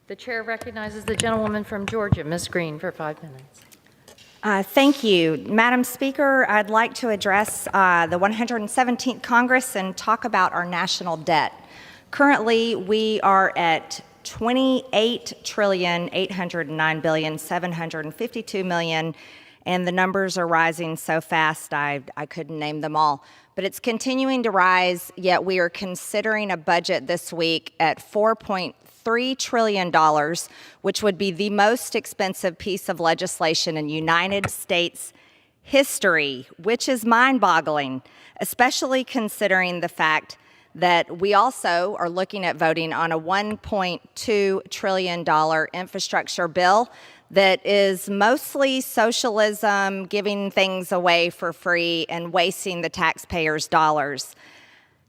The chair recognizes the gentlewoman from Georgia, Ms. Greene, for 5 minutes. Thank you. Madam Speaker, I'd like to address the 117th Congress and talk about our national debt. Currently, we are at $28,809,752,000,000, and the numbers are rising so fast I couldn't name them all. But it's continuing to rise, yet we are considering a budget this week at $4.3 trillion, which would be the most expensive piece of legislation in United States history, which is mind-boggling, especially considering the fact that we also are looking at voting on a $1.2 trillion infrastructure bill that is mostly socialism, giving things away for free and wasting the taxpayers' dollars.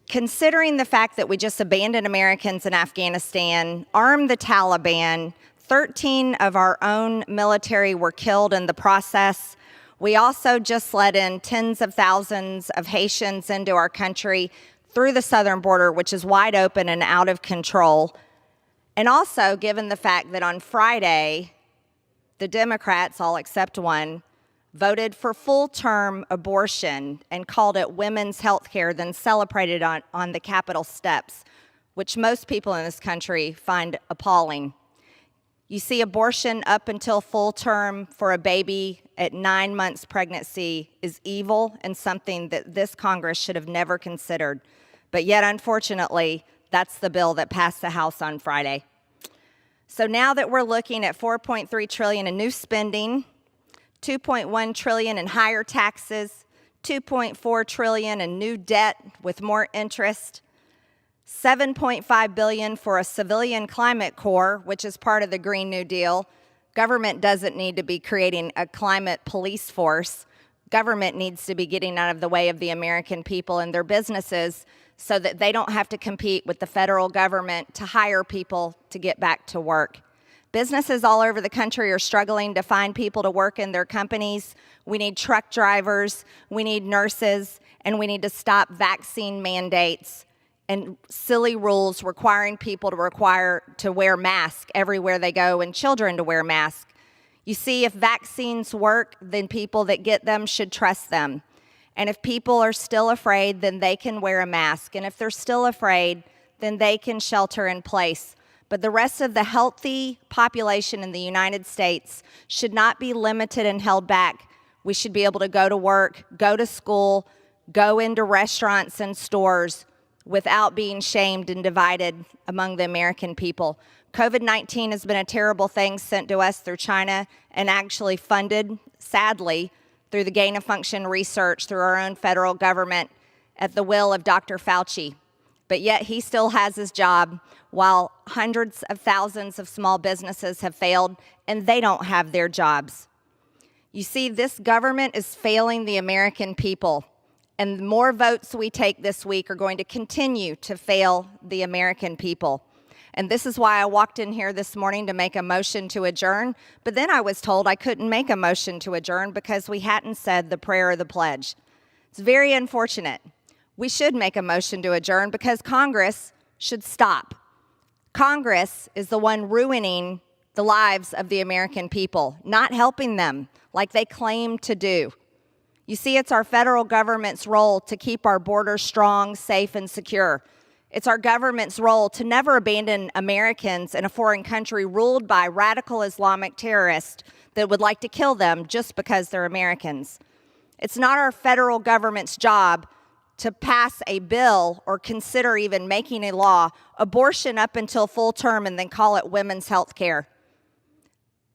Considering the fact that we just abandoned Americans in Afghanistan, armed the Taliban, 13 of our own military were killed in the process. We also just let in tens of thousands of Haitians into our country through the southern border, which is wide open and out of control. And also, given the fact that on Friday, the Democrats, all except one, voted for full-term abortion and called it women's health care, then celebrated on the Capitol steps, which most people in this country find appalling. You see, abortion up until full term for a baby at 9 months pregnancy is evil and something that this Congress should have never considered. But yet, unfortunately, that's the bill that passed the House on Friday. So now that we're looking at $4.3 trillion in new spending, $2.1 trillion in higher taxes, $2.4 trillion in new debt with more interest, $7.5 billion for a civilian climate corps, which is part of the Green New Deal. Government doesn't need to be creating a climate police force. Government needs to be getting out of the way of the American people and their businesses so that they don't have to compete with the federal government to hire people to get back to work. Businesses all over the country are struggling to find people to work in their companies. We need truck drivers, we need nurses, and we need to stop vaccine mandates and silly rules requiring people to wear masks everywhere they go and children to wear masks. You see, if vaccines work, then people that get them should trust them. And if people are still afraid, then they can wear a mask. And if they're still afraid, then they can shelter in place. But the rest of the healthy population in the United States should not be limited and held back. We should be able to go to work, go to school, go into restaurants and stores without being shamed and divided among the American people. COVID-19 has been a terrible thing sent to us through China and actually funded, sadly, through the gain-of-function research through our own federal government at the will of Dr. Fauci. But yet he still has his job while hundreds of thousands of small businesses have failed and they don't have their jobs. You see, this government is failing the American people, and the more votes we take this week are going to continue to fail the American people. And this is why I walked in here this morning to make a motion to adjourn, but then I was told I couldn't make a motion to adjourn because we hadn't said the prayer or the pledge. It's very unfortunate. We should make a motion to adjourn because Congress should stop. Congress is the one ruining the lives of the American people, not helping them like they claim to do. You see, it's our federal government's role to keep our borders strong, safe, and secure. It's our government's role to never abandon Americans in a foreign country ruled by radical Islamic terrorists that would like to kill them just because they're Americans. It's not our federal government's job to pass a bill or consider even making a law, abortion up until full term, and then call it women's health care.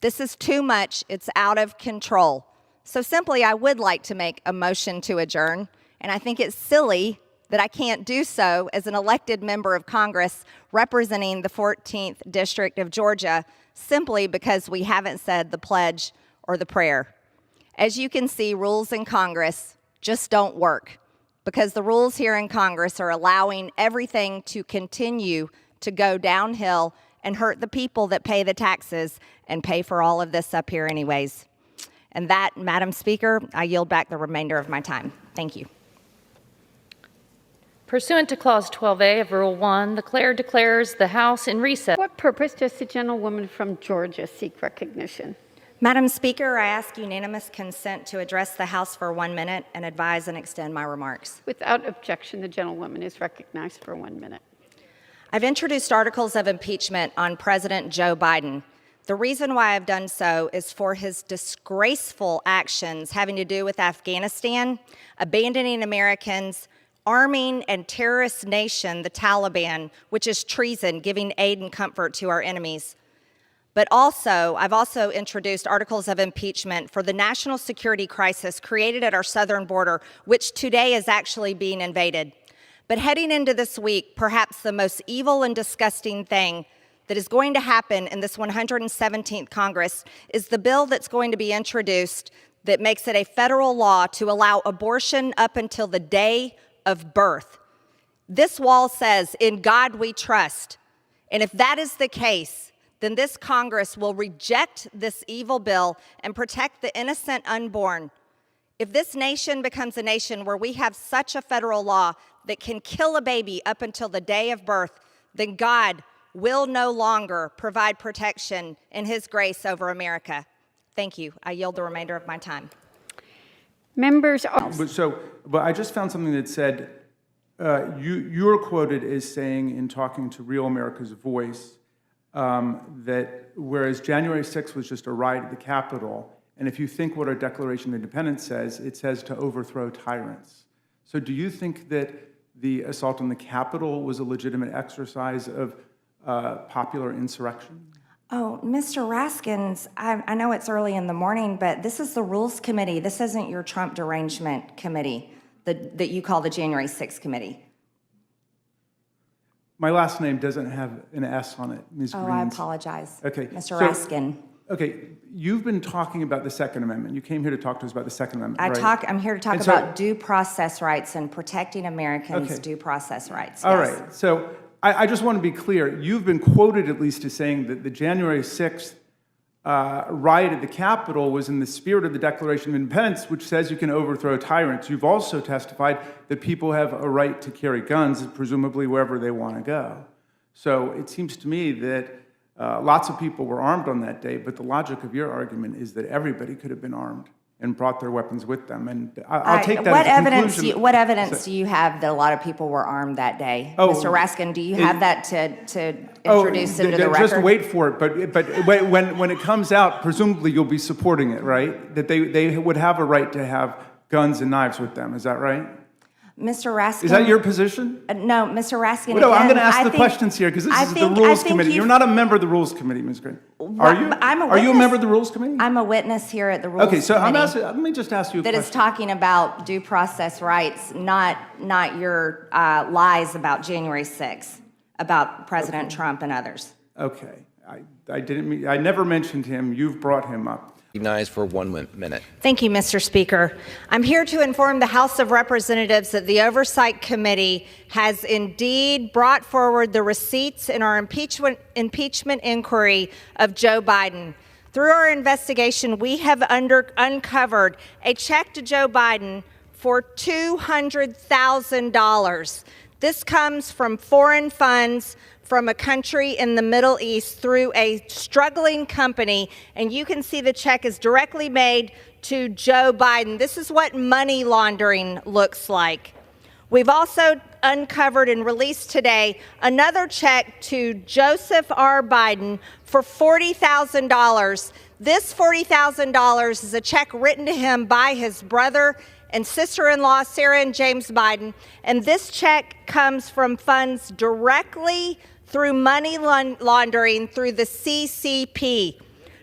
This is too much. It's out of control. So simply, I would like to make a motion to adjourn, and I think it's silly that I can't do so as an elected member of Congress representing the 14th District of Georgia simply because we haven't said the pledge or the prayer. As you can see, rules in Congress just don't work because the rules here in Congress are allowing everything to continue to go downhill and hurt the people that pay the taxes and pay for all of this up here anyways. And that, Madam Speaker, I yield back the remainder of my time. Thank you. Pursuant to Clause 12A of Rule 1, the Chair declares the House in recess. For what purpose does the gentlewoman from Georgia seek recognition? Madam Speaker, I ask unanimous consent to address the House for 1 minute and advise and extend my remarks. Without objection, the gentlewoman is recognized for 1 minute. I've introduced articles of impeachment on President Joe Biden. The reason why I've done so is for his disgraceful actions having to do with Afghanistan, abandoning Americans, arming and terrorist nation, the Taliban, which is treason, giving aid and comfort to our enemies. But also, I've also introduced articles of impeachment for the national security crisis created at our southern border, which today is actually being invaded. But heading into this week, perhaps the most evil and disgusting thing that is going to happen in this 117th Congress is the bill that's going to be introduced that makes it a federal law to allow abortion up until the day of birth. This wall says, "In God we trust." And if that is the case, then this Congress will reject this evil bill and protect the innocent unborn. If this nation becomes a nation where we have such a federal law that can kill a baby up until the day of birth, then God will no longer provide protection in His grace over America. Thank you. I yield the remainder of my time. Members, But I just found something that said, you're quoted as saying in talking to Real America's Voice that whereas January 6th was just a riot at the Capitol, and if you think what our Declaration of Independence says, it says to overthrow tyrants. So do you think that the assault on the Capitol was a legitimate exercise of popular insurrection? Oh, Mr. Raskins, I know it's early in the morning, but this is the Rules Committee. This isn't your Trump derangement committee that you call the January 6th committee. My last name doesn't have an S on it, Ms. Greene. Oh, I apologize. Okay. Mr. Raskin. Okay, you've been talking about the Second Amendment. You came here to talk to us about the Second Amendment, right? I'm here to talk about due process rights and protecting Americans' due process rights. All yes. right, so I just want to be clear. You've been quoted at least as saying that the January 6th riot at the Capitol was in the spirit of the Declaration of Independence, which says you can overthrow tyrants. You've also testified that people have a right to carry guns, presumably wherever they want to go. So it seems to me that lots of people were armed on that day, but the logic of your argument is that everybody could have been armed and brought their weapons with them. And I'll take that what as a evidence conclusion. what evidence do you have that a lot of people were armed that day? Mr. Raskin, do you have that to introduce into the record? Just wait for it. But when it comes out, presumably you'll be supporting it, right? That they would have a right to have guns and knives with them. Is that right? Mr. Raskin. Is that your position? No, Mr. Raskin. No, again, I'm going to ask the questions here because this is the Rules Committee. You're not a member of the Rules Committee, Ms. Greene. Are you? Are you a member of the Rules Committee? I'm a witness here at the Rules Committee. Okay, so let me just ask you a question. That is talking about due process rights, not your lies about January 6th, about President Trump and others. Okay, I never mentioned him. You've brought him up. Recognized for 1 minute. Thank you, Mr. Speaker. I'm here to inform the House of Representatives that the Oversight Committee has indeed brought forward the receipts in our impeachment inquiry of Joe Biden. Through our investigation, we have uncovered a check to Joe Biden for $200,000. This comes from foreign funds from a country in the Middle East through a struggling company, and you can see the check is directly made to Joe Biden. This is what money laundering looks like. We've also uncovered and released today another check to Joseph R. Biden for $40,000. This $40,000 is a check written to him by his brother and sister-in-law, Sarah and James Biden, and this check comes from funds directly through money laundering through the CCP.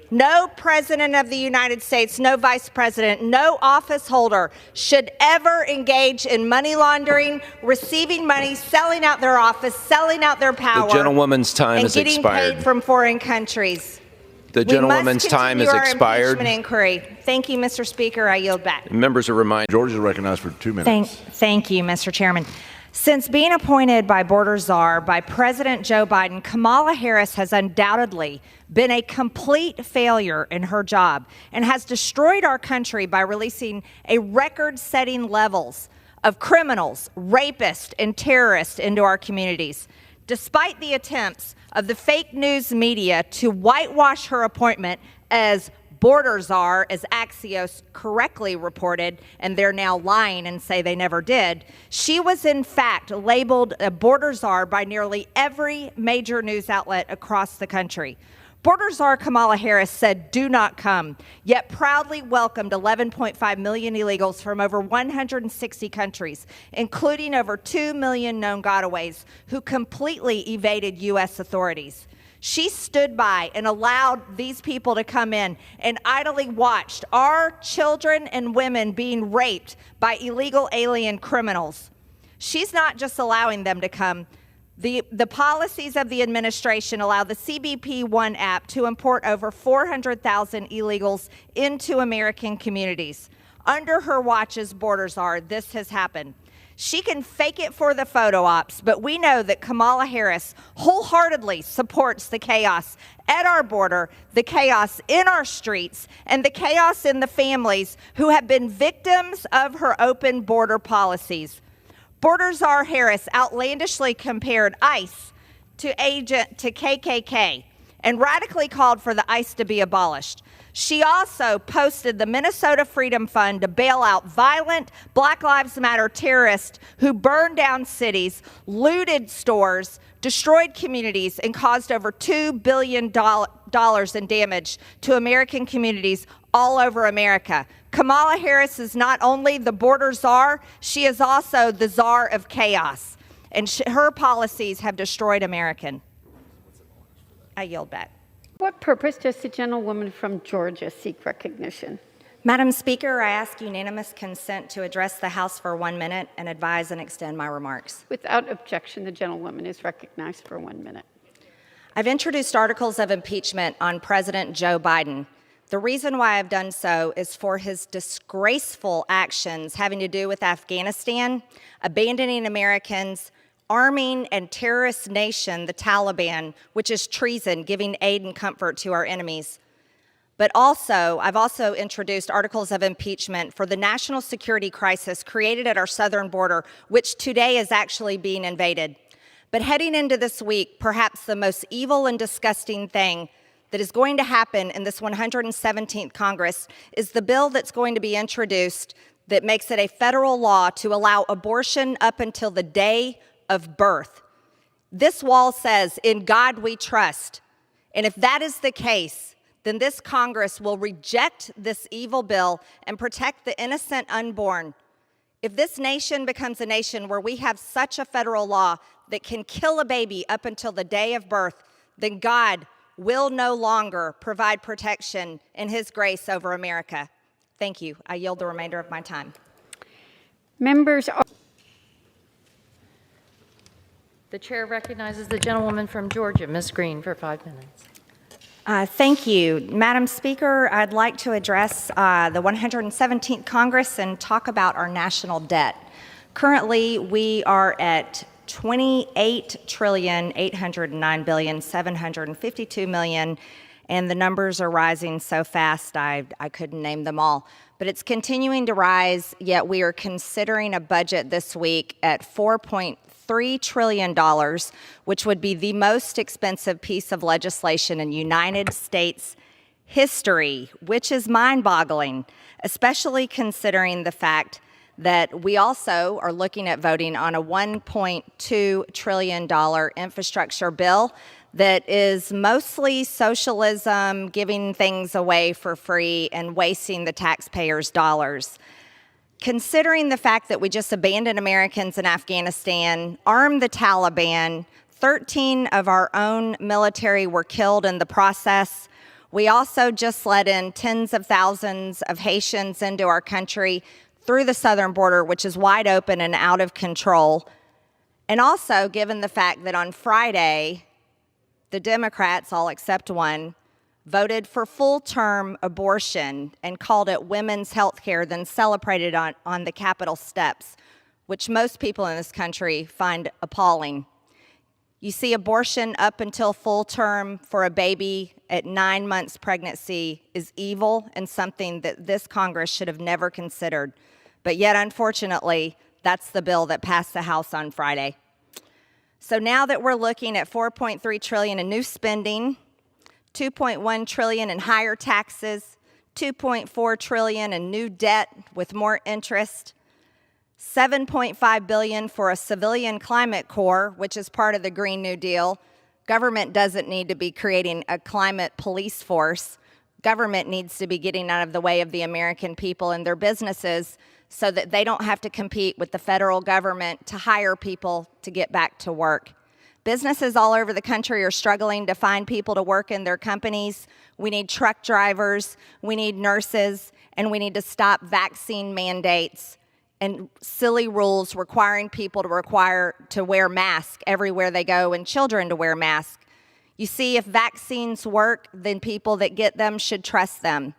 No president of the United States, no vice president, no office holder should ever engage in money laundering, receiving money, selling out their office, selling out their power. The gentlewoman's time has expired. And getting paid from foreign countries. The gentlewoman's time has expired. Impeachment inquiry. Thank you, Mr. Speaker. I yield back. Members are reminded. George is recognized for 2 minutes. Thank you, Mr. Chairman. Since being appointed by border czar by President Joe Biden, Kamala Harris has undoubtedly been a complete failure in her job and has destroyed our country by releasing a record-setting levels of criminals, rapists, and terrorists into our communities. Despite the attempts of the fake news media to whitewash her appointment as border czar, as Axios correctly reported, and they're now lying and say they never did, she was in fact labeled a border czar by nearly every major news outlet across the country. Border czar Kamala Harris said, "Do not come," yet proudly welcomed 11.5 million illegals from over 160 countries, including over 2 million known gotaways who completely evaded U.S. authorities. She stood by and allowed these people to come in and idly watched our children and women being raped by illegal alien criminals. She's not just allowing them to come. The policies of the administration allow the CBP One app to import over 400,000 illegals into American communities. Under her watch as border czar, this has happened. She can fake it for the photo ops, but we know that Kamala Harris wholeheartedly supports the chaos at our border, the chaos in our streets, and the chaos in the families who have been victims of her open border policies. Border czar Harris outlandishly compared ICE to KKK and radically called for the ICE to be abolished. She also posted the Minnesota Freedom Fund to bail out violent Black Lives Matter terrorists who burned down cities, looted stores, destroyed communities, and caused over $2 billion in damage to American communities all over America. Kamala Harris is not only the border czar, she is also the czar of chaos. And her policies have destroyed American. I yield back. What purpose does the gentlewoman from Georgia seek recognition? Madam Speaker, I ask unanimous consent to address the House for 1 minute and advise and extend my remarks. Without objection, the gentlewoman is recognized for 1 minute. I've introduced articles of impeachment on President Joe Biden. The reason why I've done so is for his disgraceful actions having to do with Afghanistan, abandoning Americans, arming and terrorist nation, the Taliban, which is treason, giving aid and comfort to our enemies. But also, I've also introduced articles of impeachment for the national security crisis created at our southern border, which today is actually being invaded. But heading into this week, perhaps the most evil and disgusting thing that is going to happen in this 117th Congress is the bill that's going to be introduced that makes it a federal law to allow abortion up until the day of birth. This wall says, "In God we trust." And if that is the case, then this Congress will reject this evil bill and protect the innocent unborn. If this nation becomes a nation where we have such a federal law that can kill a baby up until the day of birth, then God will no longer provide protection in His grace over America. Thank you. I yield the remainder of my time. Members are The chair recognizes the gentlewoman from Georgia, Ms. Greene, for 5 minutes. Thank you. Madam Speaker, I'd like to address the 117th Congress and talk about our national debt. Currently, we are at $28,809,752,000,000, and the numbers are rising so fast I couldn't name them all. But it's continuing to rise, yet we are considering a budget this week at $4.3 trillion, which would be the most expensive piece of legislation in United States history, which is mind-boggling, especially considering the fact that we also are looking at voting on a $1.2 trillion infrastructure bill that is mostly socialism, giving things away for free and wasting the taxpayers' dollars. Considering the fact that we just abandoned Americans in Afghanistan, armed the Taliban, 13 of our own military were killed in the process. We also just let in tens of thousands of Haitians into our country through the southern border, which is wide open and out of control. And also, given the fact that on Friday, the Democrats, all except one, voted for full-term abortion and called it women's health care, then celebrated on the Capitol steps, which most people in this country find appalling. You see, abortion up until full term for a baby at 9 months pregnancy is evil and something that this Congress should have never considered. But yet, unfortunately, That's the bill that passed the House on Friday. So now that we're looking at $4.3 trillion in new spending, $2.1 trillion in higher taxes, $2.4 trillion in new debt with more interest, $7.5 billion for a civilian climate corps, which is part of the Green New Deal. Government doesn't need to be creating a climate police force. Government needs to be getting out of the way of the American people and their businesses so that they don't have to compete with the federal government to hire people to get back to work. Businesses all over the country are struggling to find people to work in their companies. We need truck drivers, we need nurses, and we need to stop vaccine mandates and silly rules requiring people to wear masks everywhere they go and children to wear masks. You see, if vaccines work, then people that get them should trust them.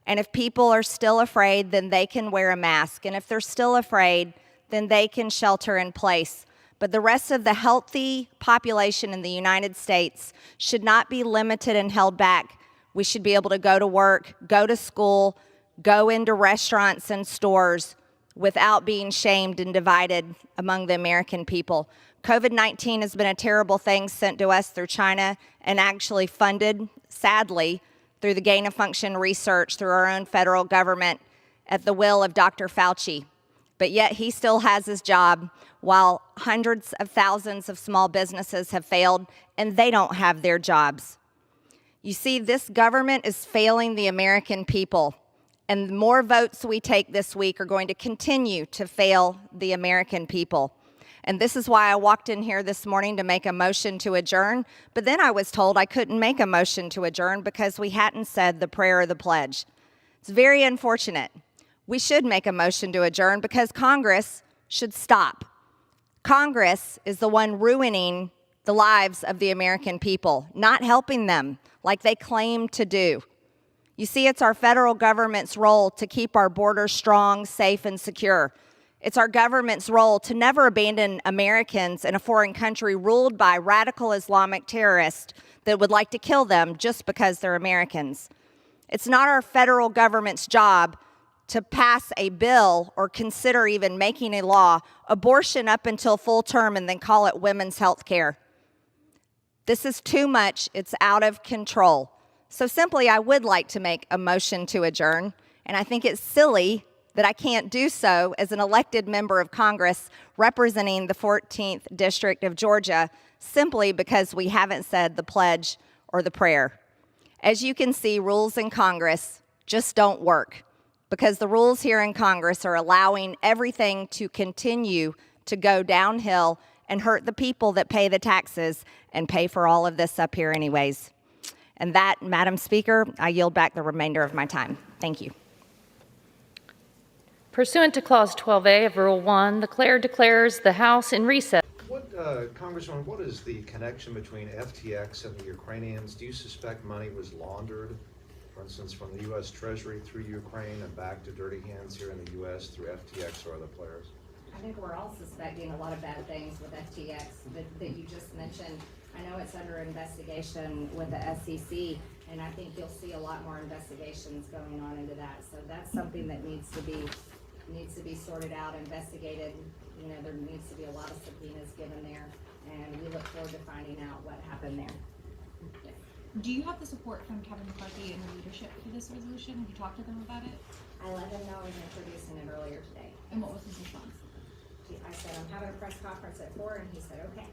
And if people are still afraid, then they can wear a mask. And if they're still afraid, then they can shelter in place. But the rest of the healthy population in the United States should not be limited and held back. We should be able to go to work, go to school, go into restaurants and stores without being shamed and divided among the American people. COVID-19 has been a terrible thing sent to us through China and actually funded, sadly, through the gain-of-function research through our own federal government at the will of Dr. Fauci. But yet he still has his job while hundreds of thousands of small businesses have failed and they don't have their jobs. You see, this government is failing the American people, and the more votes we take this week are going to continue to fail the American people. And this is why I walked in here this morning to make a motion to adjourn, but then I was told I couldn't make a motion to adjourn because we hadn't said the prayer or the pledge. It's very unfortunate. We should make a motion to adjourn because Congress should stop. Congress is the one ruining the lives of the American people, not helping them like they claim to do. You see, it's our federal government's role to keep our borders strong, safe, and secure. It's our government's role to never abandon Americans in a foreign country ruled by radical Islamic terrorists that would like to kill them just because they're Americans. It's not our federal government's job to pass a bill or consider even making a law, abortion up until full term, and then call it women's health care. This is too much. It's out of control. So simply, I would like to make a motion to adjourn, and I think it's silly that I can't do so as an elected member of Congress representing the 14th District of Georgia simply because we haven't said the pledge or the prayer. As you can see, rules in Congress just don't work because the rules here in Congress are allowing everything to continue to go downhill and hurt the people that pay the taxes and pay for all of this up here anyways. And that, Madam Speaker, I yield back the remainder of my time. Thank you. Pursuant to Clause 12A of Rule 1, the Chair declares the House in recess. Congresswoman, what is the connection between FTX and the Ukrainians? Do you suspect money was laundered, for instance, from the U.S. Treasury through Ukraine and back to dirty hands here in the U.S. through FTX or other players? I think we're all suspecting a lot of bad things with FTX that you just mentioned. I know it's under investigation with the SEC, and I think you'll see a lot more investigations going on into that. So that's something that needs to be sorted out, investigated. You know, there needs to be a lot of subpoenas given there, and we look forward to finding out what happened there. Yes. Do you have the support from Kevin McCarthy and the leadership for this resolution? Have you talked to them about it? I let him know I was introducing it earlier today. And what was his response? I said, I'm having a press conference at 4, and he said, okay.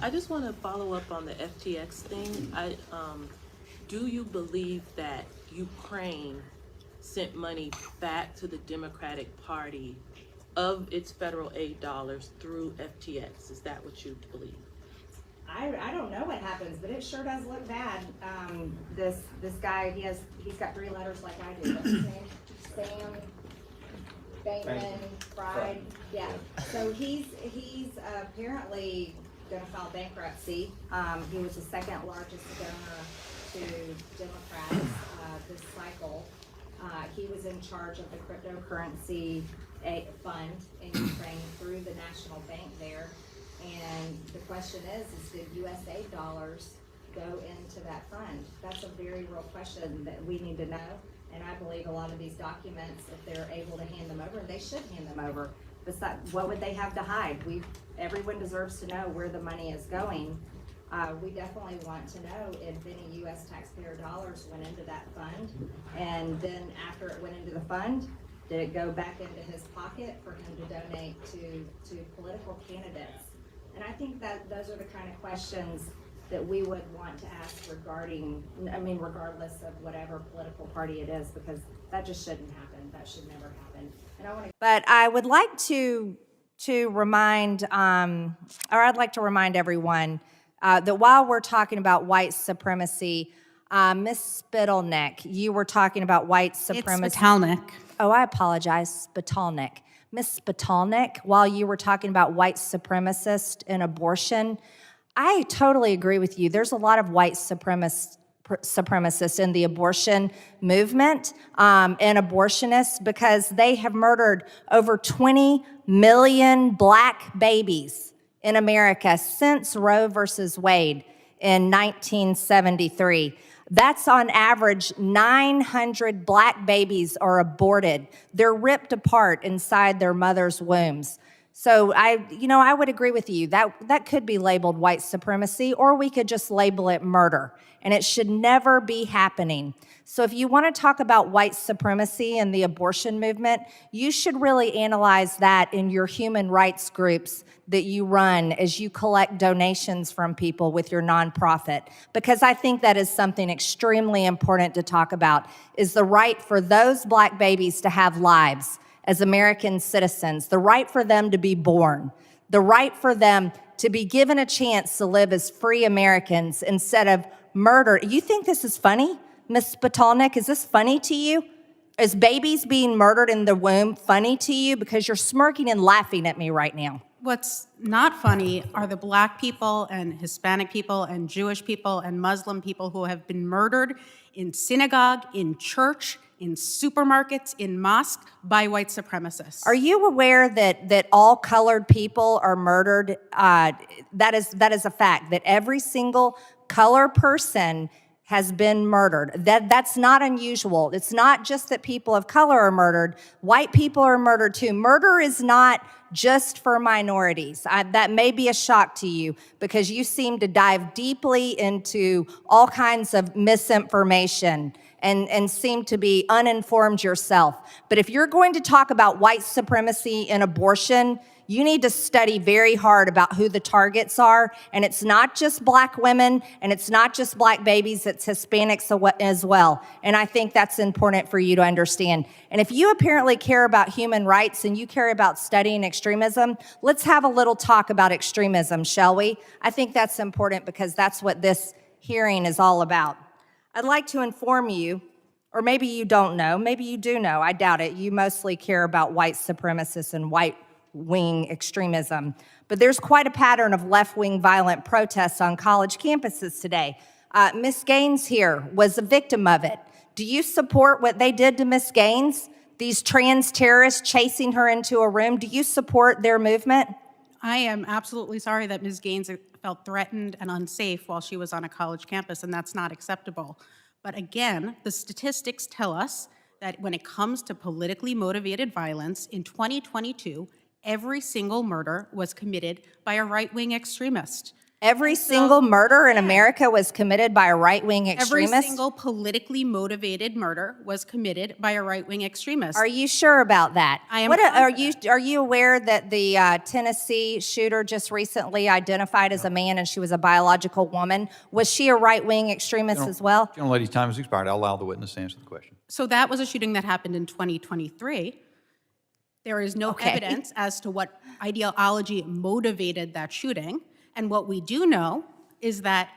I just want to follow up on the FTX thing. Do you believe that Ukraine sent money back to the Democratic Party of its federal aid dollars through FTX? Is that what you believe? I don't know what happens, but it sure does look bad. This guy, he's got 3 letters like I do. What's his name? Sam Bankman Fried. Yeah. So he's apparently going to file bankruptcy. He was the second largest donor to Democrats this cycle. He was in charge of the cryptocurrency fund in Ukraine through the national bank there. And the question is did USA dollars go into that fund? That's a very real question that we need to know. And I believe a lot of these documents, if they're able to hand them over, they should hand them over. Besides, what would they have to hide? Everyone deserves to know where the money is going. We definitely want to know if any U.S. taxpayer dollars went into that fund, and then after it went into the fund, did it go back into his pocket for him to donate to political candidates? And I think that those are the kind of questions that we would want to ask regardless of whatever political party it is, because that just shouldn't happen. That should never happen. But I would like to remind, I'd like to remind everyone that while we're talking about white supremacy, Ms. Spittleneck, you were talking about white supremacy. It's Spitalnik. Oh, I apologize, Spitalnik. Ms. Spitalnik, while you were talking about white supremacists and abortion, I totally agree with you. There's a lot of white supremacists in the abortion movement and abortionists, because they have murdered over 20 million black babies in America since Roe versus Wade in 1973. That's on average 900 black babies are aborted. They're ripped apart inside their mother's wombs. So I would agree with you. That could be labeled white supremacy, or we could just label it murder. And it should never be happening. So if you want to talk about white supremacy and the abortion movement, you should really analyze that in your human rights groups that you run as you collect donations from people with your nonprofit. Because I think that is something extremely important to talk about, is the right for those black babies to have lives as American citizens, the right for them to be born, the right for them to be given a chance to live as free Americans instead of murder. You think this is funny, Ms. Spitalnik? Is this funny to you? Is babies being murdered in the womb funny to you? Because you're smirking and laughing at me right now. What's not funny are the black people and Hispanic people and Jewish people and Muslim people who have been murdered in synagogue, in church, in supermarkets, in mosques by white supremacists. Are you aware that all colored people are murdered? That is a fact, that every single color person has been murdered. That's not unusual. It's not just that people of color are murdered. White people are murdered too. Murder is not just for minorities. That may be a shock to you, because you seem to dive deeply into all kinds of misinformation and seem to be uninformed yourself. But if you're going to talk about white supremacy and abortion, you need to study very hard about who the targets are. And it's not just black women, and it's not just black babies, it's Hispanics as well. And I think that's important for you to understand. And if you apparently care about human rights and you care about studying extremism, let's have a little talk about extremism, shall we? I think that's important, because that's what this hearing is all about. I'd like to inform you, or maybe you don't know, maybe you do know, I doubt it. You mostly care about white supremacists and white-wing extremism. But there's quite a pattern of left-wing violent protests on college campuses today. Ms. Gaines here was a victim of it. Do you support what they did to Ms. Gaines? These trans terrorists chasing her into a room, do you support their movement? I am absolutely sorry that Ms. Gaines felt threatened and unsafe while she was on a college campus, and that's not acceptable. But again, the statistics tell us that when it comes to politically motivated violence, in 2022, every single murder was committed by a right-wing extremist. Every single murder in America was committed by a right-wing extremist? Every single politically motivated murder was committed by a right-wing extremist. Are you sure about that? I am Are you aware that the Tennessee shooter just recently identified as a man and she was a biological woman? Was she a right-wing extremist as well? Gentle lady's time has expired. I'll allow the witness to answer the question. So that was a shooting that happened in 2023. There is no evidence as to what ideology motivated that shooting. And what we do know is that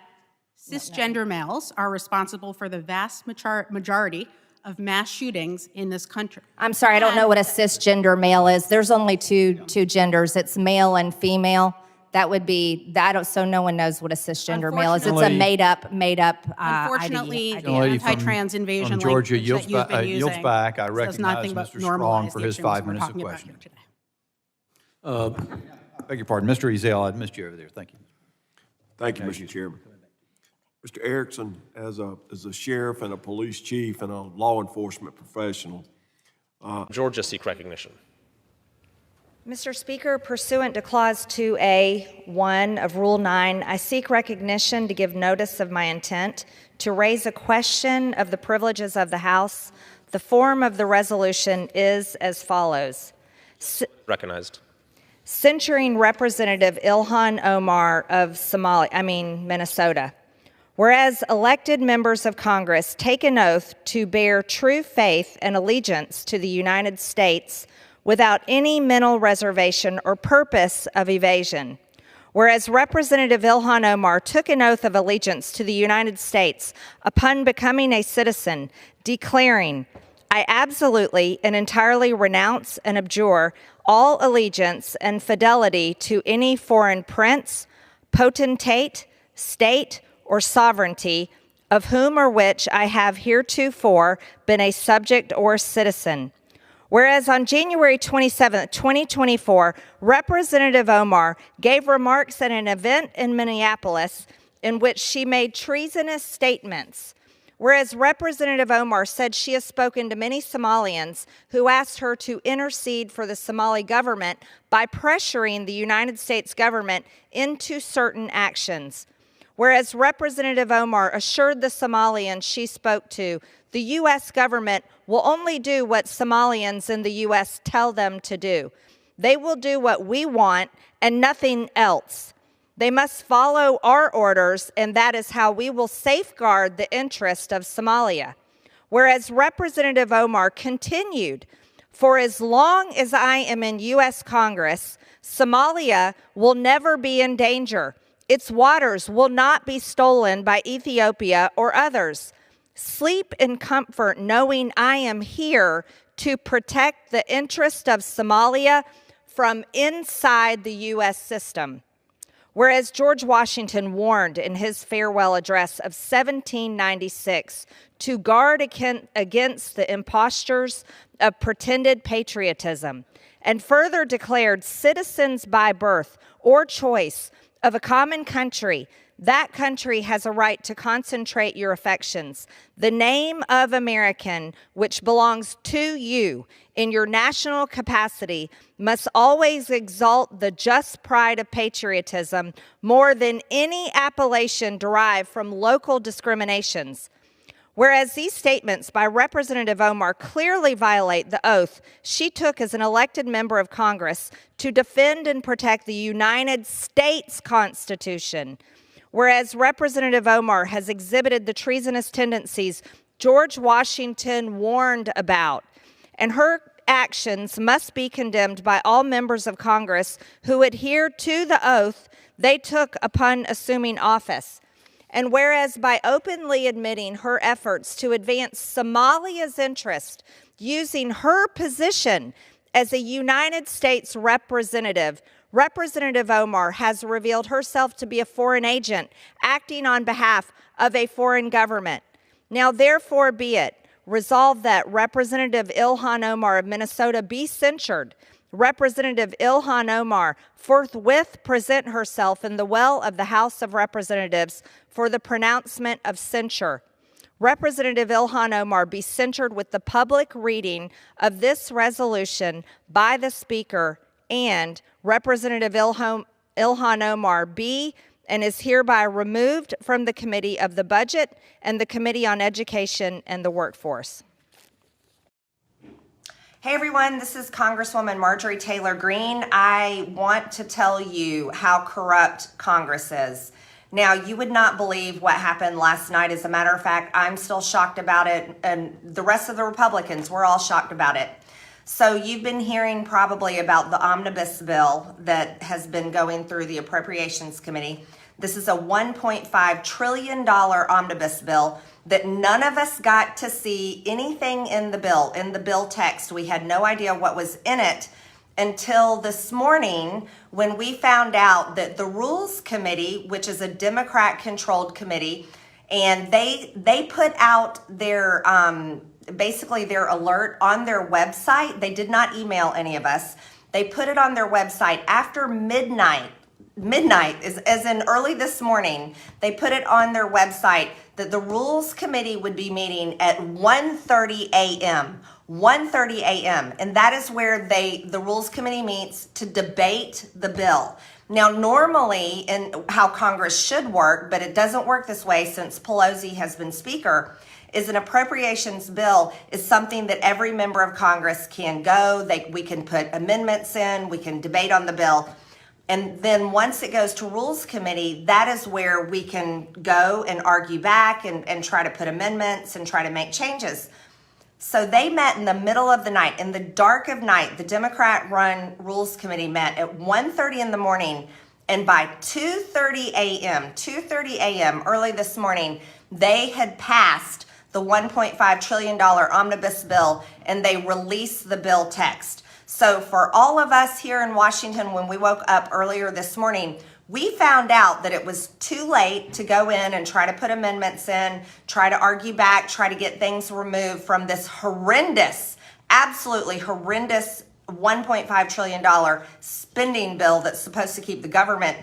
cisgender males are responsible for the vast majority of mass shootings in this country. I'm sorry, I don't know what a cisgender male is. There's only two genders. It's male and female. That would be, so no one knows what a cisgender male is. It's a made up Unfortunately, the anti-trans invasion Georgia language that you've been using yields back. I does recognize nothing but Mr. Strong for his normalize the 5 extremism we're minutes of talking about questioning. here today. Beg your pardon, Mr. Ezell, I missed you over there. Thank you. Thank you, Mr. Chairman. Mr. Erickson, as a sheriff and a police chief and a law enforcement professional. Georgia seek recognition. Mr. Speaker, pursuant to Clause 2A.1 of Rule 9, I seek recognition to give notice of my intent to raise a question of the privileges of the House. The form of the resolution is as follows. Recognized. Censuring Representative Ilhan Omar of Minnesota. Whereas elected members of Congress take an oath to bear true faith and allegiance to the United States without any mental reservation or purpose of evasion. Whereas Representative Ilhan Omar took an oath of allegiance to the United States upon becoming a citizen, declaring, I absolutely and entirely renounce and abjure all allegiance and fidelity to any foreign prince, potentate, state, or sovereignty, of whom or which I have heretofore been a subject or citizen. Whereas on January 27, 2024, Representative Omar gave remarks at an event in Minneapolis in which she made treasonous statements. Whereas Representative Omar said she has spoken to many Somalians who asked her to intercede for the Somali government by pressuring the United States government into certain actions. Whereas Representative Omar assured the Somalians she spoke to, the U.S. government will only do what Somalians in the U.S. tell them to do. They will do what we want and nothing else. They must follow our orders, and that is how we will safeguard the interest of Somalia. Whereas Representative Omar continued, for as long as I am in U.S. Congress, Somalia will never be in danger. Its waters will not be stolen by Ethiopia or others. Sleep in comfort knowing I am here to protect the interest of Somalia from inside the U.S. system. Whereas George Washington warned in his farewell address of 1796 to guard against the impostures of pretended patriotism, and further declared citizens by birth or choice of a common country, that country has a right to concentrate your affections. The name of American, which belongs to you in your national capacity, must always exalt the just pride of patriotism more than any appellation derived from local discriminations. Whereas these statements by Representative Omar clearly violate the oath she took as an elected member of Congress to defend and protect the United States Constitution. Whereas Representative Omar has exhibited the treasonous tendencies George Washington warned about, and her actions must be condemned by all members of Congress who adhere to the oath they took upon assuming office. And whereas by openly admitting her efforts to advance Somalia's interest using her position as a United States representative, Representative Omar has revealed herself to be a foreign agent acting on behalf of a foreign government. Now, therefore be it resolved that Representative Ilhan Omar of Minnesota be censured. Representative Ilhan Omar forthwith present herself in the well of the House of Representatives for the pronouncement of censure. Representative Ilhan Omar be censured with the public reading of this resolution by the Speaker, and Representative Ilhan Omar be and is hereby removed from the Committee of the Budget and the Committee on Education and the Workforce. Hey everyone, this is Congresswoman Marjorie Taylor Greene. I want to tell you how corrupt Congress is. Now, you would not believe what happened last night. As a matter of fact, I'm still shocked about it, and the rest of the Republicans, we're all shocked about it. So you've been hearing probably about the omnibus bill that has been going through the Appropriations Committee. This is a $1.5 trillion omnibus bill that none of us got to see anything in the bill text. We had no idea what was in it until this morning when we found out that the Rules Committee, which is a Democrat-controlled committee, and they put out their basically their alert on their website. They did not email any of us. They put it on their website after midnight midnight, as in early this morning, they put it on their website that the Rules Committee would be meeting at 1:30 a.m. 1:30 a.m. And that is where the Rules Committee meets to debate the bill. Now, normally in how Congress should work, but it doesn't work this way since Pelosi has been Speaker, is an appropriations bill is something that every member of Congress can go. We can put amendments in, we can debate on the bill. And then once it goes to Rules Committee, that is where we can go and argue back and try to put amendments and try to make changes. So they met in the middle of the night, in the dark of night. The Democrat-run Rules Committee met at 1:30 in the morning, and by 2:30 a.m., early this morning, they had passed the $1.5 trillion omnibus bill, and they released the bill text. So for all of us here in Washington, when we woke up earlier this morning, we found out that it was too late to go in and try to put amendments in, try to argue back, try to get things removed from this horrendous, absolutely horrendous $1.5 trillion spending bill that's supposed to keep the government,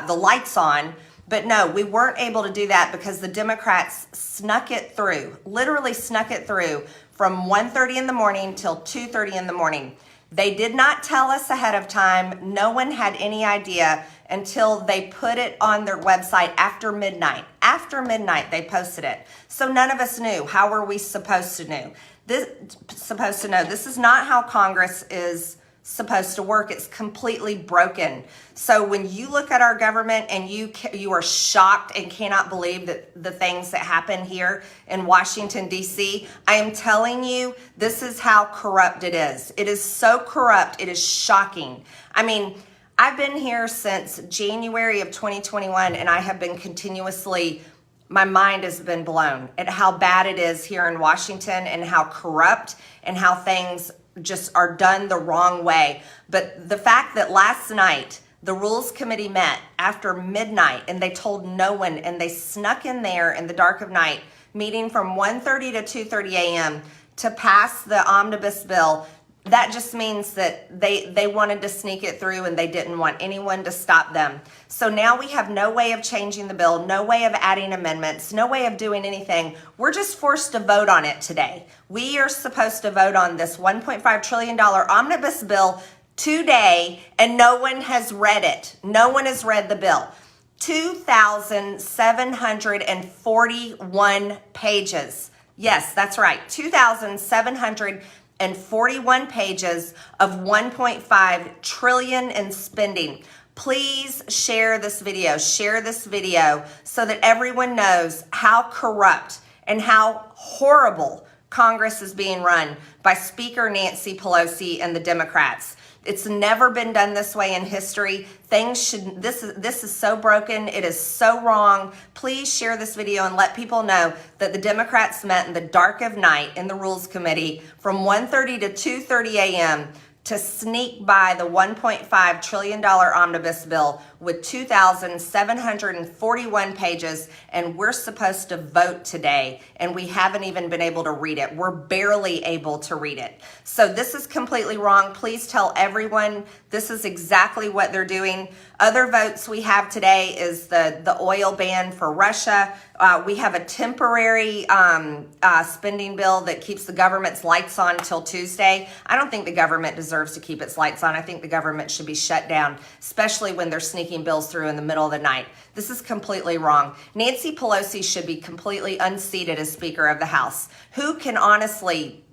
the lights on. But no, we weren't able to do that because the Democrats snuck it through, literally snuck it through from 1:30 in the morning till 2:30 in the morning. They did not tell us ahead of time. No one had any idea until they put it on their website after midnight. After midnight, they posted it. So none of us knew. How were we supposed to know? This is not how Congress is supposed to work. It's completely broken. So when you look at our government and you are shocked and cannot believe that the things that happen here in Washington, D.C., I am telling you, this is how corrupt it is. It is so corrupt. It is shocking. I mean, I've been here since January of 2021, and I have been continuously, my mind has been blown at how bad it is here in Washington and how corrupt and how things just are done the wrong way. But the fact that last night the Rules Committee met after midnight and they told no one, and they snuck in there in the dark of night, meeting from 1:30 to 2:30 a.m. to pass the omnibus bill, that just means that they wanted to sneak it through and they didn't want anyone to stop them. So now we have no way of changing the bill, no way of adding amendments, no way of doing anything. We're just forced to vote on it today. We are supposed to vote on this $1.5 trillion omnibus bill today, and no one has read it. No one has read the bill. 2,741 pages. Yes, that's right. 2,741 pages of 1.5 trillion in spending. Please share this video so that everyone knows how corrupt and how horrible Congress is being run by Speaker Nancy Pelosi and the Democrats. It's never been done this way in history. This is so broken. It is so wrong. Please share this video and let people know that the Democrats met in the dark of night in the Rules Committee from 1:30 to 2:30 a.m. to sneak by the $1.5 trillion omnibus bill with 2,741 pages, and we're supposed to vote today, and we haven't even been able to read it. We're barely able to read it. So this is completely wrong. Please tell everyone this is exactly what they're doing. Other votes we have today is the oil ban for Russia. We have a temporary spending bill that keeps the government's lights on till Tuesday. I don't think the government deserves to keep its lights on. I think the government should be shut down, especially when they're sneaking bills through in the middle of the night. This is completely wrong. Nancy Pelosi should be completely unseated as Speaker of the House. Who can honestly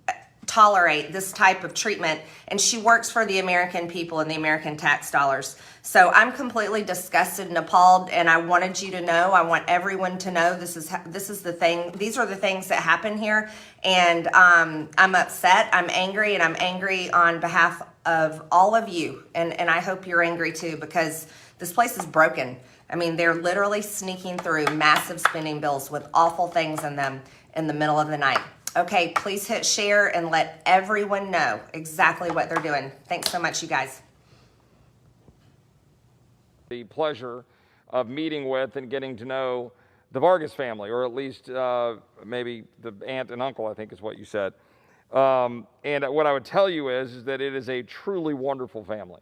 tolerate this type of treatment? And she works for the American people and the American tax dollars. So I'm completely disgusted and appalled, and I wanted you to know, I want everyone to know this is the thing. These are the things that happen here, and I'm upset, I'm angry, and I'm angry on behalf of all of you, and I hope you're angry too, because this place is broken. I mean, they're literally sneaking through massive spending bills with awful things in them in the middle of the night. Okay, please hit share and let everyone know exactly what they're doing. Thanks so much, you guys. The pleasure of meeting with and getting to know the Vargas family, or at least maybe the aunt and uncle, I think is what you said. And what I would tell you is that it is a truly wonderful family.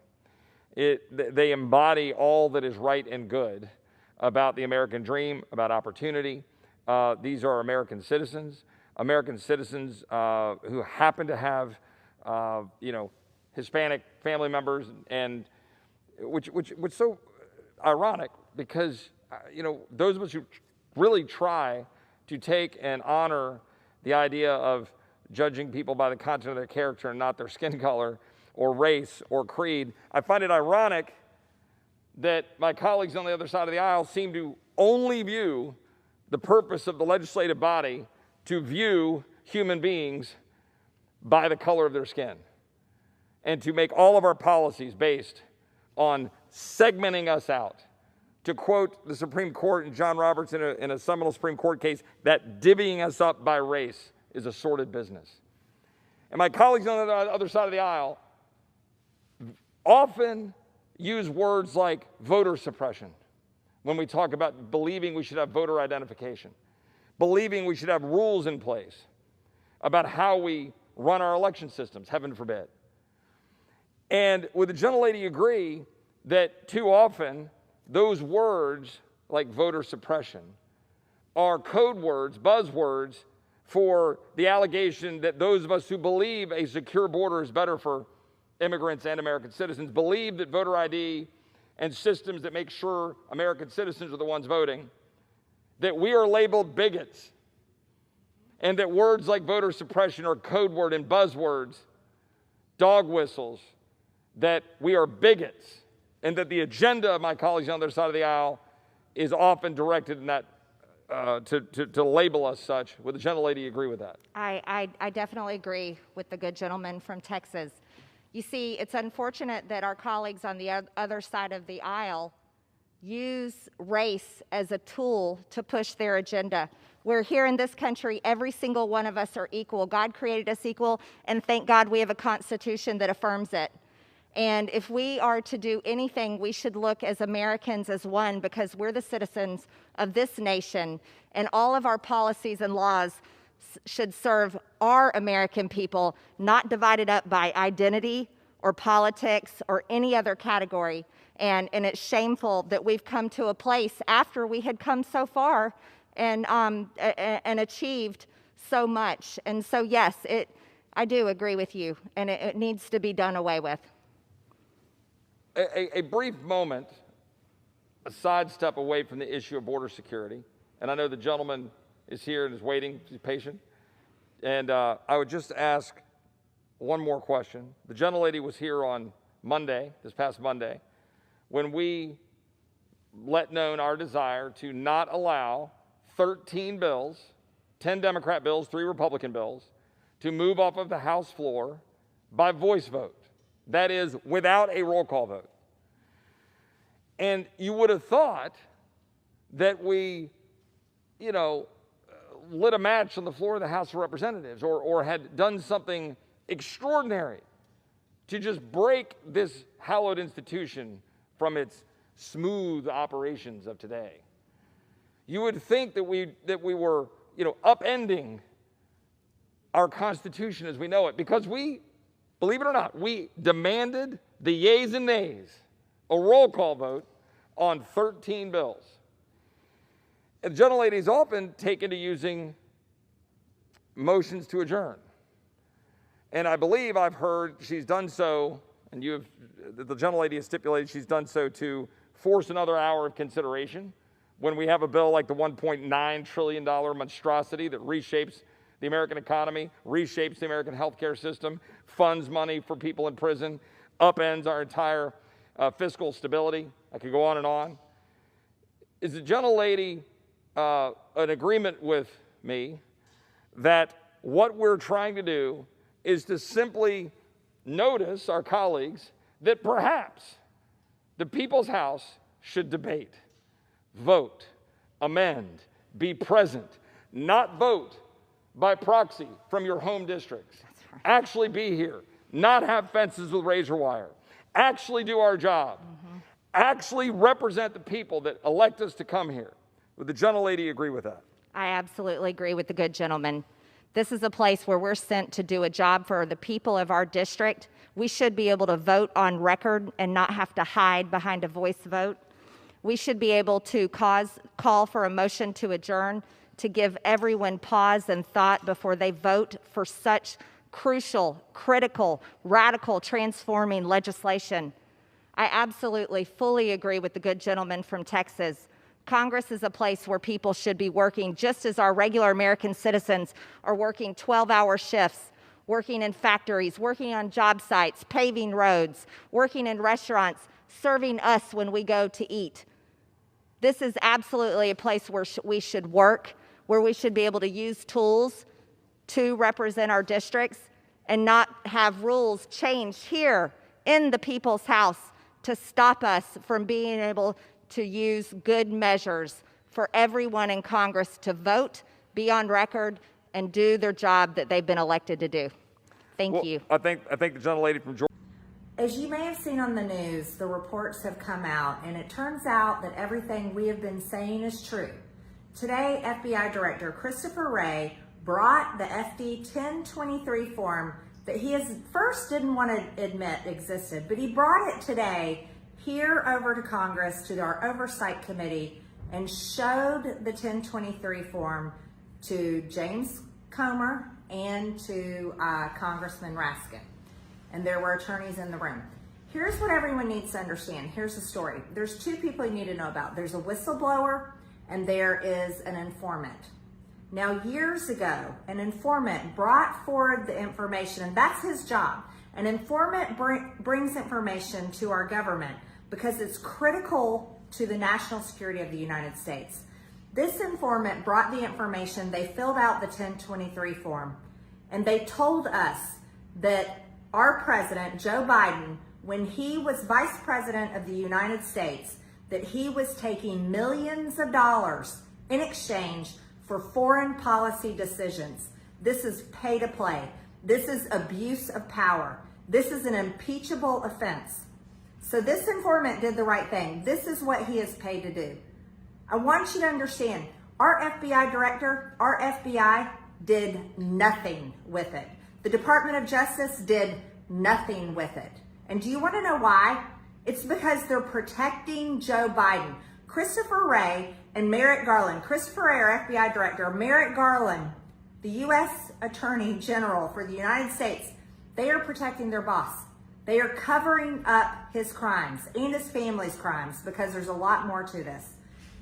They embody all that is right and good about the American dream, about opportunity. These are American citizens who happen to have, Hispanic family members, and which so ironic because, those of us who really try to take and honor the idea of judging people by the content of their character and not their skin color or race or creed, I find it ironic that my colleagues on the other side of the aisle seem to only view the purpose of the legislative body to view human beings by the color of their skin and to make all of our policies based on segmenting us out. To quote the Supreme Court and John Roberts in a seminal Supreme Court case, that divvying us up by race is a sordid business. And my colleagues on the other side of the aisle often use words like voter suppression when we talk about believing we should have voter identification, believing we should have rules in place about how we run our election systems, heaven forbid. And would the gentlelady agree that too often those words, like voter suppression, are code words, buzzwords, for the allegation that those of us who believe a secure border is better for immigrants and American citizens, believe that voter ID and systems that make sure American citizens are the ones voting, that we are labeled bigots, and that words like voter suppression are code word and buzzwords, dog whistles, that we are bigots, and that the agenda of my colleagues on the other side of the aisle is often directed in that to label us such. Would the gentlelady agree with that? I definitely agree with the good gentleman from Texas. You see, it's unfortunate that our colleagues on the other side of the aisle use race as a tool to push their agenda. We're here in this country, every single one of us are equal. God created us equal, and thank God we have a Constitution that affirms it. And if we are to do anything, we should look as Americans as one, because we're the citizens of this nation, and all of our policies and laws should serve our American people, not divided up by identity or politics or any other category. And it's shameful that we've come to a place after we had come so far and achieved so much. And so, yes, I do agree with you, and it needs to be done away with. A brief moment, a sidestep away from the issue of border security, and I know the gentleman is here and is waiting, he's patient, and I would just ask one more question. The gentlelady was here on Monday, this past Monday, when we let known our desire to not allow 13 bills, 10 Democrat bills, 3 Republican bills, to move off of the House floor by voice vote. That is, without a roll call vote. And you would have thought that we, lit a match on the floor of the House of Representatives or had done something extraordinary to just break this hallowed institution from its smooth operations of today. You would think that we were, upending our Constitution as we know it, because we, believe it or not, we demanded the yeas and nays, a roll call vote on 13 bills. And the gentlelady is often taken to using motions to adjourn. And I believe I've heard she's done so, and the gentlelady has stipulated she's done so to force another hour of consideration when we have a bill like the $1.9 trillion monstrosity that reshapes the American economy, reshapes the American healthcare system, funds money for people in prison, upends our entire fiscal stability. I could go on and on. Is the gentlelady an agreement with me that what we're trying to do is to simply notice our colleagues that perhaps the People's House should debate, vote, amend, be present, not vote by proxy from your home districts. Right. Actually be here, not have fences with razor wire, actually do our job, actually represent the people that elect us to come here. Would the gentlelady agree with that? I absolutely agree with the good gentleman. This is a place where we're sent to do a job for the people of our district. We should be able to vote on record and not have to hide behind a voice vote. We should be able to call for a motion to adjourn to give everyone pause and thought before they vote for such crucial, critical, radical, transforming legislation. I absolutely, fully agree with the good gentleman from Texas. Congress is a place where people should be working just as our regular American citizens are working 12-hour shifts, working in factories, working on job sites, paving roads, working in restaurants, serving us when we go to eat. This is absolutely a place where we should work, where we should be able to use tools to represent our districts and not have rules changed here in the people's house to stop us from being able to use good measures for everyone in Congress to vote, be on record, and do their job that they've been elected to do. Thank you. I think the gentlelady from Georgia. As you may have seen on the news, the reports have come out, and it turns out that everything we have been saying is true. Today, FBI Director Christopher Wray brought the FD 1023 form that he first didn't want to admit existed, but he brought it today here over to Congress, to our Oversight Committee, and showed the 1023 form to James Comer and to Congressman Raskin. And there were attorneys in the room. Here's what everyone needs to understand. Here's the story. There's two people you need to know about. There's a whistleblower and there is an informant. Now, years ago, an informant brought forward the information, and that's his job. An informant brings information to our government because it's critical to the national security of the United States. This informant brought the information, they filled out the 1023 form, and they told us that our president, Joe Biden, when he was vice president of the United States, that he was taking millions of dollars in exchange for foreign policy decisions. This is pay to play. This is abuse of power. This is an impeachable offense. So this informant did the right thing. This is what he is paid to do. I want you to understand, our FBI director, our FBI did nothing with it. The Department of Justice did nothing with it. And do you want to know why? It's because they're protecting Joe Biden. Christopher Wray and Merrick Garland. Christopher Wray, our FBI director, Merrick Garland, the U.S. Attorney General for the United States, they are protecting their boss. They are covering up his crimes and his family's crimes because there's a lot more to this.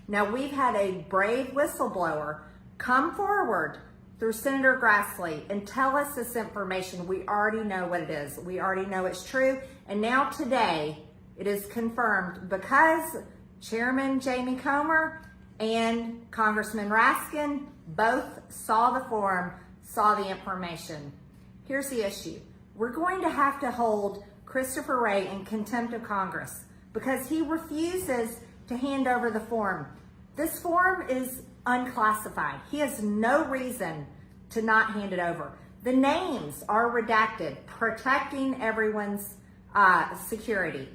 Now, we've had a brave whistleblower come forward through Senator Grassley and tell us this information. We already know what it is. We already know it's true. And now today, it is confirmed because Chairman Jamie Comer and Congressman Raskin both saw the form, saw the information. Here's the issue. We're going to have to hold Christopher Wray in contempt of Congress because he refuses to hand over the form. This form is unclassified. He has no reason to not hand it over. The names are redacted, protecting everyone's security.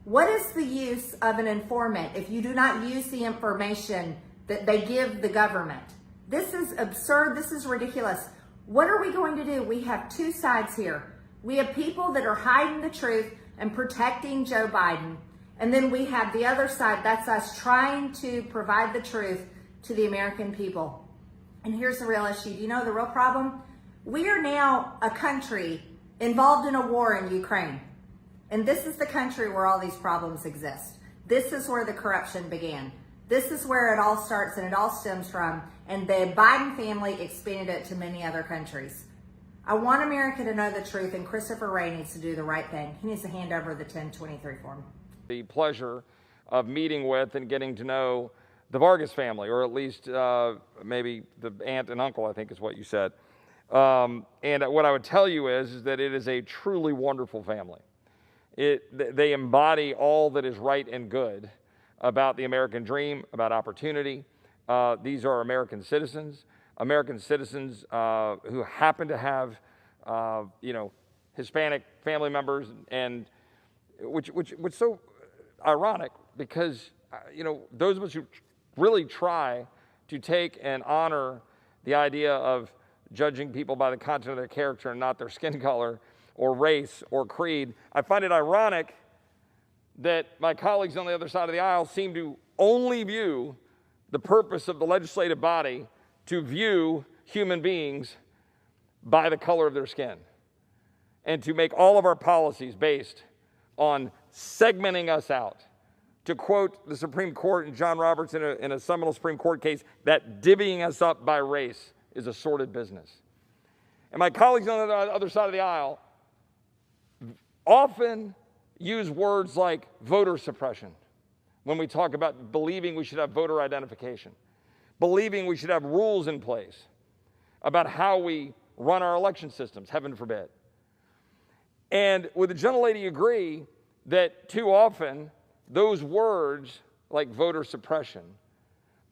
What is the use of an informant if you do not use the information that they give the government? This is absurd. This is ridiculous. What are we going to do? We have two sides here. We have people that are hiding the truth and protecting Joe Biden. And then we have the other side, that's us trying to provide the truth to the American people. And here's the real issue. Do you know the real problem? We are now a country involved in a war in Ukraine. And this is the country where all these problems exist. This is where the corruption began. This is where it all starts and it all stems from. And the Biden family expanded it to many other countries. I want America to know the truth, and Christopher Wray needs to do the right thing. He needs to hand over the 1023 form. The pleasure of meeting with and getting to know the Vargas family, or at least maybe the aunt and uncle, I think is what you said. And what I would tell you is that it is a truly wonderful family. They embody all that is right and good about the American dream, about opportunity. These are American citizens who happen to have, Hispanic family members, and which so ironic because, those of us who really try to take and honor the idea of judging people by the content of their character and not their skin color, or race or creed. I find it ironic that my colleagues on the other side of the aisle seem to only view the purpose of the legislative body to view human beings by the color of their skin, and to make all of our policies based on segmenting us out. To quote the Supreme Court and John Roberts in a seminal Supreme Court case, that divvying us up by race is a sordid business. And my colleagues on the other side of the aisle often use words like voter suppression when we talk about believing we should have voter identification, believing we should have rules in place about how we run our election systems, heaven forbid. And would the gentlelady agree that too often those words, like voter suppression,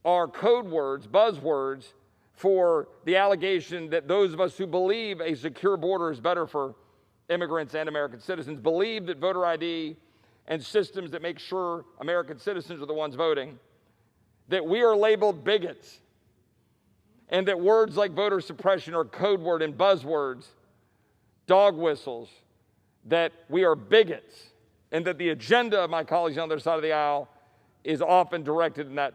are code words, buzzwords, for the allegation that those of us who believe a secure border is better for immigrants and American citizens, believe that voter ID and systems that make sure American citizens are the ones voting, that we are labeled bigots, and that words like voter suppression are code word and buzzwords, dog whistles, that we are bigots, and that the agenda of my colleagues on the other side of the aisle is often directed in that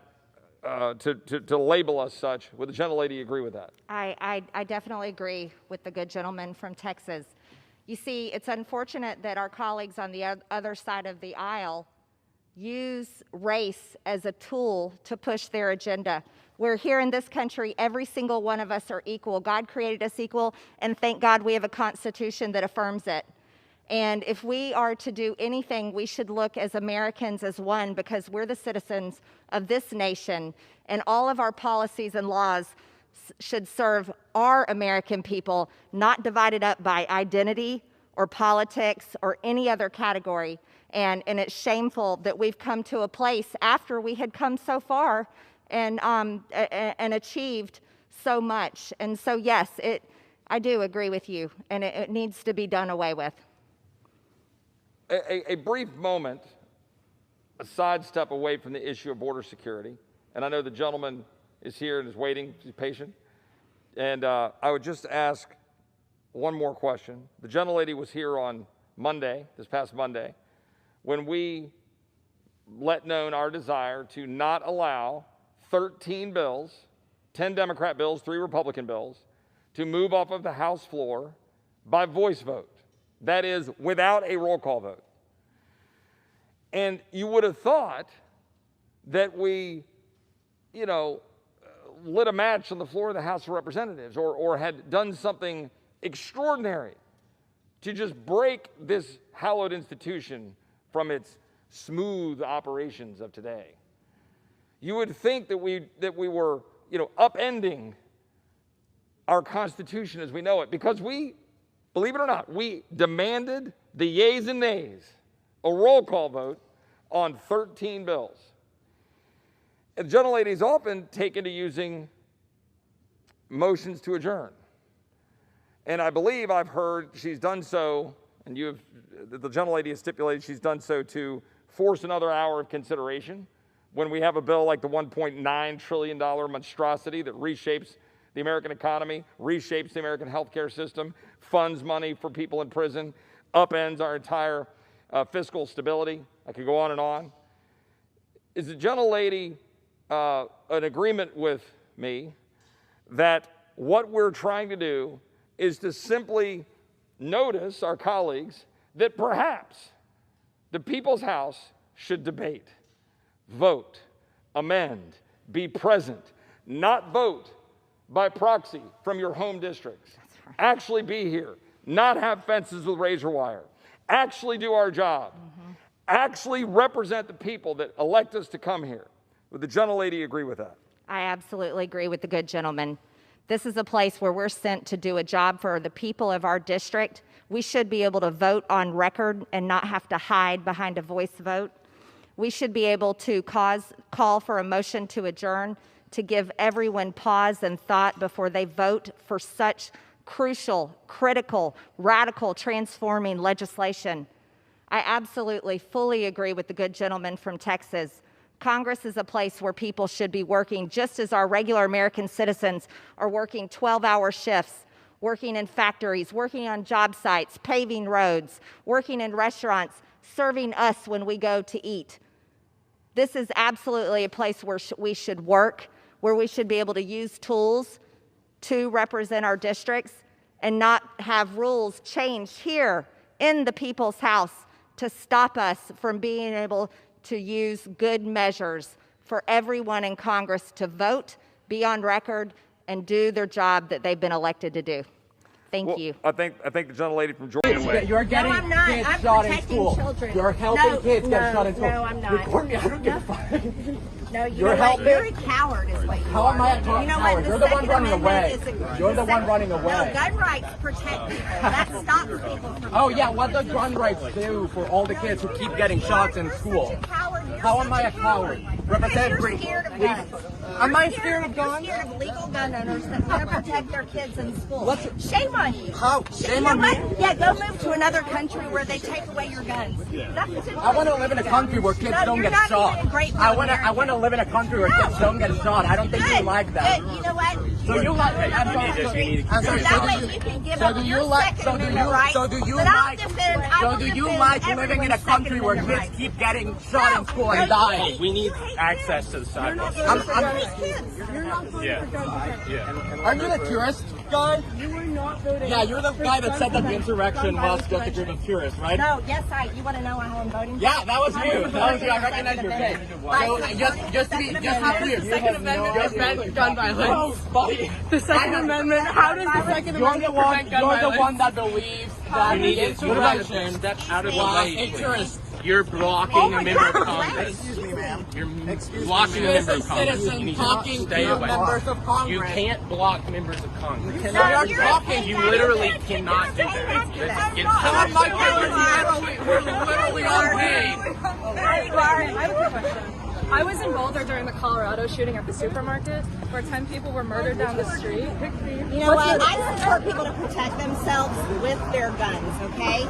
to label us such. Would the gentlelady agree with that? I definitely agree with the good gentleman from Texas. You see, it's unfortunate that our colleagues on the other side of the aisle use race as a tool to push their agenda. We're here in this country, every single one of us are equal. God created us equal, and thank God we have a Constitution that affirms it. And if we are to do anything, we should look as Americans as one, because we're the citizens of this nation, and all of our policies and laws should serve our American people, not divided up by identity or politics or any other category. And it's shameful that we've come to a place after we had come so far and achieved so much. And so, yes, I do agree with you, and it needs to be done away with. A brief moment, a sidestep away from the issue of border security, and I know the gentleman is here and is waiting, he's patient, and I would just ask one more question. The gentlelady was here on Monday, this past Monday, when we let known our desire to not allow 13 bills, 10 Democrat bills, 3 Republican bills, to move off of the House floor by voice vote. That is, without a roll call vote. And you would have thought that we, lit a match on the floor of the House of Representatives or had done something extraordinary to just break this hallowed institution from its smooth operations of today. You would think that we were, upending our Constitution as we know it, because we, believe it or not, we demanded the yeas and nays, a roll call vote on 13 bills. And the gentlelady is often taken to using motions to adjourn. And I believe I've heard she's done so, and the gentlelady has stipulated she's done so to force another hour of consideration when we have a bill like the $1.9 trillion monstrosity that reshapes the American economy, reshapes the American healthcare system, funds money for people in prison, upends our entire fiscal stability. I could go on and on. Is the gentlelady in agreement with me that what we're trying to do is to simply notice our colleagues that perhaps the People's House should debate, vote, amend, be present, not vote by proxy from your home districts. Right. Actually be here, not have fences with razor wire, actually do our job, actually represent the people that elect us to come here. Would the gentlelady agree with that? I absolutely agree with the good gentleman. This is a place where we're sent to do a job for the people of our district. We should be able to vote on record and not have to hide behind a voice vote. We should be able to call for a motion to adjourn to give everyone pause and thought before they vote for such crucial, critical, radical, transforming legislation. I absolutely, fully agree with the good gentleman from Texas. Congress is a place where people should be working just as our regular American citizens are working 12-hour shifts working in factories, working on job sites, paving roads, working in restaurants, serving us when we go to eat. This is absolutely a place where we should work, where we should be able to use tools to represent our districts and not have rules changed here in the people's house to stop us from being able to use good measures for everyone in Congress to vote, be on record, and do their job that they've been elected to do. Thank you. I think the gentlelady from Georgia. You're getting kids shot in school. Children. You're helping kids get shot in school. No, I'm not. Record me. I don't give a fuck. No, You're helping. You're a coward is what you How are. am I a coward? You're the one running away. You're the one running away. No, gun rights protect people. That stops people from... Oh yeah, what does gun rights do for all the kids who keep getting shots in school? How am I a coward? Representative Greene, please. Am I scared of guns? You're scared of legal gun owners that want to protect their kids in school. Shame on you. How? Shame on me? Yeah, go move to another country where they take away your guns. I want to live in a country where kids don't get shot. I want to live in a country where kids don't get shot. I don't think you like that. Good. You know what? So you like? I'm sorry. That way you can give up your Second Amendment rights. So do you like living in a country where kids keep getting shot in school and dying? We need access to the sidewalks. You're not voting for gun protection. Are you the tourist guy? You were not voting. Yeah, you're the guy that said that the insurrection was just a group of tourists, right? No, yes, you want to know how I'm voting? Yeah, that was you. That was you. I recognize your face. So just to be clear, the Second Amendment prevent gun violence? The Second Amendment, how does the Second Amendment prevent gun violence? You're the one that believes that the insurrection Step out of the was way, a please. tourist. You're blocking a member of Congress. Excuse me, ma'am. You're blocking a member of Congress. You Citizen need talking to stay to away. members of Congress. You can't block members of Congress. You're talking. You literally cannot do that. That's against How am I the we're literally unpaid. I have a question. I was in Boulder during the Colorado shooting at the supermarket where 10 people were murdered down the street. You know what? I support people to protect themselves with their guns, okay?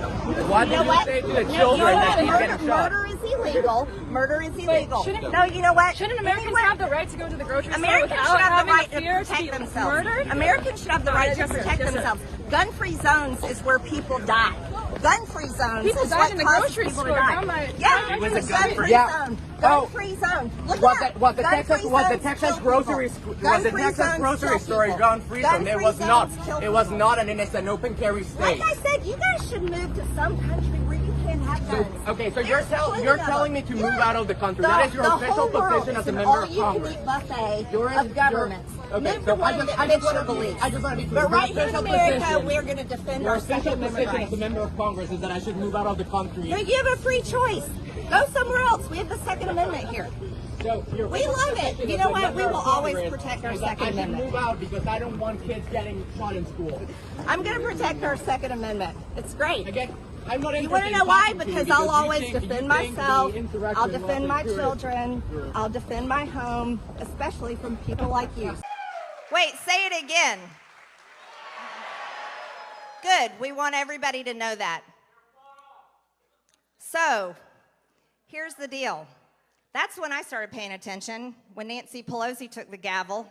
What did you say to the children that keep getting shot? Murder is illegal. Murder is illegal. No, you know what? Shouldn't Americans have the right to go to the grocery store Americans without should have the having right the to fear protect to be themselves. murdered? Americans should have the right to Yes, sir. protect Yes, sir. themselves. Gun-free zones is where people die. Gun-free zones People is died what in the causes grocery people store. to die. Down my- Yeah, It was it's a a gun-free Yeah. zone. Gun-free zone. Look Was it up. the Gun-free Texas zones grocery kill people. was the Gun-free Texas zones grocery kill store people. gun-free zone? It Gun-free was not. zones kill It was people. not an innocent open carry state. Like I said, you guys should move to some country where you can't have guns. Okay, so There's plenty you're of telling them. me to move Yeah. out of the country. That is your The official whole world position as is a an member of Congress. all-you-can-eat buffet You're- of governments. Okay, Move so to one that fits your beliefs. I just want to be clear. But right Your here in official America, position- we're going to defend Your our official Second Amendment position as rights. a member of Congress is that I should move out of the country. No, you have a free choice. Go somewhere else. We have the Second Amendment here. So your We official love it. position You as know a what? member We of will always Congress protect our is that Second I should Amendment. move out because I don't want kids getting shot in school. I'm going to protect our Second Amendment. It's great. Again, I'm not You interested want to in know why? talking to you Because I'll you always think- defend you think myself. the insurrection I'll was defend a my tourist. children. I'll defend my home, especially from people like you. Wait, say it again. Good, we want everybody to know that. So, here's the deal. That's when I started paying attention, when Nancy Pelosi took the gavel.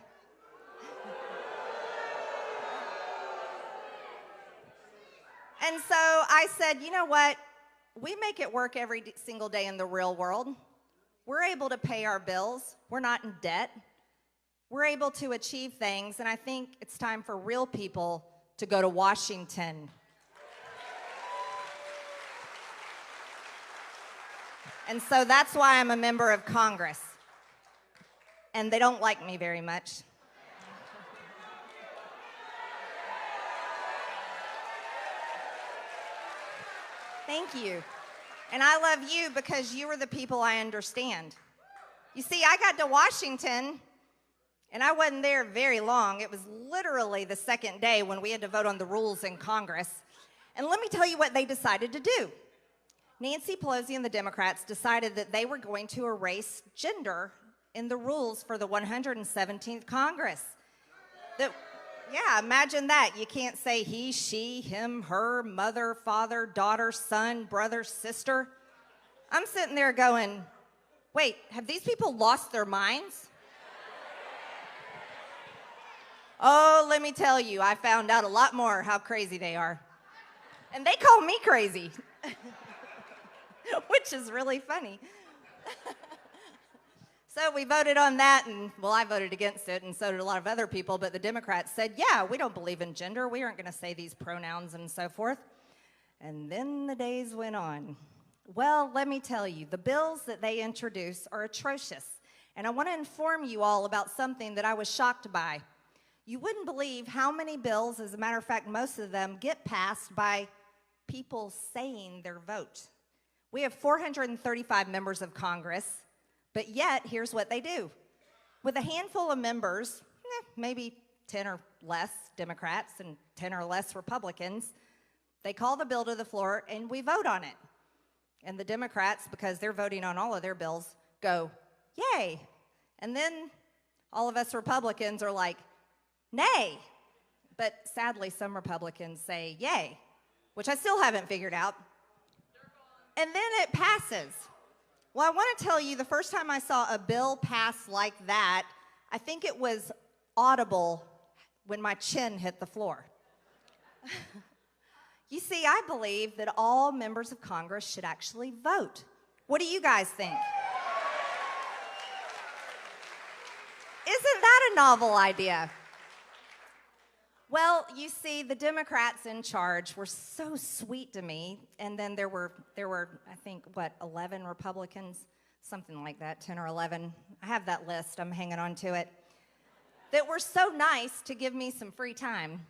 And so I said, you know what? We make it work every single day in the real world. We're able to pay our bills. We're not in debt. We're able to achieve things, and I think it's time for real people to go to Washington. And so that's why I'm a member of Congress. And they don't like me very much. Thank you. And I love you because you are the people I understand. You see, I got to Washington, and I wasn't there very long. It was literally the second day when we had to vote on the rules in Congress. And let me tell you what they decided to do. Nancy Pelosi and the Democrats decided that they were going to erase gender in the rules for the 117th Congress. Yeah, imagine that. You can't say he, she, him, her, mother, father, daughter, son, brother, sister. I'm sitting there going, wait, have these people lost their minds? Oh, let me tell you, I found out a lot more how crazy they are. And they call me crazy, which is really funny. So we voted on that, and well, I voted against it, and so did a lot of other people, but the Democrats said, yeah, we don't believe in gender. We aren't going to say these pronouns and so forth. And then the days went on. Well, let me tell you, the bills that they introduce are atrocious. And I want to inform you all about something that I was shocked by. You wouldn't believe how many bills, as a matter of fact, most of them get passed by people saying their vote. We have 435 members of Congress. But yet, here's what they do. With a handful of members, maybe 10 or less Democrats and 10 or less Republicans, they call the bill to the floor and we vote on it. And the Democrats, because they're voting on all of their bills, go, yay. And then all of us Republicans are like, nay. But sadly, some Republicans say yay, which I still haven't figured out. And then it passes. Well, I want to tell you, the first time I saw a bill pass like that, I think it was audible when my chin hit the floor. You see, I believe that all members of Congress should actually vote. What do you guys think? Isn't that a novel idea? Well, you see, the Democrats in charge were so sweet to me, and then there were I think, 11 Republicans, something like that, 10 or 11. I have that list, I'm hanging on to it, that were so nice to give me some free time.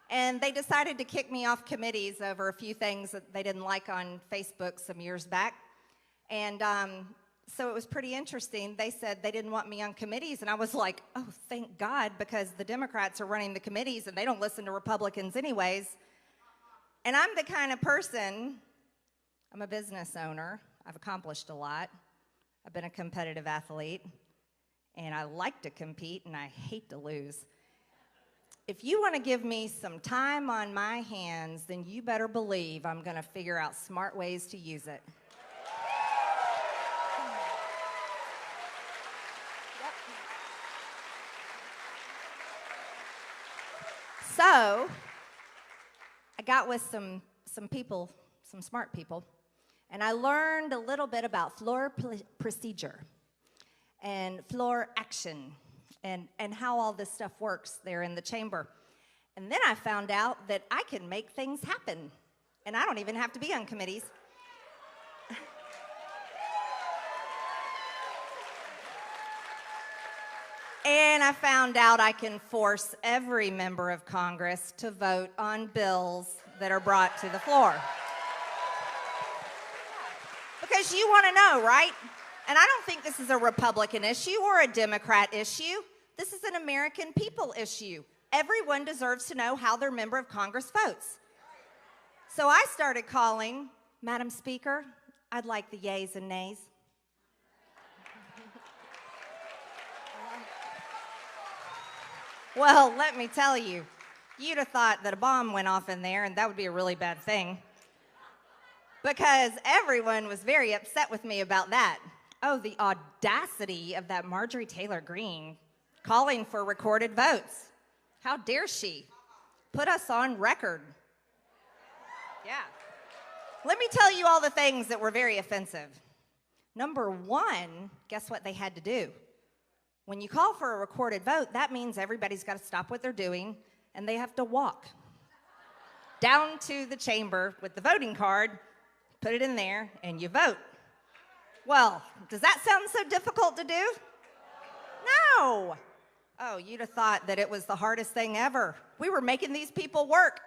And they decided to kick me off committees over a few things that they didn't like on Facebook some years back. And so it was pretty interesting. They said they didn't want me on committees, and I was like, oh, thank God, because the Democrats are running the committees, and they don't listen to Republicans anyways. And I'm the kind of person, I'm a business owner. I've accomplished a lot. I've been a competitive athlete, and I like to compete, and I hate to lose. If you want to give me some time on my hands, then you better believe I'm going to figure out smart ways to use it. So, I got with some people, some smart people, and I learned a little bit about floor procedure and floor action and how all this stuff works there in the chamber. And then I found out that I can make things happen, and I don't even have to be on committees. And I found out I can force every member of Congress to vote on bills that are brought to the floor. Because you want to know, right? And I don't think this is a Republican issue or a Democrat issue. This is an American people issue. Everyone deserves to know how their member of Congress votes. So I started calling, Madam Speaker, I'd like the yays and nays. Well, let me tell you, you'd have thought that a bomb went off in there, and that would be a really bad thing. Because everyone was very upset with me about that. Oh, the audacity of that Marjorie Taylor Greene calling for recorded votes. How dare she put us on record? Yeah. Let me tell you all the things that were very offensive. Number one, guess what they had to do? When you call for a recorded vote, that means everybody's got to stop what they're doing, and they have to walk down to the chamber with the voting card, put it in there, and you vote. Well, does that sound so difficult to do? No. Oh, you'd have thought that it was the hardest thing ever. We were making these people work.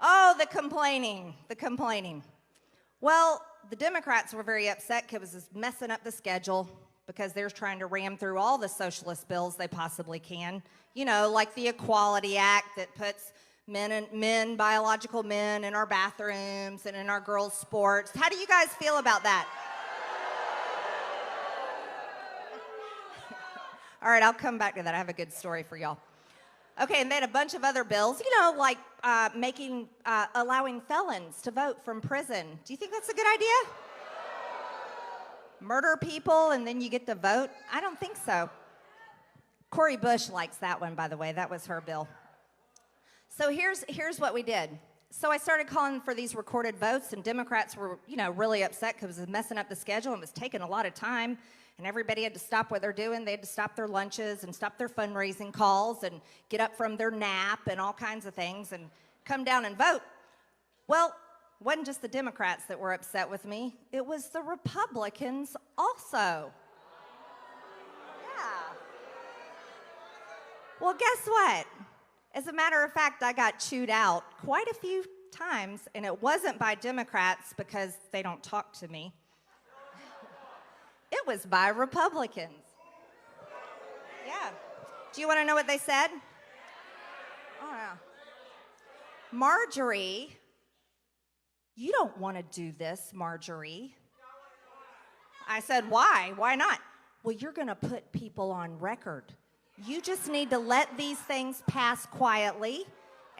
Oh, the complaining. Well, the Democrats were very upset because it was messing up the schedule, because they're trying to ram through all the socialist bills they possibly can. You know, like the Equality Act that puts biological men in our bathrooms and in our girls' sports. How do you guys feel about that? All right, I'll come back to that. I have a good story for y'all. Okay, and they had a bunch of other bills, you know, like allowing felons to vote from prison. Do you think that's a good idea? Murder people and then you get to vote? I don't think so. Cori Bush likes that one, by the way. That was her bill. So here's what we did. So I started calling for these recorded votes, and Democrats were, really upset because it was messing up the schedule and it was taking a lot of time, and everybody had to stop what they're doing. They had to stop their lunches and stop their fundraising calls and get up from their nap and all kinds of things and come down and vote. Well, it wasn't just the Democrats that were upset with me. It was the Republicans also. Yeah. Well, guess what? As a matter of fact, I got chewed out quite a few times, and it wasn't by Democrats because they don't talk to me. It was by Republicans. Yeah. Do you want to know what they said? Oh, yeah. Marjorie, you don't want to do this, Marjorie. I said, why? Why not? Well, you're going to put people on record. You just need to let these things pass quietly,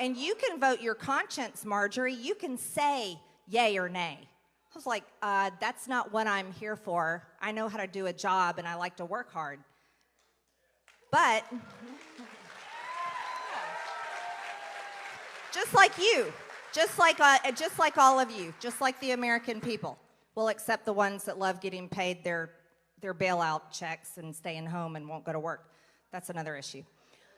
and you can vote your conscience, Marjorie. You can say yay or nay. I was like, that's not what I'm here for. I know how to do a job, and I like to work hard. But just like you, just like all of you, just like the American people, well, except the ones that love getting paid their bailout checks and staying home and won't go to work. That's another issue.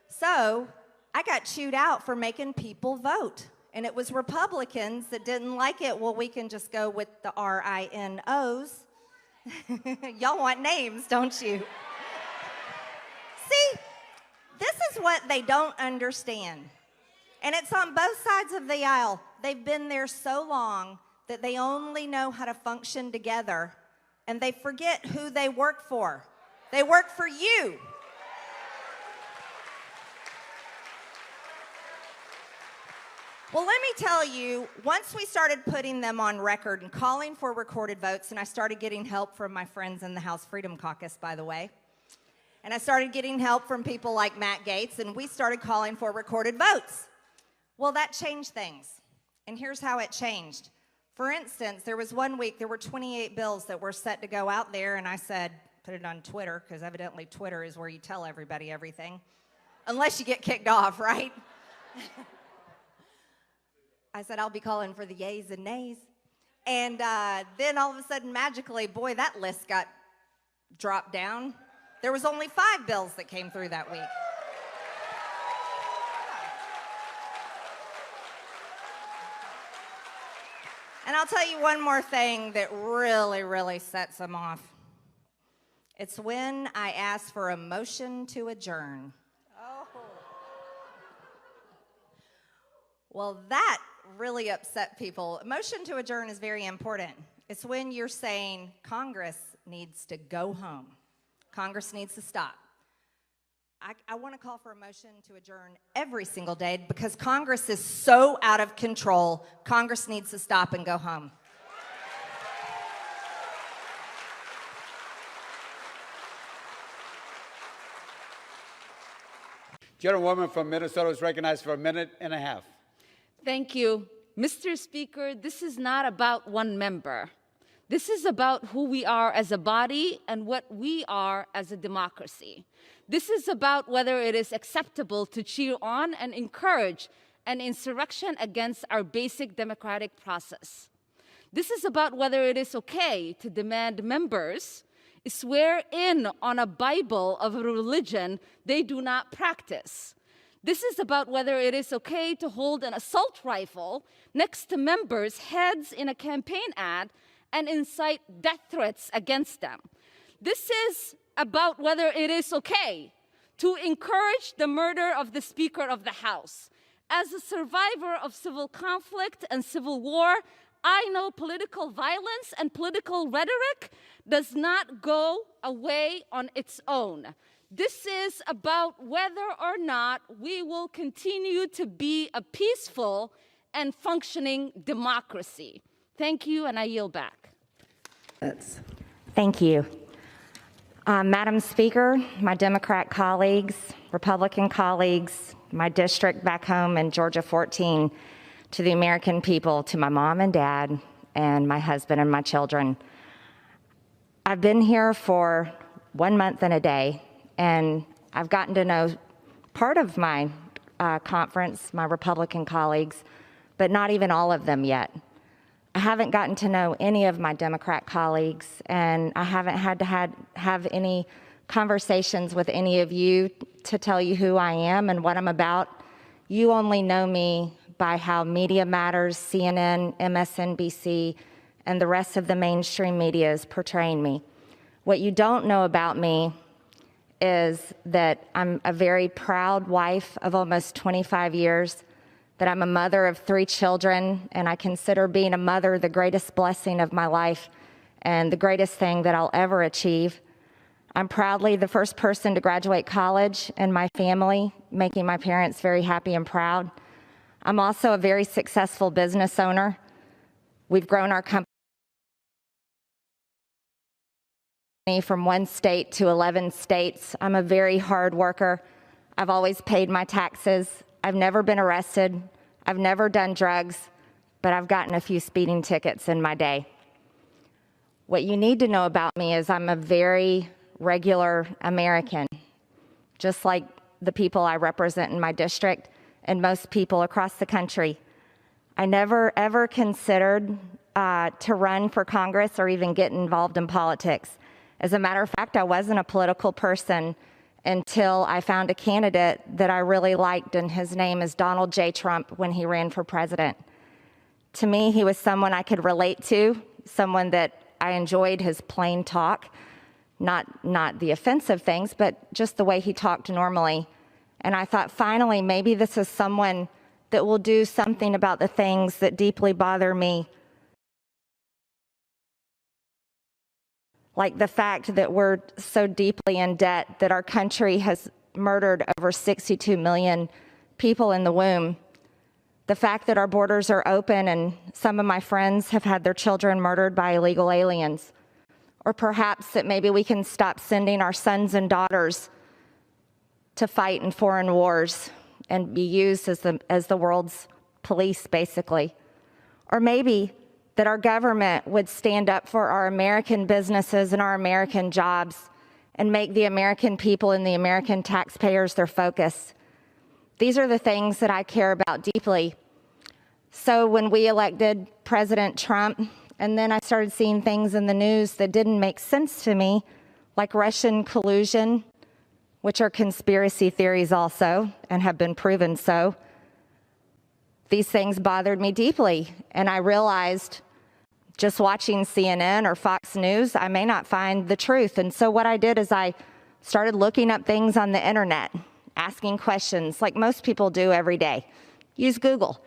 So I got chewed out for making people vote. And it was Republicans that didn't like it. Well, we can just go with the RINOs. Y'all want names, don't you? See, this is what they don't understand. And it's on both sides of the aisle. They've been there so long that they only know how to function together, and they forget who they work for. They work for you. Well, let me tell you, once we started putting them on record and calling for recorded votes, and I started getting help from my friends in the House Freedom Caucus, by the way, and I started getting help from people like Matt Gaetz, and we started calling for recorded votes. Well, that changed things, and here's how it changed. For instance, there was one week, there were 28 bills that were set to go out there, and I said, put it on Twitter, because evidently Twitter is where you tell everybody everything, unless you get kicked off, right? I said, I'll be calling for the yays and nays. And then all of a sudden, magically, boy, that list got dropped down. There was only 5 bills that came through that week. And I'll tell you one more thing that really, really sets them off. It's when I ask for a motion to adjourn. Oh. Well, that really upset people. A motion to adjourn is very important. It's when you're saying Congress needs to go home. Congress needs to stop. I want to call for a motion to adjourn every single day because Congress is so out of control. Congress needs to stop and go home. Gentlewoman from Minnesota is recognized for a minute and a half. Thank you. Mr. Speaker, this is not about one member. This is about who we are as a body and what we are as a democracy. This is about whether it is acceptable to cheer on and encourage an insurrection against our basic democratic process. This is about whether it is okay to demand members swear in on a Bible of a religion they do not practice. This is about whether it is okay to hold an assault rifle next to members' heads in a campaign ad and incite death threats against them. This is about whether it is okay to encourage the murder of the Speaker of the House. As a survivor of civil conflict and civil war, I know political violence and political rhetoric does not go away on its own. This is about whether or not we will continue to be a peaceful and functioning democracy. Thank you, and I yield back. Thank you. Madam Speaker, my Democrat colleagues, Republican colleagues, my district back home in Georgia 14, to the American people, to my mom and dad, and my husband and my children. I've been here for 1 month and a day, and I've gotten to know part of my conference, my Republican colleagues, but not even all of them yet. I haven't gotten to know any of my Democrat colleagues, and I haven't had to have any conversations with any of you to tell you who I am and what I'm about. You only know me by how Media Matters, CNN, MSNBC, and the rest of the mainstream media is portraying me. What you don't know about me is that I'm a very proud wife of almost 25 years, that I'm a mother of 3 children, and I consider being a mother the greatest blessing of my life and the greatest thing that I'll ever achieve. I'm proudly the first person to graduate college in my family, making my parents very happy and proud. I'm also a very successful business owner. We've grown our company from 1 state to 11 states. I'm a very hard worker. I've always paid my taxes. I've never been arrested. I've never done drugs, but I've gotten a few speeding tickets in my day. What you need to know about me is I'm a very regular American, just like the people I represent in my district and most people across the country. I never ever considered to run for Congress or even get involved in politics. As a matter of fact, I wasn't a political person until I found a candidate that I really liked, and his name is Donald J. Trump when he ran for president. To me, he was someone I could relate to, someone that I enjoyed his plain talk, not the offensive things, but just the way he talked normally. And I thought, finally, maybe this is someone that will do something about the things that deeply bother me, like the fact that we're so deeply in debt that our country has murdered over 62 million people in the womb. The fact that our borders are open and some of my friends have had their children murdered by illegal aliens. Or perhaps that maybe we can stop sending our sons and daughters to fight in foreign wars and be used as the world's police, basically. Or maybe that our government would stand up for our American businesses and our American jobs and make the American people and the American taxpayers their focus. These are the things that I care about deeply. So when we elected President Trump, and then I started seeing things in the news that didn't make sense to me, like Russian collusion, which are conspiracy theories also, and have been proven so. These things bothered me deeply, and I realized just watching CNN or Fox News, I may not find the truth. And so what I did is I started looking up things on the internet, asking questions like most people do every day. Use Google.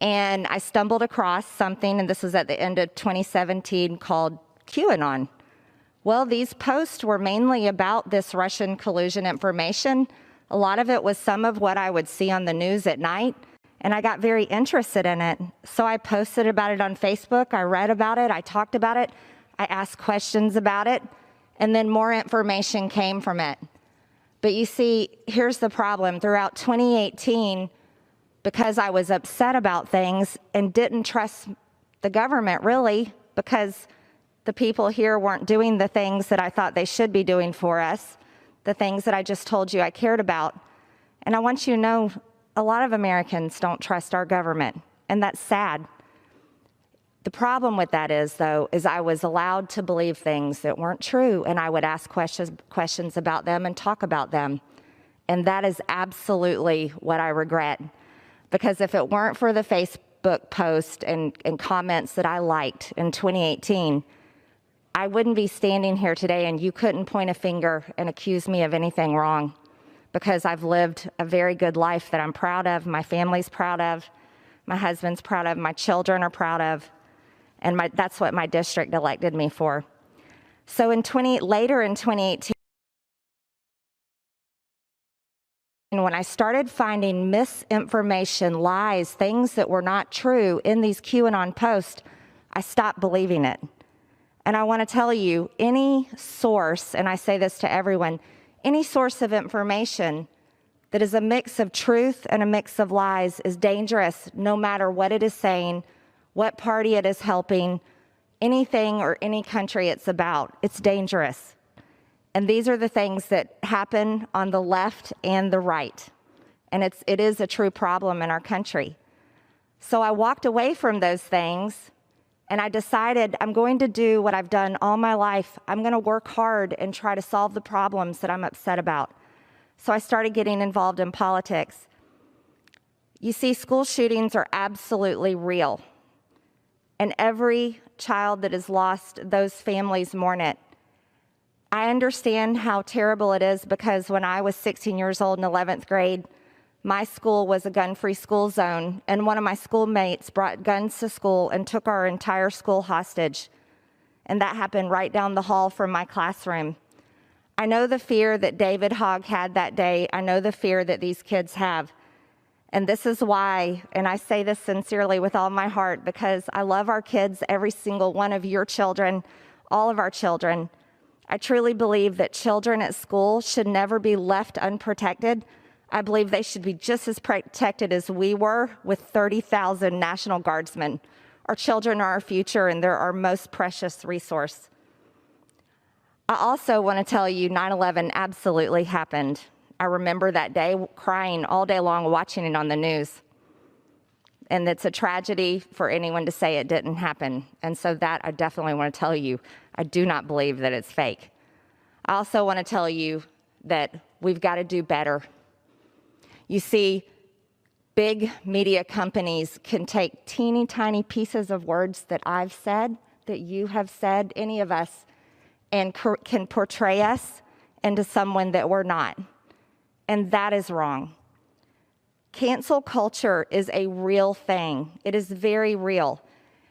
And I stumbled across something, and this was at the end of 2017, called QAnon. Well, these posts were mainly about this Russian collusion information. A lot of it was some of what I would see on the news at night, and I got very interested in it. So I posted about it on Facebook, I read about it, I talked about it, I asked questions about it, and then more information came from it. But you see, here's the problem. Throughout 2018, because I was upset about things and didn't trust the government really, because the people here weren't doing the things that I thought they should be doing for us, the things that I just told you I cared about. And I want you to know, a lot of Americans don't trust our government, and that's sad. The problem with that is, though, is I was allowed to believe things that weren't true, and I would ask questions about them and talk about them. And that is absolutely what I regret. Because if it weren't for the Facebook post and comments that I liked in 2018, I wouldn't be standing here today, and you couldn't point a finger and accuse me of anything wrong, because I've lived a very good life that I'm proud of, my family's proud of, my husband's proud of, my children are proud of, and that's what my district elected me for. So later in 2018, when I started finding misinformation, lies, things that were not true in these QAnon posts, I stopped believing it. And I want to tell you, any source, and I say this to everyone, any source of information that is a mix of truth and a mix of lies is dangerous, no matter what it is saying, what party it is helping, anything or any country it's about. It's dangerous. And these are the things that happen on the left and the right. And it is a true problem in our country. So I walked away from those things, and I decided I'm going to do what I've done all my life. I'm going to work hard and try to solve the problems that I'm upset about. So I started getting involved in politics. You see, school shootings are absolutely real. And every child that is lost, those families mourn it. I understand how terrible it is because when I was 16 years old in 11th grade, my school was a gun-free school zone, and one of my schoolmates brought guns to school and took our entire school hostage. And that happened right down the hall from my classroom. I know the fear that David Hogg had that day. I know the fear that these kids have. And this is why, and I say this sincerely with all my heart, because I love our kids, every single one of your children, all of our children. I truly believe that children at school should never be left unprotected. I believe they should be just as protected as we were with 30,000 National Guardsmen. Our children are our future, and they're our most precious resource. I also want to tell you 9/11 absolutely happened. I remember that day crying all day long watching it on the news. And it's a tragedy for anyone to say it didn't happen. And so that I definitely want to tell you, I do not believe that it's fake. I also want to tell you that we've got to do better. You see, big media companies can take teeny tiny pieces of words that I've said, that you have said, any of us, and can portray us into someone that we're not. And that is wrong. Cancel culture is a real thing. It is very real.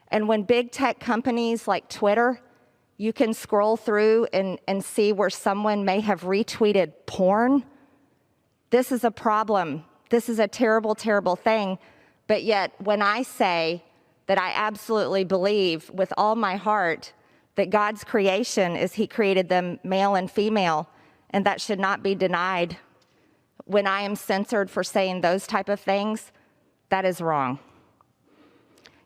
And when big tech companies like Twitter, you can scroll through and see where someone may have retweeted porn, this is a problem. This is a terrible, terrible thing. But yet, when I say that I absolutely believe with all my heart that God's creation is He created them male and female, and that should not be denied, when I am censored for saying those type of things, that is wrong.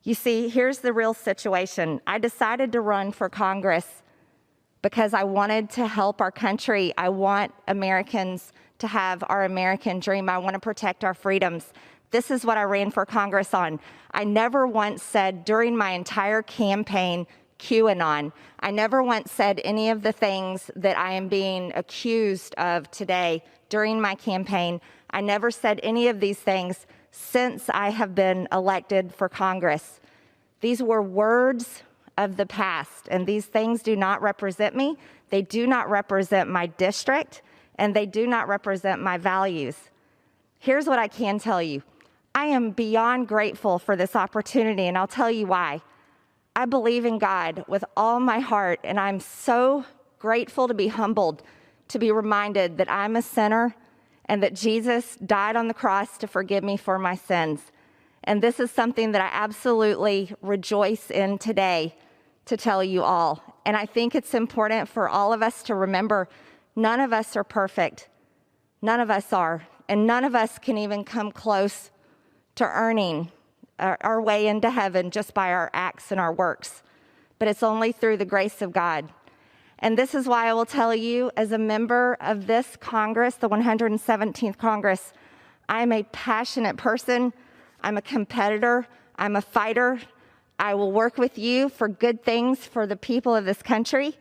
You see, here's the real situation. I decided to run for Congress because I wanted to help our country. I want Americans to have our American dream. I want to protect our freedoms. This is what I ran for Congress on. I never once said during my entire campaign, QAnon. I never once said any of the things that I am being accused of today during my campaign. I never said any of these things since I have been elected for Congress. These were words of the past, and these things do not represent me. They do not represent my district, and they do not represent my values. Here's what I can tell you. I am beyond grateful for this opportunity, and I'll tell you why. I believe in God with all my heart, and I'm so grateful to be humbled, to be reminded that I'm a sinner and that Jesus died on the cross to forgive me for my sins. And this is something that I absolutely rejoice in today to tell you all. And I think it's important for all of us to remember none of us are perfect. None of us are. And none of us can even come close to earning our way into heaven just by our acts and our works. But it's only through the grace of God. And this is why I will tell you, as a member of this Congress, the 117th Congress, I'm a passionate person. I'm a competitor. I'm a fighter. I will work with you for good things for the people of this country.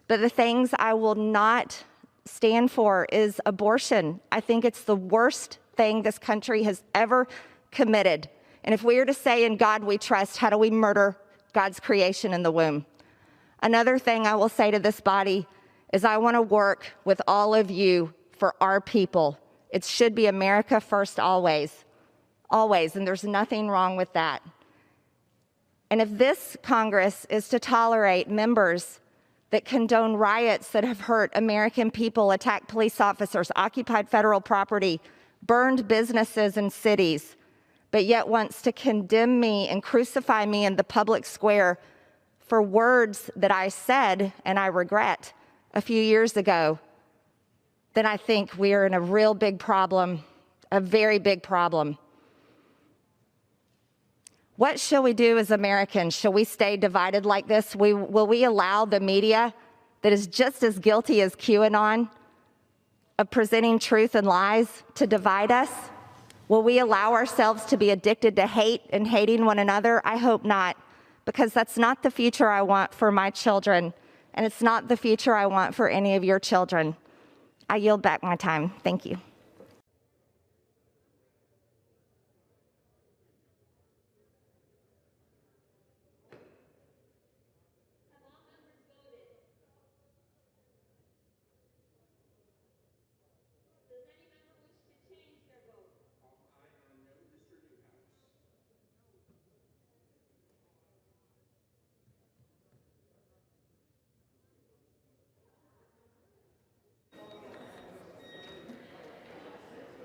But the things I will not stand for is abortion. I think it's the worst thing this country has ever committed. And if we are to say in God we trust, how do we murder God's creation in the womb? Another thing I will say to this body is I want to work with all of you for our people. It should be America first always, always, and there's nothing wrong with that. And if this Congress is to tolerate members that condone riots that have hurt American people, attacked police officers, occupied federal property, burned businesses and cities, but yet wants to condemn me and crucify me in the public square for words that I said and I regret a few years ago, then I think we are in a real big problem, a very big problem. What shall we do as Americans? Shall we stay divided like this? Will we allow the media that is just as guilty as QAnon of presenting truth and lies to divide us? Will we allow ourselves to be addicted to hate and hating one another? I hope not, because that's not the future I want for my children, and it's not the future I want for any of your children. I yield back my time. Thank you.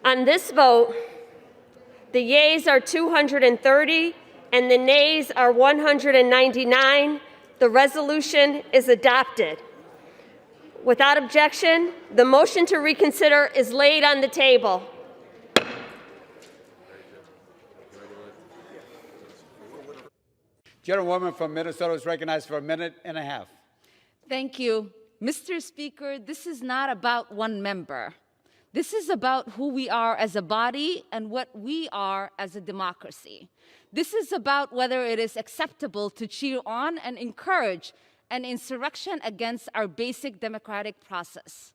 On this vote, the yeas are 230 and the nays are 199. The resolution is adopted. Without objection, the motion to reconsider is laid on the table. Gentlewoman from Minnesota is recognized for a minute and a half. Thank you. Mr. Speaker, this is not about one member. This is about who we are as a body and what we are as a democracy. This is about whether it is acceptable to cheer on and encourage an insurrection against our basic democratic process.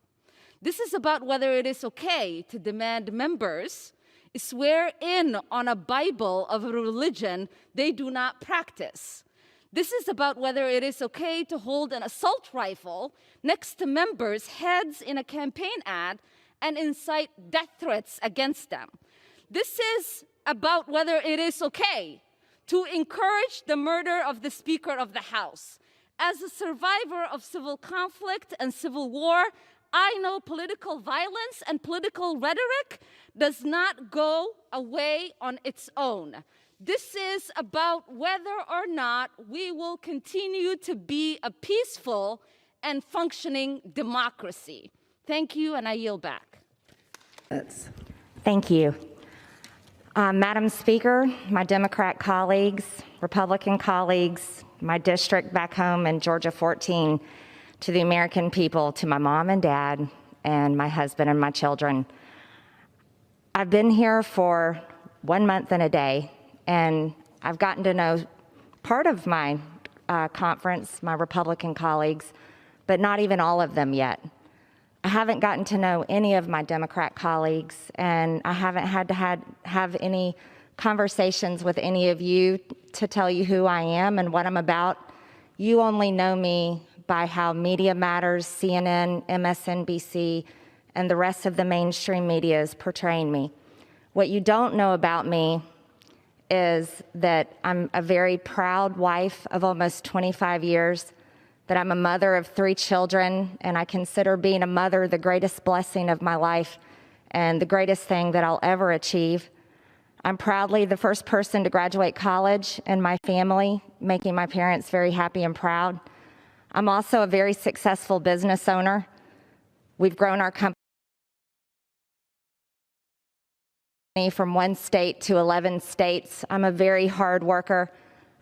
This is about whether it is okay to demand members swear in on a Bible of a religion they do not practice. This is about whether it is okay to hold an assault rifle next to members' heads in a campaign ad and incite death threats against them. This is about whether it is okay to encourage the murder of the Speaker of the House. As a survivor of civil conflict and civil war, I know political violence and political rhetoric does not go away on its own. This is about whether or not we will continue to be a peaceful and functioning democracy. Thank you, and I yield back. Thank you. Madam Speaker, my Democrat colleagues, Republican colleagues, my district back home in Georgia 14, to the American people, to my mom and dad, and my husband and my children. I've been here for 1 month and a day, and I've gotten to know part of my conference, my Republican colleagues, but not even all of them yet. I haven't gotten to know any of my Democrat colleagues, and I haven't had to have any conversations with any of you to tell you who I am and what I'm about. You only know me by how Media Matters, CNN, MSNBC, and the rest of the mainstream media is portraying me. What you don't know about me is that I'm a very proud wife of almost 25 years, that I'm a mother of 3 children, and I consider being a mother the greatest blessing of my life and the greatest thing that I'll ever achieve. I'm proudly the first person to graduate college in my family, making my parents very happy and proud. I'm also a very successful business owner. We've grown our company from 1 state to 11 states. I'm a very hard worker.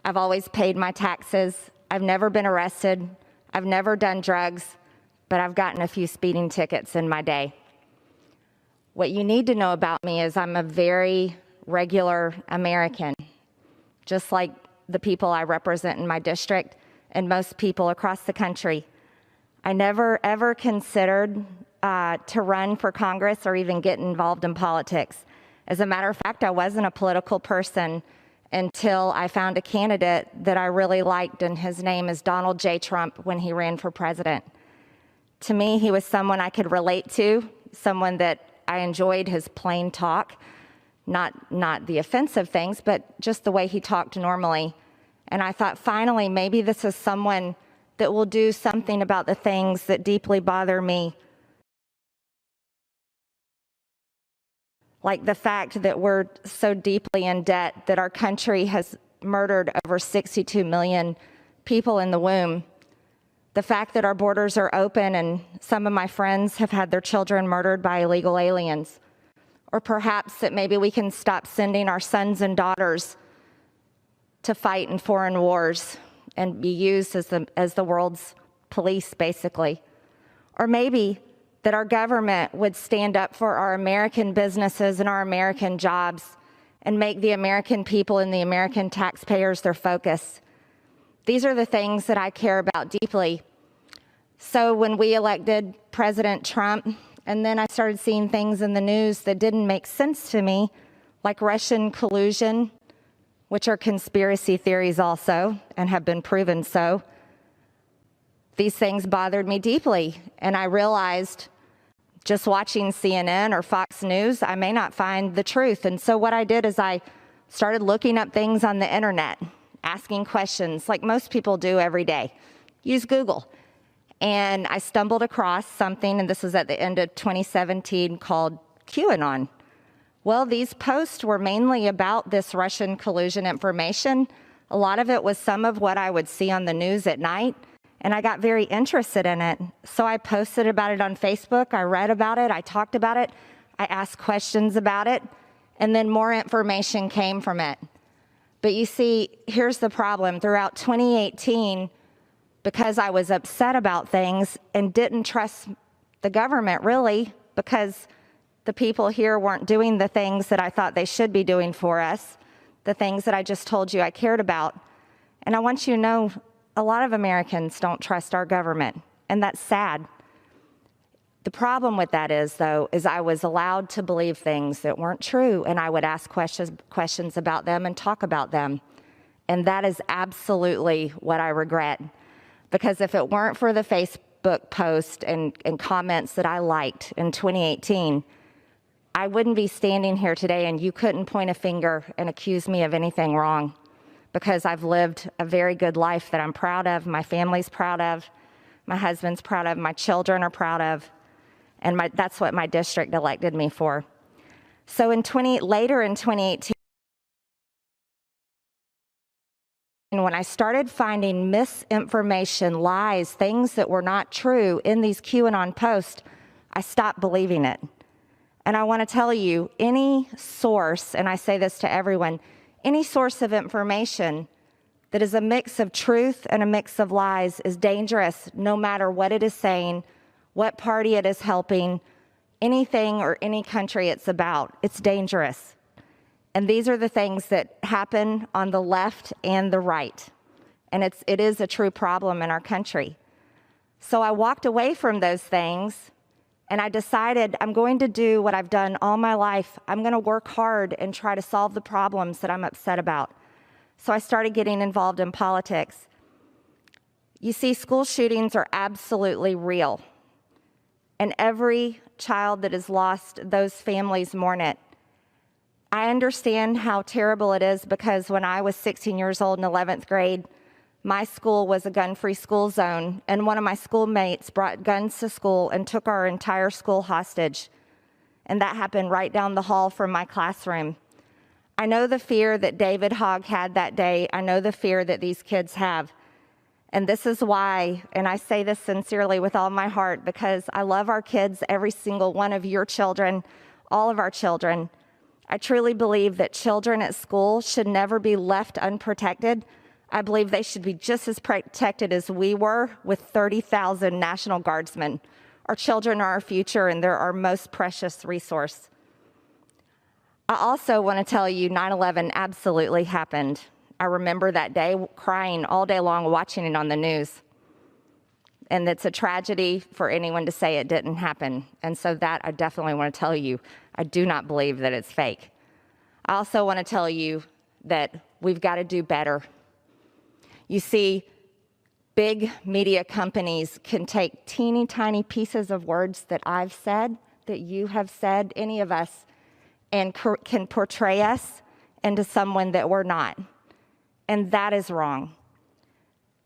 I've always paid my taxes. I've never been arrested. I've never done drugs, but I've gotten a few speeding tickets in my day. What you need to know about me is I'm a very regular American, just like the people I represent in my district and most people across the country. I never ever considered to run for Congress or even get involved in politics. As a matter of fact, I wasn't a political person until I found a candidate that I really liked, and his name is Donald J. Trump when he ran for president. To me, he was someone I could relate to, someone that I enjoyed his plain talk, not the offensive things, but just the way he talked normally. And I thought, finally, maybe this is someone that will do something about the things that deeply bother me, like the fact that we're so deeply in debt that our country has murdered over 62 million people in the womb. The fact that our borders are open and some of my friends have had their children murdered by illegal aliens. Or perhaps that maybe we can stop sending our sons and daughters to fight in foreign wars and be used as the world's police, basically. Or maybe that our government would stand up for our American businesses and our American jobs and make the American people and the American taxpayers their focus. These are the things that I care about deeply. So when we elected President Trump, and then I started seeing things in the news that didn't make sense to me, like Russian collusion, which are conspiracy theories also, and have been proven so, these things bothered me deeply. And I realized just watching CNN or Fox News, I may not find the truth. And so what I did is I started looking up things on the internet, asking questions like most people do every day. Use Google. And I stumbled across something, and this was at the end of 2017, called QAnon. Well, these posts were mainly about this Russian collusion information. A lot of it was some of what I would see on the news at night, and I got very interested in it. So I posted about it on Facebook, I read about it, I talked about it, I asked questions about it, and then more information came from it. But you see, here's the problem. Throughout 2018, because I was upset about things and didn't trust the government really, because the people here weren't doing the things that I thought they should be doing for us, the things that I just told you I cared about. And I want you to know, a lot of Americans don't trust our government, and that's sad. The problem with that is, though, is I was allowed to believe things that weren't true, and I would ask questions about them and talk about them. And that is absolutely what I regret. Because if it weren't for the Facebook post and comments that I liked in 2018, I wouldn't be standing here today, and you couldn't point a finger and accuse me of anything wrong, because I've lived a very good life that I'm proud of, my family's proud of, my husband's proud of, my children are proud of, and that's what my district elected me for. So later in 2018, when I started finding misinformation, lies, things that were not true in these QAnon posts, I stopped believing it. And I want to tell you, any source, and I say this to everyone, any source of information that is a mix of truth and a mix of lies is dangerous, no matter what it is saying, what party it is helping, anything or any country it's about. It's dangerous. And these are the things that happen on the left and the right. And it is a true problem in our country. So I walked away from those things, and I decided I'm going to do what I've done all my life. I'm going to work hard and try to solve the problems that I'm upset about. So I started getting involved in politics. You see, school shootings are absolutely real. And every child that is lost, those families mourn it. I understand how terrible it is, because when I was 16 years old in 11th grade, my school was a gun-free school zone, and one of my schoolmates brought guns to school and took our entire school hostage. And that happened right down the hall from my classroom. I know the fear that David Hogg had that day. I know the fear that these kids have. And this is why, and I say this sincerely with all my heart, because I love our kids, every single one of your children, all of our children. I truly believe that children at school should never be left unprotected. I believe they should be just as protected as we were with 30,000 National Guardsmen. Our children are our future, and they're our most precious resource. I also want to tell you 9/11 absolutely happened. I remember that day crying all day long watching it on the news. And it's a tragedy for anyone to say it didn't happen. And so that I definitely want to tell you, I do not believe that it's fake. I also want to tell you that we've got to do better. You see, big media companies can take teeny tiny pieces of words that I've said, that you have said, any of us, and can portray us into someone that we're not. And that is wrong.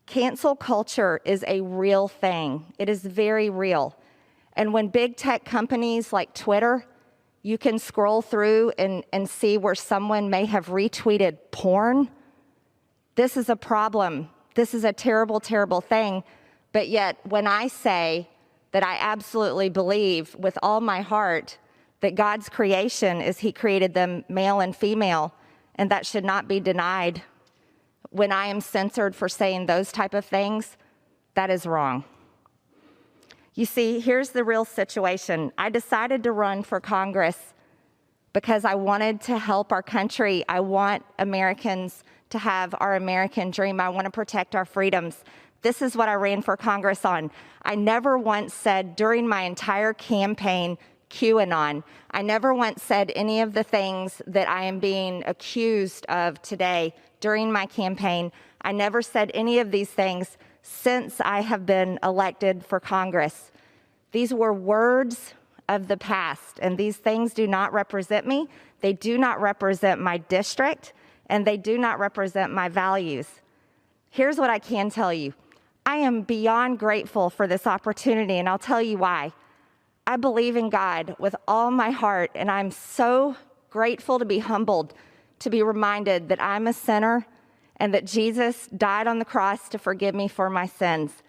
Cancel culture is a real thing. It is very real. And when big tech companies like Twitter, you can scroll through and see where someone may have retweeted porn, this is a problem. This is a terrible, terrible thing. But yet, when I say that I absolutely believe with all my heart that God's creation is He created them male and female, and that should not be denied, when I am censored for saying those type of things, that is wrong. You see, here's the real situation. I decided to run for Congress because I wanted to help our country. I want Americans to have our American dream. I want to protect our freedoms. This is what I ran for Congress on. I never once said during my entire campaign, QAnon. I never once said any of the things that I am being accused of today during my campaign. I never said any of these things since I have been elected for Congress. These were words of the past, and these things do not represent me. They do not represent my district, and they do not represent my values. Here's what I can tell you. I am beyond grateful for this opportunity, and I'll tell you why. I believe in God with all my heart, and I'm so grateful to be humbled, to be reminded that I'm a sinner and that Jesus died on the cross to forgive me for my sins.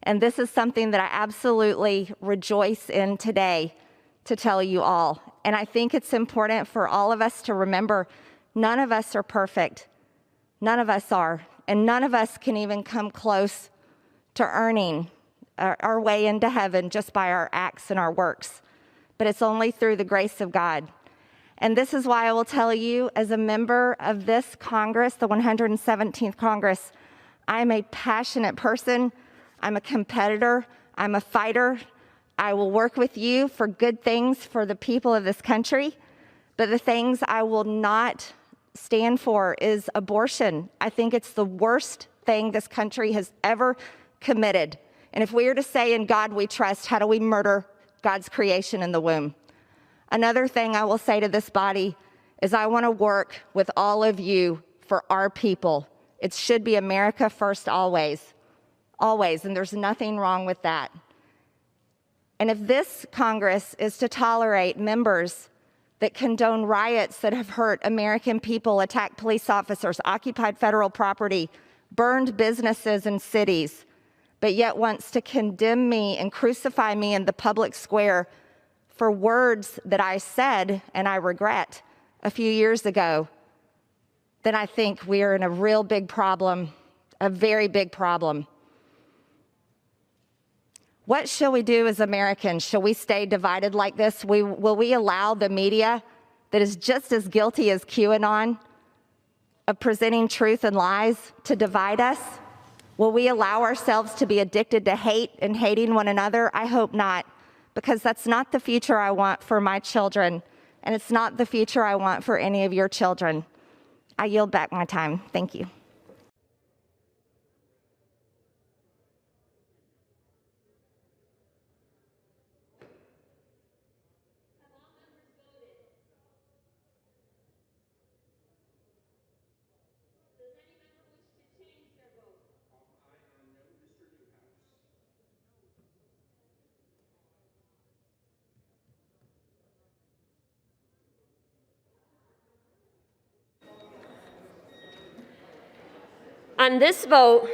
And this is something that I absolutely rejoice in today to tell you all. And I think it's important for all of us to remember none of us are perfect. None of us are. And none of us can even come close to earning our way into heaven just by our acts and our works. But it's only through the grace of God. And this is why I will tell you, as a member of this Congress, the 117th Congress, I am a passionate person. I'm a competitor. I'm a fighter. I will work with you for good things for the people of this country. But the things I will not stand for is abortion. I think it's the worst thing this country has ever committed. And if we are to say in God we trust, how do we murder God's creation in the womb? Another thing I will say to this body is I want to work with all of you for our people. It should be America first always, always, and there's nothing wrong with that. And if this Congress is to tolerate members that condone riots that have hurt American people, attacked police officers, occupied federal property, burned businesses and cities, but yet wants to condemn me and crucify me in the public square for words that I said and I regret a few years ago, then I think we are in a real big problem, a very big problem. What shall we do as Americans? Shall we stay divided like this? Will we allow the media that is just as guilty as QAnon of presenting truth and lies to divide us? Will we allow ourselves to be addicted to hate and hating one another? I hope not, because that's not the future I want for my children, and it's not the future I want for any of your children. I yield back my time. Thank you. On this vote,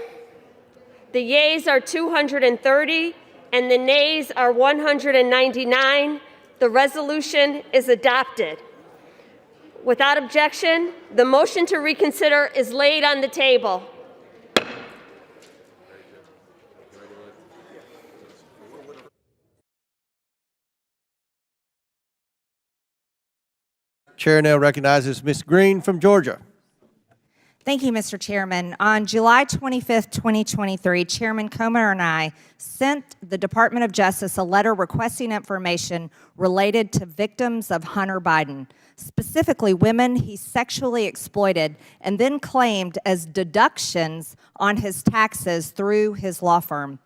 the yeas are 230 and the nays are 199. The resolution is adopted. Without objection, the motion to reconsider is laid on the table. Chair now recognizes Ms. Greene from Georgia. Thank you, Mr. Chairman. On July 25th, 2023, Chairman Comer and I sent the Department of Justice a letter requesting information related to victims of Hunter Biden, specifically women he sexually exploited and then claimed as deductions on his taxes through his law firm.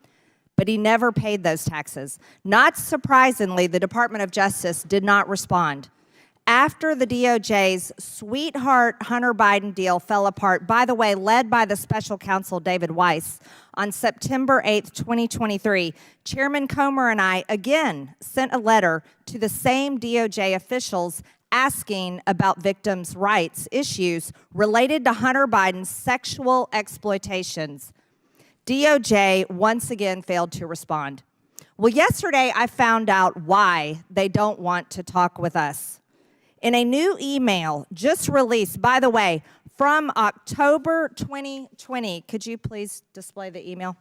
But he never paid those taxes. Not surprisingly, the Department of Justice did not respond. After the DOJ's sweetheart Hunter Biden deal fell apart, by the way, led by the special counsel David Weiss, on September 8th, 2023, Chairman Comer and I again sent a letter to the same DOJ officials asking about victims' rights issues related to Hunter Biden's sexual exploitations. DOJ once again failed to respond. Well, yesterday I found out why they don't want to talk with us. In a new email just released, by the way, from October 2020, could you please display the email?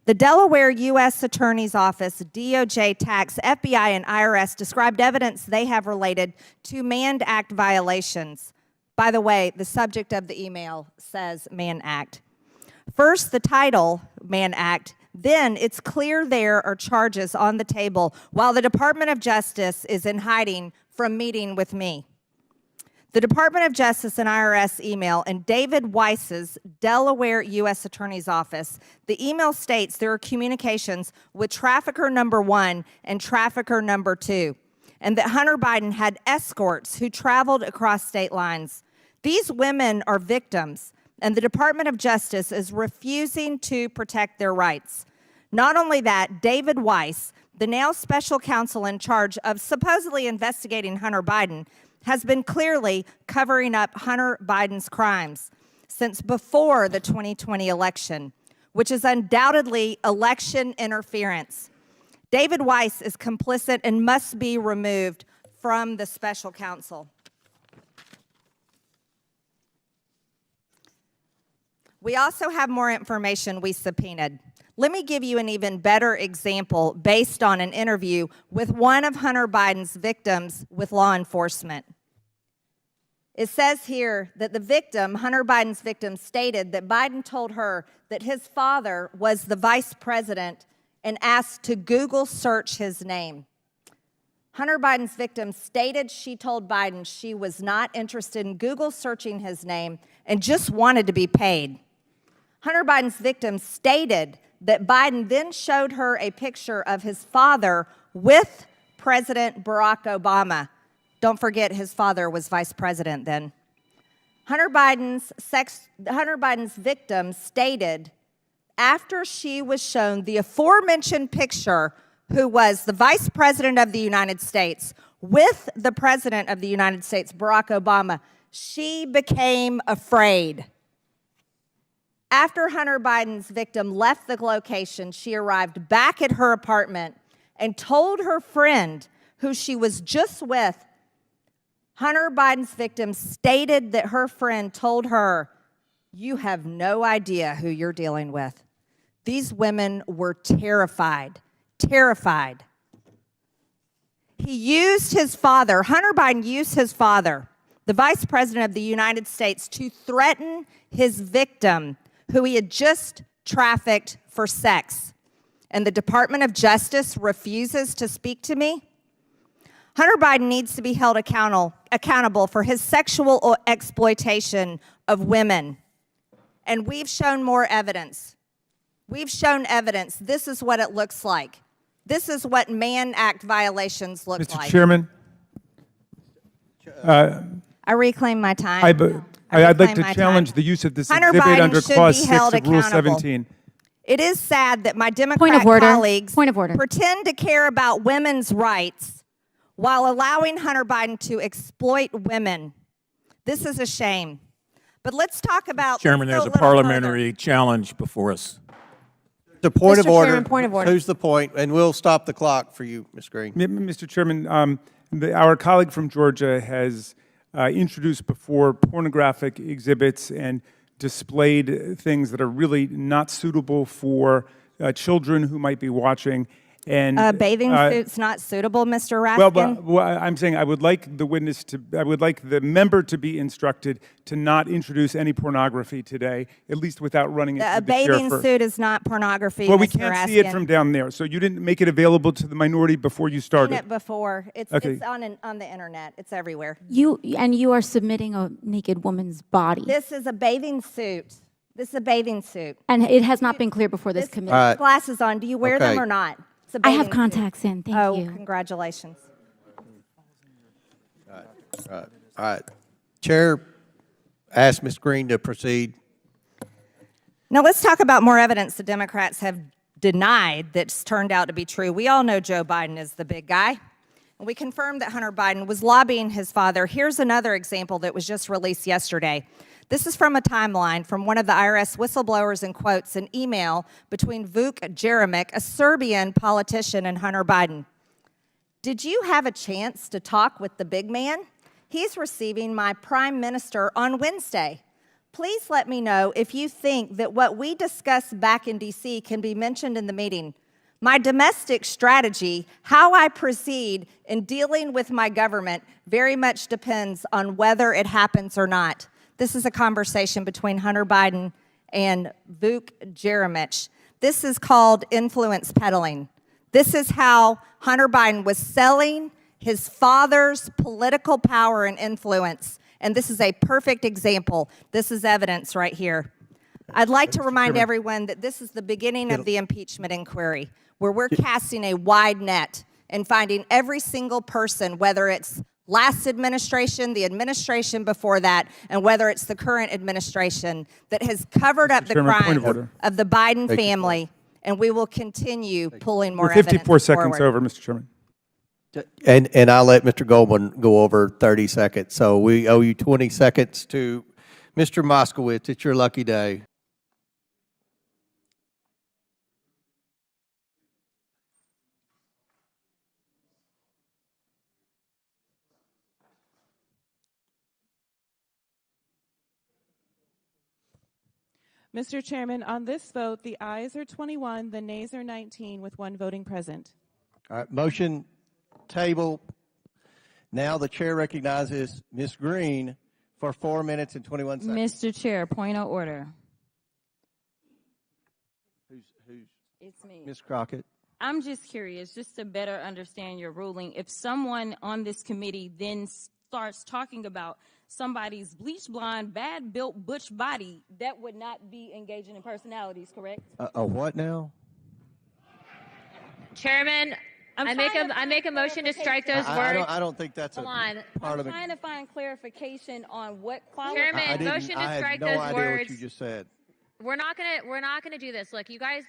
The Delaware U.S. Attorney's Office, DOJ, Tax, FBI, and IRS described evidence they have related to Mann Act violations. By the way, the subject of the email says Mann Act. First, the title, Mann Act. Then, it's clear there are charges on the table while the Department of Justice is in hiding from meeting with me. The Department of Justice and IRS email and David Weiss's Delaware U.S. Attorney's Office, the email states there are communications with trafficker number 1 and trafficker number 2, and that Hunter Biden had escorts who traveled across state lines. These women are victims, and the Department of Justice is refusing to protect their rights. Not only that, David Weiss, the now special counsel in charge of supposedly investigating Hunter Biden, has been clearly covering up Hunter Biden's crimes since before the 2020 election, which is undoubtedly election interference. David Weiss is complicit and must be removed from the special counsel. We also have more information we subpoenaed. Let me give you an even better example based on an interview with one of Hunter Biden's victims with law enforcement. It says here that the victim, Hunter Biden's victim, stated that Biden told her that his father was the vice president and asked to Google search his name. Hunter Biden's victim stated she told Biden she was not interested in Google searching his name and just wanted to be paid. Hunter Biden's victim stated that Biden then showed her a picture of his father with President Barack Obama. Don't forget, his father was vice president then. Hunter Biden's victim stated after she was shown the aforementioned picture, who was the vice president of the United States with the president of the United States, Barack Obama, she became afraid. After Hunter Biden's victim left the location, she arrived back at her apartment and told her friend, who she was just with, Hunter Biden's victim stated that her friend told her, "You have no idea who you're dealing with." These women were terrified, terrified. He used his father, Hunter Biden used his father, the vice president of the United States, to threaten his victim, who he had just trafficked for sex. And the Department of Justice refuses to speak to me? Hunter Biden needs to be held accountable for his sexual exploitation of women. And we've shown more evidence. We've shown evidence. This is what it looks like. This is what Mann Act violations look like. Mr. Chairman, I reclaim my time. I'd like to challenge the use of this exhibit under Clause 6 of Rule 17. It is sad that my Democrat colleagues pretend to care about women's rights while allowing Hunter Biden to exploit women. This is a shame. But let's talk about— Chairman, there's a parliamentary challenge before us. The point of order. Chairman, point of order. Who's the point? And we'll stop the clock for you, Ms. Greene. Mr. Chairman, our colleague from Georgia has introduced before pornographic exhibits and displayed things that are really not suitable for children who might be watching. And bathing suit's not suitable, Mr. Raskin? Well, I'm saying I would like the member to be instructed to not introduce any pornography today, at least without running it through the chair bathing suit is not pornography, Well, Mr. we can't Raskin. see it from down there, so you didn't make it available to the minority before you started. I've seen it before. It's on the internet. It's everywhere. You are submitting a naked woman's body. This is a bathing suit. This is a bathing suit. And it has not been clear before this committee. Glasses on. Do you wear them or not? I have contacts in. Thank you. Congratulations. All right. Chair, ask Ms. Greene to proceed. Now let's talk about more evidence the Democrats have denied that's turned out to be true. We all know Joe Biden is the big guy. And we confirmed that Hunter Biden was lobbying his father. Here's another example that was just released yesterday. This is from a timeline from one of the IRS whistleblowers in quotes, an email between Vuk Jeremic, a Serbian politician, and Hunter Biden. Did you have a chance to talk with the big man? He's receiving my prime minister on Wednesday. please let me know if you think that what we discussed back in DC can be mentioned in the meeting. My domestic strategy, how I proceed in dealing with my government, very much depends on whether it happens or not. This is a conversation between Hunter Biden and Vuk Jeremic. This is called influence peddling. This is how Hunter Biden was selling his father's political power and influence. And this is a perfect example. This is evidence right here. I'd like to remind everyone that this is the beginning of the impeachment inquiry, where we're casting a wide net and finding every single person, whether it's last administration, the administration before that, and whether it's the current administration, that has covered up the crime of the Biden family, and we will continue pulling more evidence 54 seconds forward. over, Mr. Chairman. And I'll let Mr. Goldman go over 30 seconds. So we owe you 20 seconds to Mr. Moskowitz. It's your lucky day. Mr. Chairman, on this vote, the ayes are 21, the nays are 19, with 1 voting present. All right, motion table. Now the chair recognizes Ms. Greene for 4 minutes and 21 seconds. Mr. Chair, point of order. Who's? It's me. Ms. Crockett. I'm just curious, just to better understand your ruling. If someone on this committee then starts talking about somebody's bleach blonde, bad built butch body, that would not be engaging in personalities, correct? A what now? Chairman, I make a motion to strike those words. I don't think that's Hold a on. part of I'm the. trying to find clarification on what qualifies. Chairman, motion to strike those I had no idea words. what you just said. We're not gonna do this. Look, you guys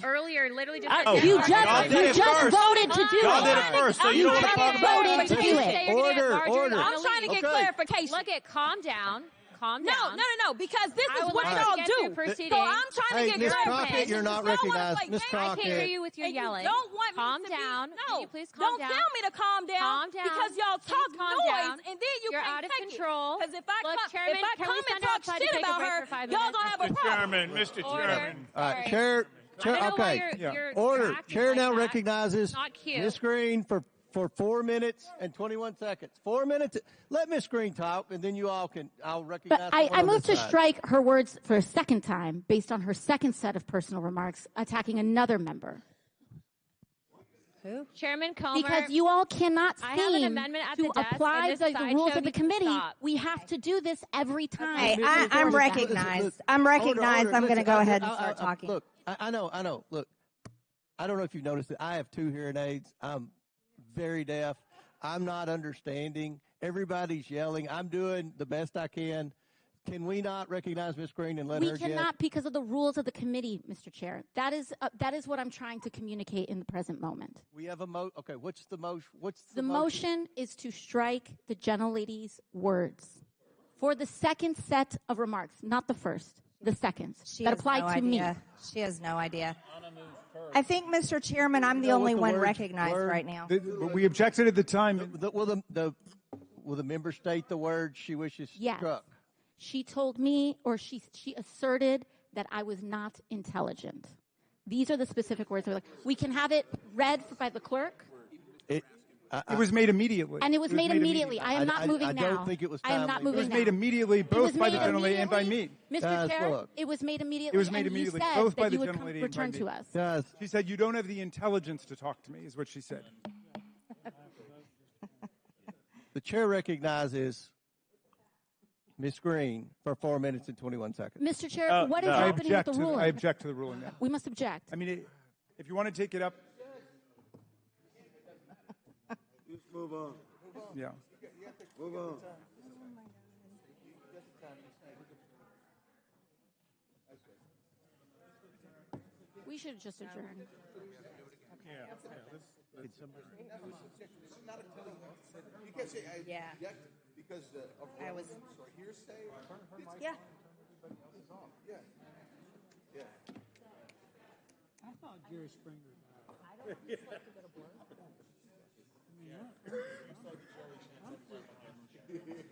earlier literally just You just voted to do it. Y'all did it first, so you don't want to talk about it. Voted to do it. Order. I'm trying to get clarification. Look at calm down. No, because this is what y'all do. So I'm trying to get Ms. clarification. Crockett, you're not recognized. Ms. I can't hear Crockett. you with your yelling. Don't want calm me down. To be, Can no, you please calm don't down? tell me to calm down. Calm down. Because y'all Please talk calm noise, down. and then You're out of control. Because if I Look, come, Chairman, if I can come we and stand talk outside to shit take a about break her, for 5 y'all minutes? gonna have a problem. Mr. Chairman. All right, Chair. I don't know why Okay. you're Order. acting Chair like now that. recognizes Not cute. Ms. Greene for 4 minutes and 21 seconds. 4 minutes. Let Ms. Greene talk, and then you all can. I'll recognize. But I move to strike her words for a second time based on her second set of personal remarks attacking another member. Who? Chairman Comer. Because you all cannot I have an seem amendment at to the desk, apply and this the rules sideshow of the needs to committee. stop. We have to do this every time. Hey, I'm recognized. I'm recognized. I'm going to go ahead and start talking. Look, I know. Look, I don't know if you've noticed it. I have 2 hearing aids. I'm very deaf. I'm not understanding. Everybody's yelling. I'm doing the best I can. Can we not recognize Ms. Greene and let her We get? cannot because of the rules of the committee, Mr. Chair. That is what I'm trying to communicate in the present moment. We have a Okay, what's the motion? The motion is to strike the gentlelady's words for the second set of remarks, not the first, the second that apply to me. She has no idea. I think, Mr. Chairman, I'm the only one recognized right now. But we objected at the time. Will the member state the words she wishes Yes. struck? She told me, or she asserted that I was not intelligent. These are the specific words. We can have it read by the clerk. It was made immediately. And it was made immediately. I am not moving now. I don't think it was I am timely. not moving It was now. made immediately, both by the gentlelady and by me. Mr. Chair, it was made immediately. It was made and immediately, you said both by that the you would gentlelady and by return me. to us. Yes. She said, "You don't have the intelligence to talk to me," is what she said. The chair recognizes Ms. Greene for 4 minutes and 21 seconds. Mr. Chair, what is happening with the ruling? I object to the ruling now. We must object. I mean, if you want to take it up. Let's move on. Yeah. Move on. We should just adjourn. Yeah. Because I was. hearsay. Yeah. Yeah. I thought Jerry Springer died.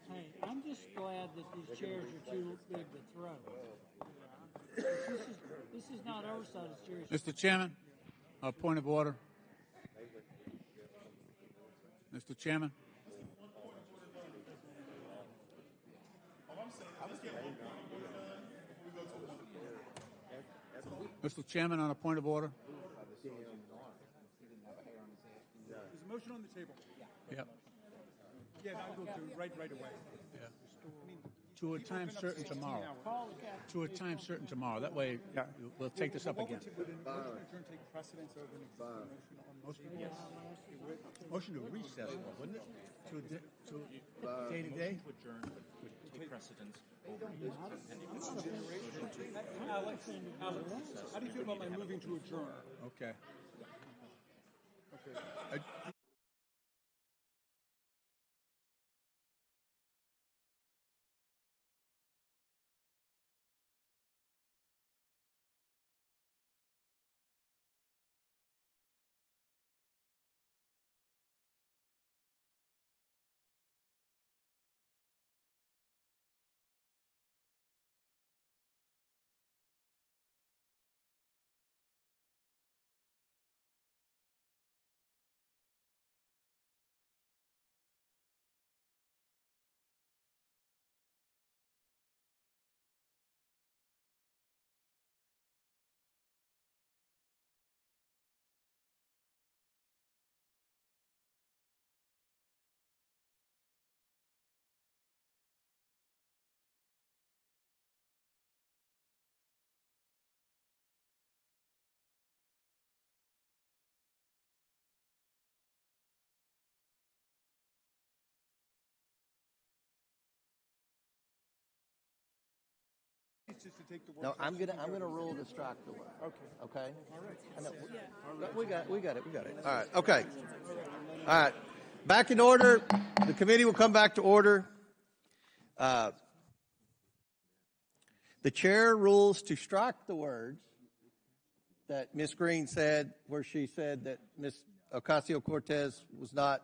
Hey, I'm just glad that these chairs are too big to throw. This is not oversight, it's serious. Mr. Chairman, a point of order. Mr. Chairman. Mr. Chairman, on a point of order. There's a motion on the table. Yep. Yeah, I'll go through right away. Yeah. To a time certain tomorrow. To a time certain tomorrow. That way, we'll take this up again. Would a motion to adjourn take precedence over an existing motion on motion? Yes. Motion to recess, wouldn't it? To day to day? To adjourn would take precedence over Alex, how do you feel about my moving to adjourn? Okay. No, I'm gonna rule to strike the word. Okay. I know. We got it. All right. Okay. All right. Back in order. The committee will come back to order. The chair rules to strike the words that Ms. Greene said, where she said that Ms. Ocasio-Cortez was not.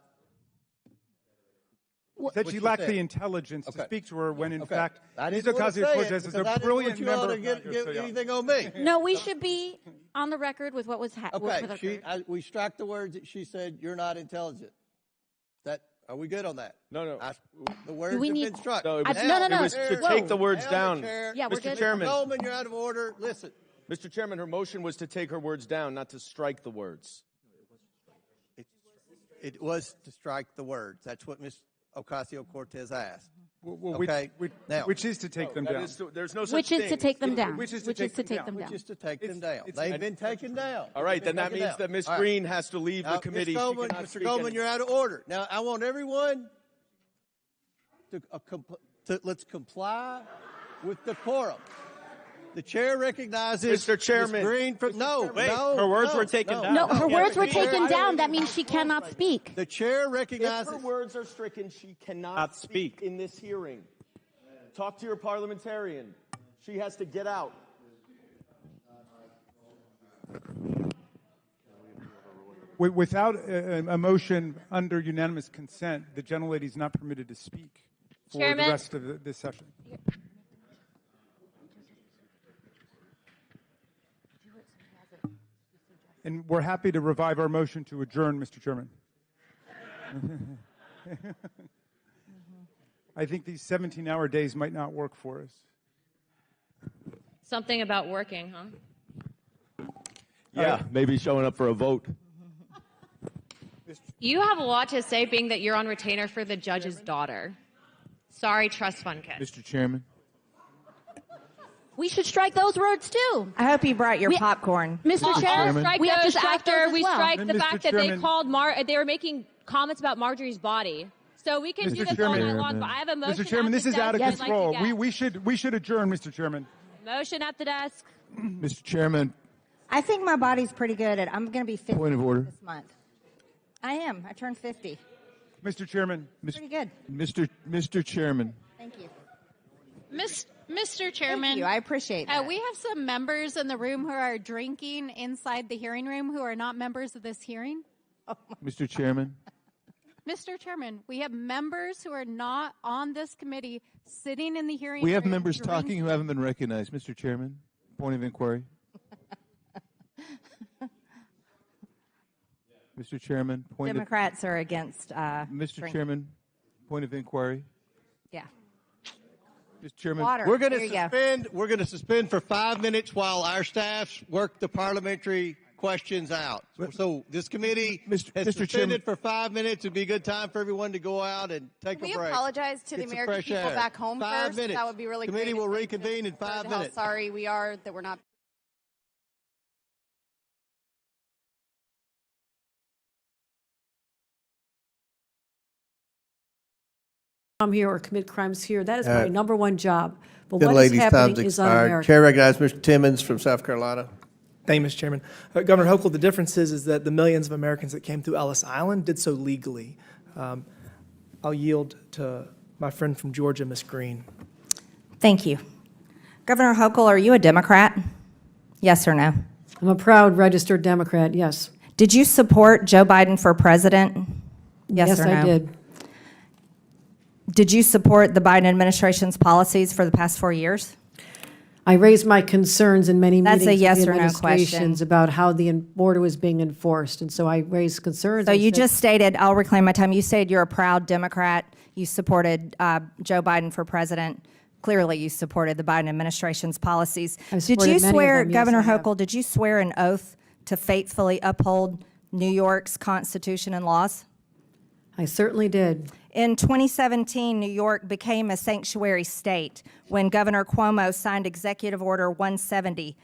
That she lacked the intelligence to speak to her when, in fact, Ms. Ocasio-Cortez Ocasio-Cortez is a brilliant member. Get anything on me. No, we should be on the record with what was Okay, we struck the words that she said, "You're not intelligent." Are we good on that? No. The words have been struck. No, it was to take the words down. Yeah, we're good. Mr. Chairman. Mr. Goldman, you're out of order. Listen. Mr. Chairman, her motion was to take her words down, not to strike the words. It was to strike the words. That's what Ms. Ocasio-Cortez asked. Which is to take them down. There's no such Which is to take them down. Which is to take them down. Which is to take them down. They've been taken down. All right, then that means that Ms. Greene has to leave the committee. Mr. Goldman, you're out of order. Now, I want everyone to let's comply with decorum. The chair recognizes Mr. Chairman. Ms. Greene for, her words were taken down. No, her words were taken down. That means she cannot speak. The chair recognizes. If her words are stricken, she cannot speak in this hearing. Talk to your parliamentarian. She has to get out. Without a motion under unanimous consent, the gentlelady is not permitted to speak for the rest of this session. And we're happy to revive our motion to adjourn, Mr. Chairman. I think these 17-hour days might not work for us. Something about working, huh? Yeah, maybe showing up for a vote. You have a lot to say, being that you're on retainer for the judge's daughter. Sorry, trust fund kid. Mr. Chairman. We should strike those words too. I hope you brought your popcorn. Mr. Chair, Strike we have to those strike after those as we well. strike the Mr. fact that they Chairman. called they were making comments about Marjorie's body. So we can do this all night long, but I have a motion. Mr. Chairman, this is out of control. We should adjourn, Mr. Chairman. Motion at the desk. Mr. Chairman. I think my body's pretty good at. I'm going to be 50 Point of order. this month. I am. I turned 50. Mr. Chairman. Pretty good. Mr. Chairman. Thank you. Mr. Chairman, Thank you. I appreciate that. we have some members in the room who are drinking inside the hearing room who are not members of this hearing. Mr. Chairman. Mr. Chairman, we have members who are not on this committee sitting in the hearing. We have room members drinking. talking who haven't been recognized. Mr. Chairman, point of inquiry. Mr. Chairman, point Democrats are against. Mr. drinking. Chairman, point of inquiry. Yeah. Mr. Chairman, Water. We're going There to you go. suspend. We're going to suspend for 5 minutes while our staffs work the parliamentary questions out. So this committee has Mr. suspended Chairman. for 5 minutes. It'd be a good time for everyone to go out and take Can a we break. apologize to the Get some American fresh people air. back home 5 first? minutes. That would be really Committee great. will if they reconvene in 5 heard minutes. How sorry we are that we're not. Come here or commit crimes here. That is my number one job. But Good what is ladies, happening time's is expired. un-American. Chair recognizes Mr. Timmons from South Carolina. Thank you, Mr. Chairman. Governor Hochul, the difference is that the millions of Americans that came through Ellis Island did so legally. I'll yield to my friend from Georgia, Ms. Greene. Thank you. Governor Hochul, are you a Democrat? Yes or no? I'm a proud registered Democrat, yes. Did you support Joe Biden for president? Yes or no? I did. Did you support the Biden administration's policies for the past 4 years? I raised my concerns in many That's meetings a yes with the or no administrations question. about how the border was being enforced, and so I raised concerns. So I you said- just stated, I'll reclaim my time, you said you're a proud Democrat. You supported Joe Biden for president. Clearly, you supported the Biden administration's policies. I Did supported you many of swear, them, yes, Governor I have. Hochul, did you swear an oath to faithfully uphold New York's Constitution and laws? I certainly did. In 2017, New York became a sanctuary state when Governor Cuomo signed Executive Order 170.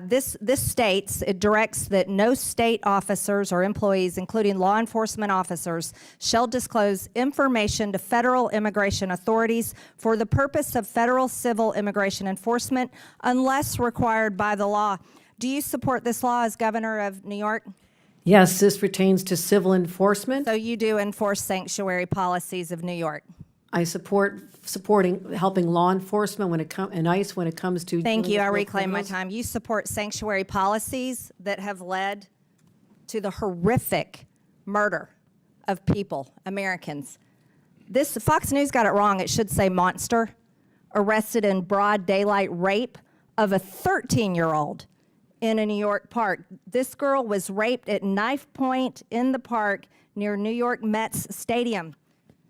This states, it directs that no state officers or employees, including law enforcement officers, shall disclose information to federal immigration authorities for the purpose of federal civil immigration enforcement unless required by the law. Do you support this law as governor of New York? Yes, this pertains to civil enforcement. So you do enforce sanctuary policies of New York? I supporting helping law enforcement when it comes and ICE when it comes to. Thank dealing you. with I real reclaim my criminals. time. You support sanctuary policies that have led to the horrific murder of people, Americans. This Fox News got it wrong. It should say monster. Arrested in broad daylight rape of a 13-year-old in a New York park. This girl was raped at knife point in the park near New York Mets Stadium.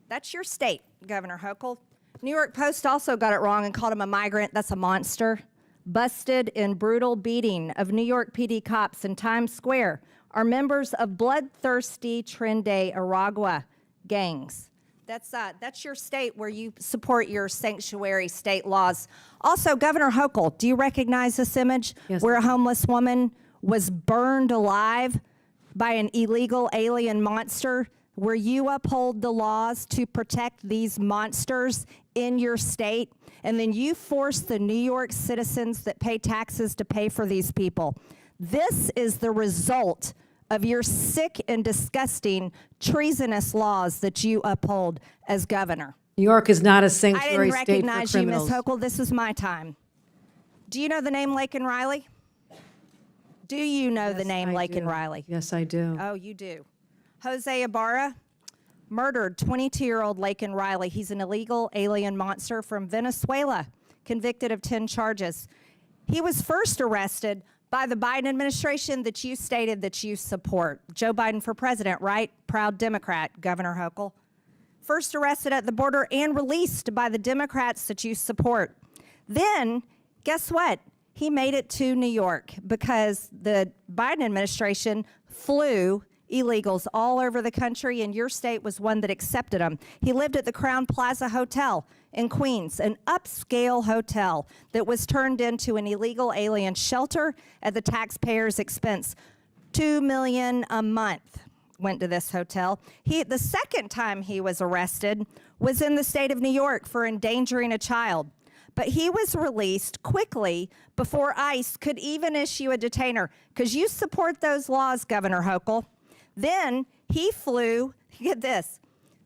That's your state, Governor Hochul. New York Post also got it wrong and called him a migrant. That's a monster. Busted in brutal beating of New York PD cops in Times Square are members of bloodthirsty Trinde Aragua gangs. That's your state where you support your sanctuary state laws. Also, Governor Hochul, do you recognize this image where a homeless woman was burned alive by an illegal alien monster? Where you uphold the laws to protect these monsters in your state, and then you force the New York citizens that pay taxes to pay for these people. This is the result of your sick and disgusting treasonous laws that you uphold as governor. New York is not a I sanctuary didn't state for recognize you, criminals. Ms. Hochul. This is my time. Do you know the name Laken Riley? Do you know the name Laken Riley? Yes, I do. Oh, you do. Jose Ibarra murdered 22-year-old Laken Riley. He's an illegal alien monster from Venezuela, convicted of 10 charges. He was first arrested by the Biden administration that you stated that you support. Joe Biden for president, right? Proud Democrat, Governor Hochul. First arrested at the border and released by the Democrats that you support. Then, guess what? He made it to New York because the Biden administration flew illegals all over the country, and your state was one that accepted them. He lived at the Crown Plaza Hotel in Queens, an upscale hotel that was turned into an illegal alien shelter at the taxpayers' expense. $2 million a month went to this hotel. The second time he was arrested was in the state of New York for endangering a child. But he was released quickly before ICE could even issue a detainer, because you support those laws, Governor Hochul. Then he flew, get this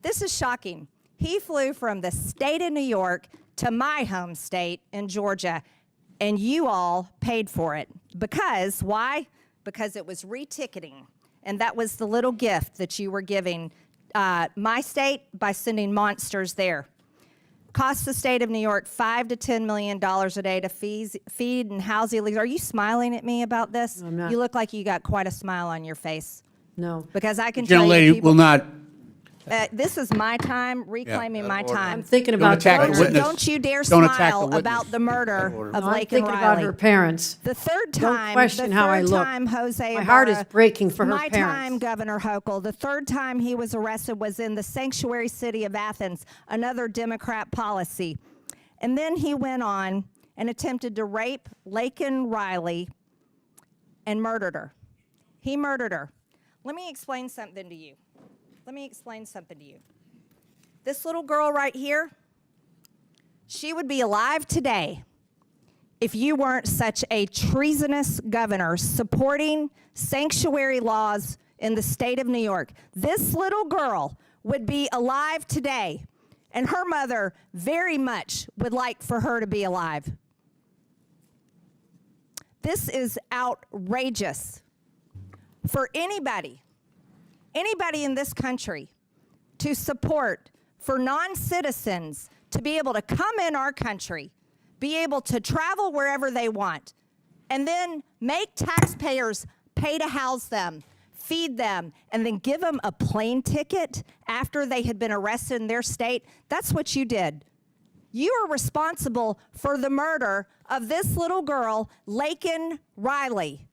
is shocking. He flew from the state of New York to my home state in Georgia, and you all paid for it. Because, why? Because it was reticketing, and that was the little gift that you were giving my state by sending monsters there. Costs the state of New York $5 to $10 million a day to feed and house illegals. Are you smiling at me about this? No, I'm not. You look like you got quite a smile on your face. No. Because I can tell you Gentlelady people, will not. this is my time, reclaiming my time. I'm thinking about attack the witness. Don't you dare Don't attack the smile witness. about the murder of I'm Lake and thinking Riley. about her parents. The third Don't time, question the how third I look. time Jose My heart is Ibarra- breaking for her my parents. time, Governor Hochul. The third time he was arrested was in the sanctuary city of Athens, another Democrat policy. And then he went on and attempted to rape Lake and Riley and murdered her. He murdered her. Let me explain something to you. This little girl right here, she would be alive today if you weren't such a treasonous governor supporting sanctuary laws in the state of New York. This little girl would be alive today, and her mother very much would like for her to be alive. This is outrageous for anybody in this country to support for non-citizens to be able to come in our country, be able to travel wherever they want, and then make taxpayers pay to house them, feed them, and then give them a plane ticket after they had been arrested in their state. That's what you did. You are responsible for the murder of this little girl, Laken Riley.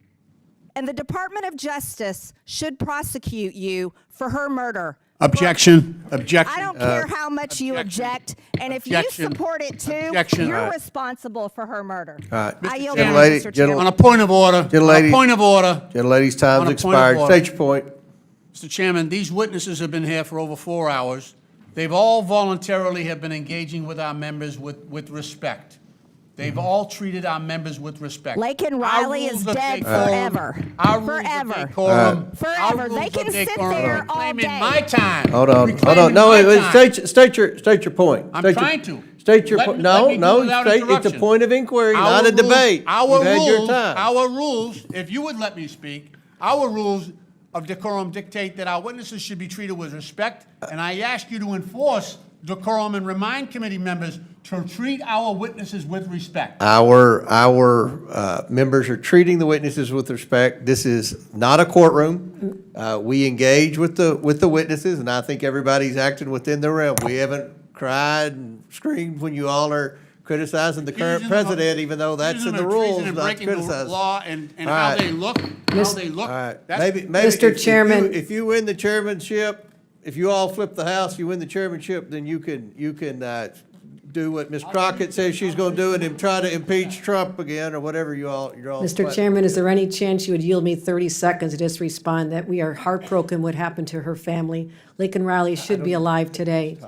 And the Department of Justice should prosecute you for her murder. Objection. Objection. I don't care how much you object, and if you support it too, you're responsible for her murder. All right. I yield Gentlelady- Mr. Chairman. On a point of order. Gentlelady- On a point of order. Gentlelady's time's On a point of expired. order. State your point. Mr. Chairman, these witnesses have been here for over 4 hours. They've all voluntarily have been engaging with our members with respect. They've all treated our members with respect. Laken Our Riley is rules of dead decorum- forever. Our rules Forever. of decorum. Forever. Our They rules can of sit decorum. there all Reclaiming day. my time. Hold on. Reclaiming No, my wait, time. state your point. I'm State trying to. State your Let point. me- let No, me do no, without it's a interruption. point of inquiry, Our not a rules- debate. Our You've had your rules, time. our rules, if you would let me speak, our rules of decorum dictate that our witnesses should be treated with respect, and I ask you to enforce decorum and remind committee members to treat our witnesses with respect. Our members are treating the witnesses with respect. This is not a courtroom. We engage with the witnesses, and I think everybody's acting within the realm. We haven't cried and screamed when you all are criticizing the current president, even though that's in the rules, And not breaking the criticizing. law and All how right. they look, how they look. All right. That's- Maybe Mr. Chairman. if you win the chairmanship, if you all flip the House, you win the chairmanship, then you can do what Ms. Crockett says she's going to do and then try to impeach Trump again or whatever you're all. Mr. Chairman, is there any chance you would yield me 30 seconds to just respond that we are heartbroken what happened to her family? Laken Riley should be alive today.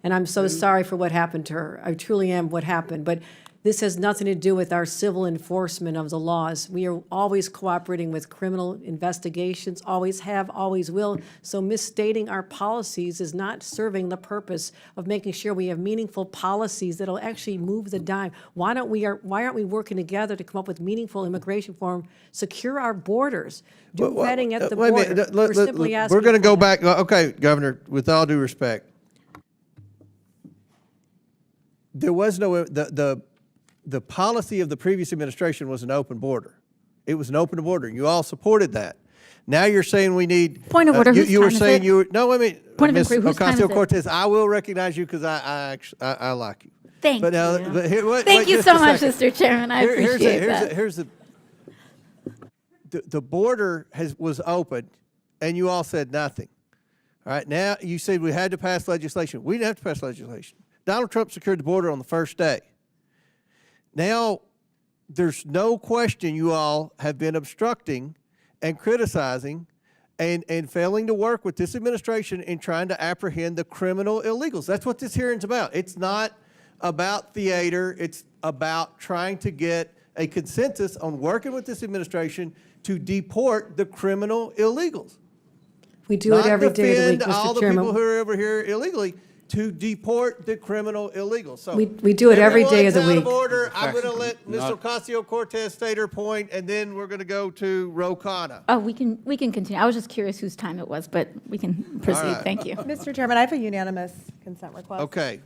And I'm so sorry for what happened to her. I truly am what happened. But this has nothing to do with our civil enforcement of the laws. We are always cooperating with criminal investigations, always have, always will. So misstating our policies is not serving the purpose of making sure we have meaningful policies that'll actually move the dime. Why aren't we working together to come up with meaningful immigration reform, secure our borders, do vetting at the Wait a border? minute. We're simply asking We're going to for go that. back. Okay, Governor, with all due respect, there was no, the policy of the previous administration was an open border. It was an open border. You all supported that. Now you're saying we need. Point of order, whose You were time is saying it? you were, no, I mean, Point of Ms. inquiry, whose time is it? Ocasio-Cortez, I will recognize you because I like you. Thank But now, you. but here, wait, Thank wait you just so a much, second. Mr. Chairman. I appreciate that. Here's the border was open, and you all said nothing. All right, now you said we had to pass legislation. We didn't have to pass legislation. Donald Trump secured the border on the first day. Now, there's no question you all have been obstructing and criticizing and failing to work with this administration in trying to apprehend the criminal illegals. That's what this hearing's about. It's not about theater. It's about trying to get a consensus on working with this administration to deport the criminal illegals. We do it every day of the week, Not defend all Mr. the Chairman. people who are over here illegally, to deport the criminal illegal. So We do it every day of the everyone's week. out of order. I'm going to let Ms. Not- Ocasio-Cortez state her point, and then we're going to go to Ro Khanna. Oh, we can continue. I was just curious whose time it was, but we can proceed. right. Thank you. Mr. Chairman, I have a unanimous consent request. Okay.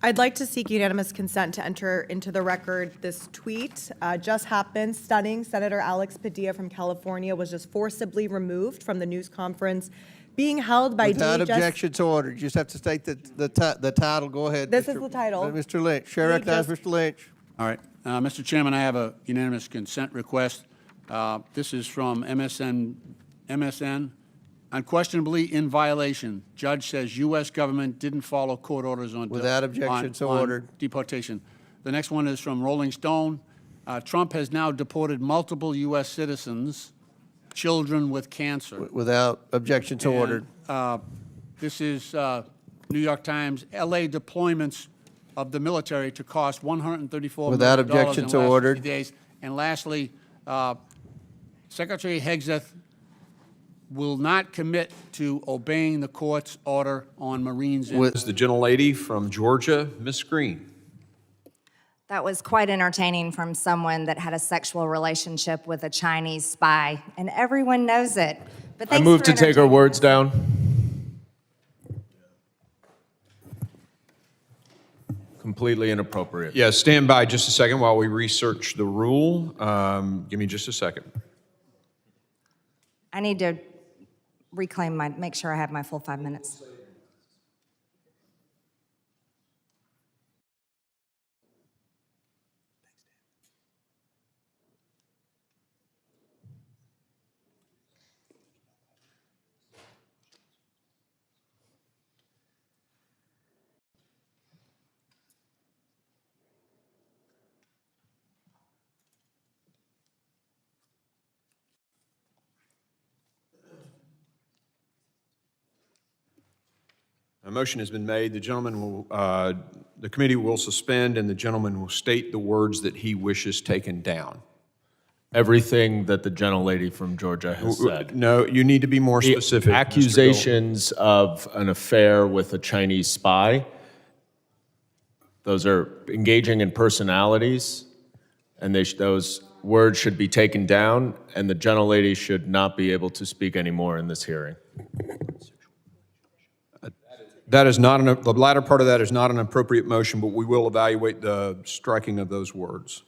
I'd like to seek unanimous consent to enter into the record this tweet. Just happened, stunning. Senator Alex Padilla from California was just forcibly removed from the news conference being held by Without DHS. objection to order. You just have to state the title. Go ahead. This is the title. Mr. Lynch. Chair recognizes Mr. Lynch. All right. Mr. Chairman, I have a unanimous consent request. This is from MSN. Unquestionably in violation. Judge says U.S. government didn't follow court orders on Without objection, so ordered. Deportation. The next one is from Rolling Stone. Trump has now deported multiple U.S. citizens, children with cancer. Without objection, so ordered. This is New York Times. L.A. deployments of the military to cost $134 Without million objection, in so the last ordered. 50 days. And lastly, Secretary Hegseth will not commit to obeying the court's order on Marines. The gentlelady from Georgia, Ms. Greene. That was quite entertaining from someone that had a sexual relationship with a Chinese spy, and everyone knows it. But I move to take her words down. Completely inappropriate. Yeah, stand by just a second while we research the rule. Give me just a second. I need to make sure I have my full 5 minutes. A motion has been made. The gentleman will, the committee will suspend, and the gentleman will state the words that he wishes taken down. Everything that the gentlelady from Georgia has said. No, you need to be more The specific. Mr. Gill. accusations of an affair with a Chinese spy, those are engaging in personalities, and those words should be taken down, and the gentlelady should not be able to speak anymore in this hearing. That is not the latter part of that is not an appropriate motion, but we will evaluate the striking of those words.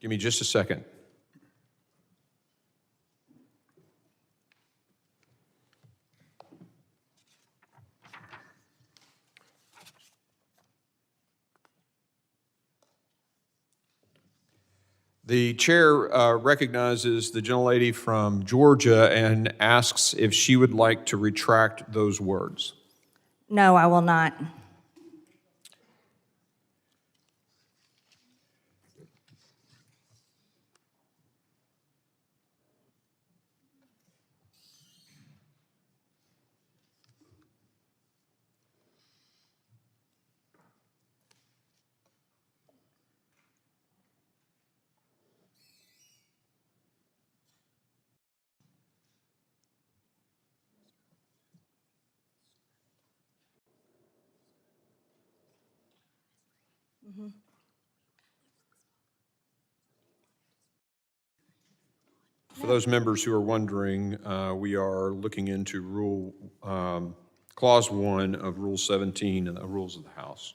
Give me just a second. The chair recognizes the gentlelady from Georgia and asks if she would like to retract those words. No, I will not. For those members who are wondering, we are looking into Clause 1 of Rule 17 and the rules of the House.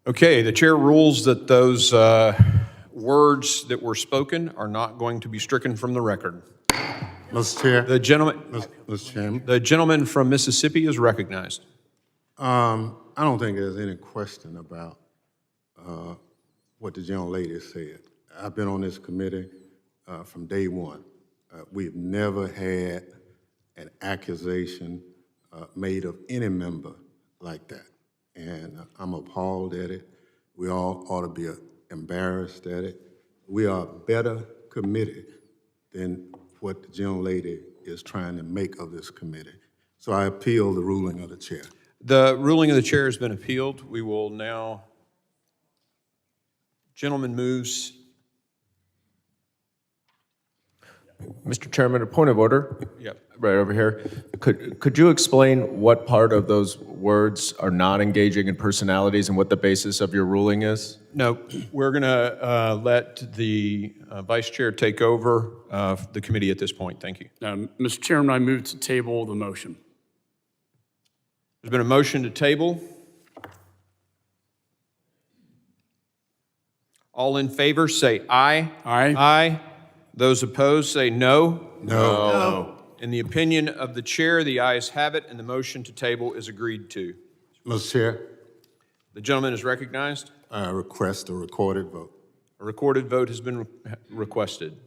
Okay, the chair rules that those words that were spoken are not going to be stricken from the record. Mr. Chair. Mr. Chairman. The gentleman from Mississippi is recognized. I don't think there's any question about what the gentlelady said. I've been on this committee from day one. We've never had an accusation made of any member like that. And I'm appalled at it. We all ought to be embarrassed at it. We are a better committee than what the gentlelady is trying to make of this committee. So I appeal the ruling of the chair. The ruling of the chair has been appealed. We will now, gentleman moves. Mr. Chairman, a point of order. Yep. Right over here. Could you explain what part of those words are not engaging in personalities and what the basis of your ruling is? No, we're going to let the vice chair take over the committee at this point. Thank you. Mr. Chairman, I move to table the motion. There's been a motion to table. All in favor say aye. Aye. Aye. Those opposed say no. No. In the opinion of the chair, the ayes have it, and the motion to table is agreed to. Mr. Chair. The gentleman is recognized. I request a recorded vote. A recorded vote has been requested.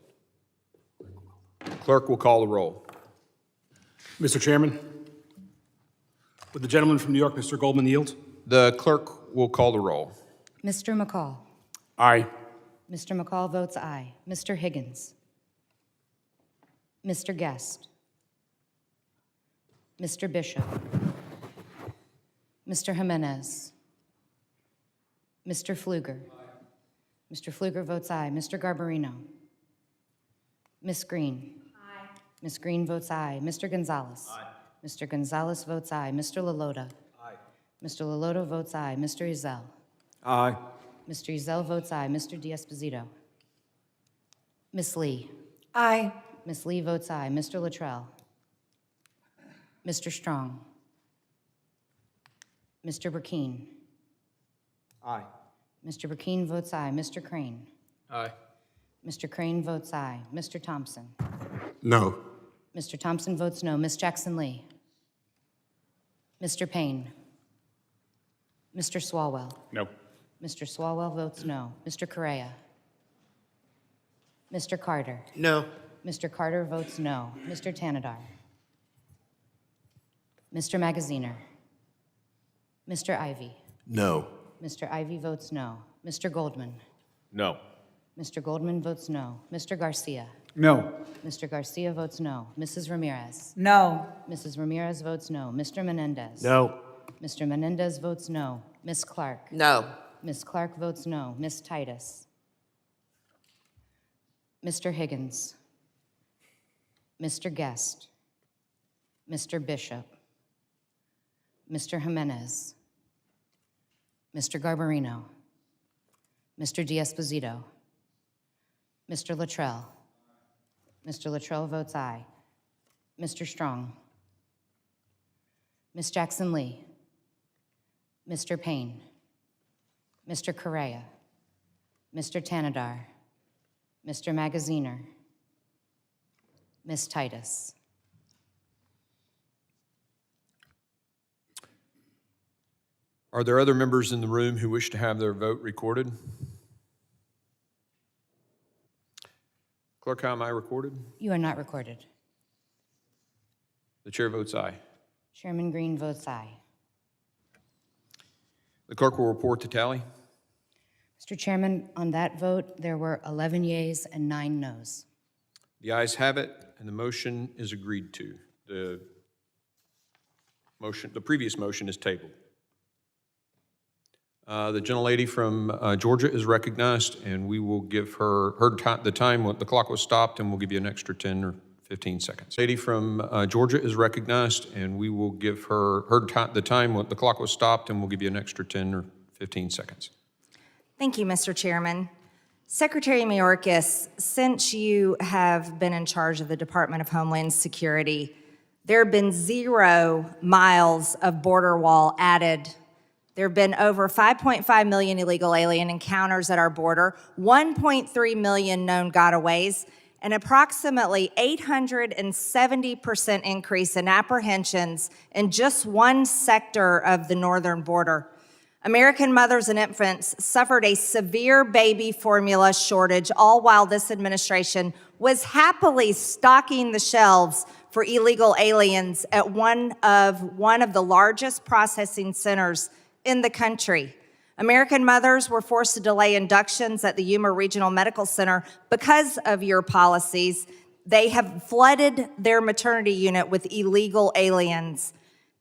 Clerk will call the roll. Mr. Chairman, would the gentleman from New York, Mr. Goldman, yield? The clerk will call the roll. Mr. McCall. Aye. Mr. McCall votes aye. Mr. Higgins. Mr. Guest. Mr. Bishop. Mr. Jimenez. Mr. Pfluger. Mr. Pfluger votes aye. Mr. Garbarino. Ms. Green. Aye. Ms. Green votes aye. Mr. Gonzalez. Aye. Mr. Gonzalez votes aye. Mr. LaLota. Aye. Mr. LaLota votes aye. Mr. Ezell. Aye. Mr. Ezell votes aye. Mr. D'Esposito. Ms. Lee. Aye. Ms. Lee votes aye. Mr. Luttrell. Mr. Strong. Mr. Burkeen. Aye. Mr. Burkeen votes aye. Mr. Crane. Aye. Mr. Crane votes aye. Mr. Thompson. No. Mr. Thompson votes no. Ms. Jackson Lee. Mr. Payne. Mr. Swalwell. No. Mr. Swalwell votes no. Mr. Correa. Mr. Carter. No. Mr. Carter votes no. Mr. Tanadar. Mr. Magaziner. Mr. Ivy. No. Mr. Ivy votes no. Mr. Goldman. No. Mr. Goldman votes no. Mr. Garcia. No. Mr. Garcia votes no. Mrs. Ramirez. No. Mrs. Ramirez votes no. Mr. Menendez. No. Mr. Menendez votes no. Ms. Clark. No. Ms. Clark votes no. Ms. Titus. Mr. Higgins. Mr. Guest. Mr. Bishop. Mr. Jimenez. Mr. Garbarino. Mr. D'Esposito. Mr. Luttrell. Mr. Luttrell votes aye. Mr. Strong. Ms. Jackson Lee. Mr. Payne. Mr. Correa. Mr. Tanadar. Mr. Magaziner. Ms. Titus. Are there other members in the room who wish to have their vote recorded? Clerk, how am I recorded? You are not recorded. The chair votes aye. Chairman Green votes aye. The clerk will report the tally. Mr. Chairman, on that vote, there were 11 yeas and 9 noes. The ayes have it, and the motion is agreed to. The previous motion is tabled. The gentlelady from Georgia is recognized, and we will give her the time when the clock was stopped, and we'll give you an extra 10 or 15 seconds. Lady from Georgia is recognized, and we will give her the time when the clock was stopped, and we'll give you an extra 10 or 15 seconds. Thank you, Mr. Chairman. Secretary Mayorkas, since you have been in charge of the Department of Homeland Security, there have been 0 miles of border wall added There have been over 5.5 million illegal alien encounters at our border, 1.3 million known gotaways, and approximately 870% increase in apprehensions in just one sector of the northern border. American mothers and infants suffered a severe baby formula shortage, all while this administration was happily stocking the shelves for illegal aliens at one of the largest processing centers in the country. American mothers were forced to delay inductions at the Yuma Regional Medical Center because of your policies. They have flooded their maternity unit with illegal aliens.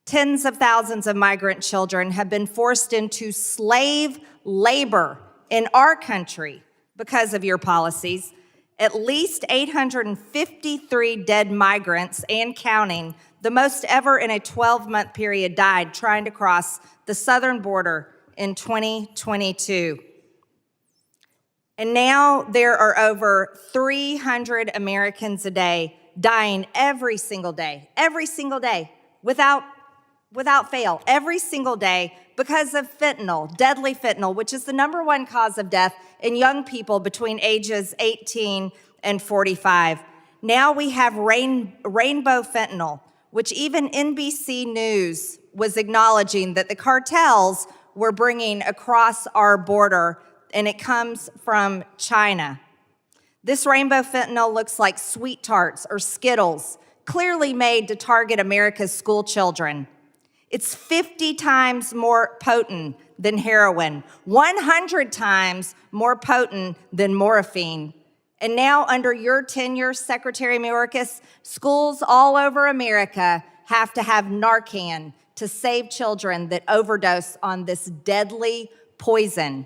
Tens of thousands of migrant children have been forced into slave labor in our country because of your policies. At least 853 dead migrants and counting, the most ever in a 12-month period, died trying to cross the southern border in 2022. And now there are over 300 Americans a day dying every single day, without fail, every single day because of fentanyl, deadly fentanyl, which is the #1 cause of death in young people between ages 18 and 45. Now we have rainbow fentanyl, which even NBC News was acknowledging that the cartels were bringing across our border, and it comes from China. This rainbow fentanyl looks like Sweet Tarts or Skittles, clearly made to target America's school children. It's 50 times more potent than heroin, 100 times more potent than morphine. And now, under your tenure, Secretary Mayorkas, schools all over America have to have Narcan to save children that overdose on this deadly poison.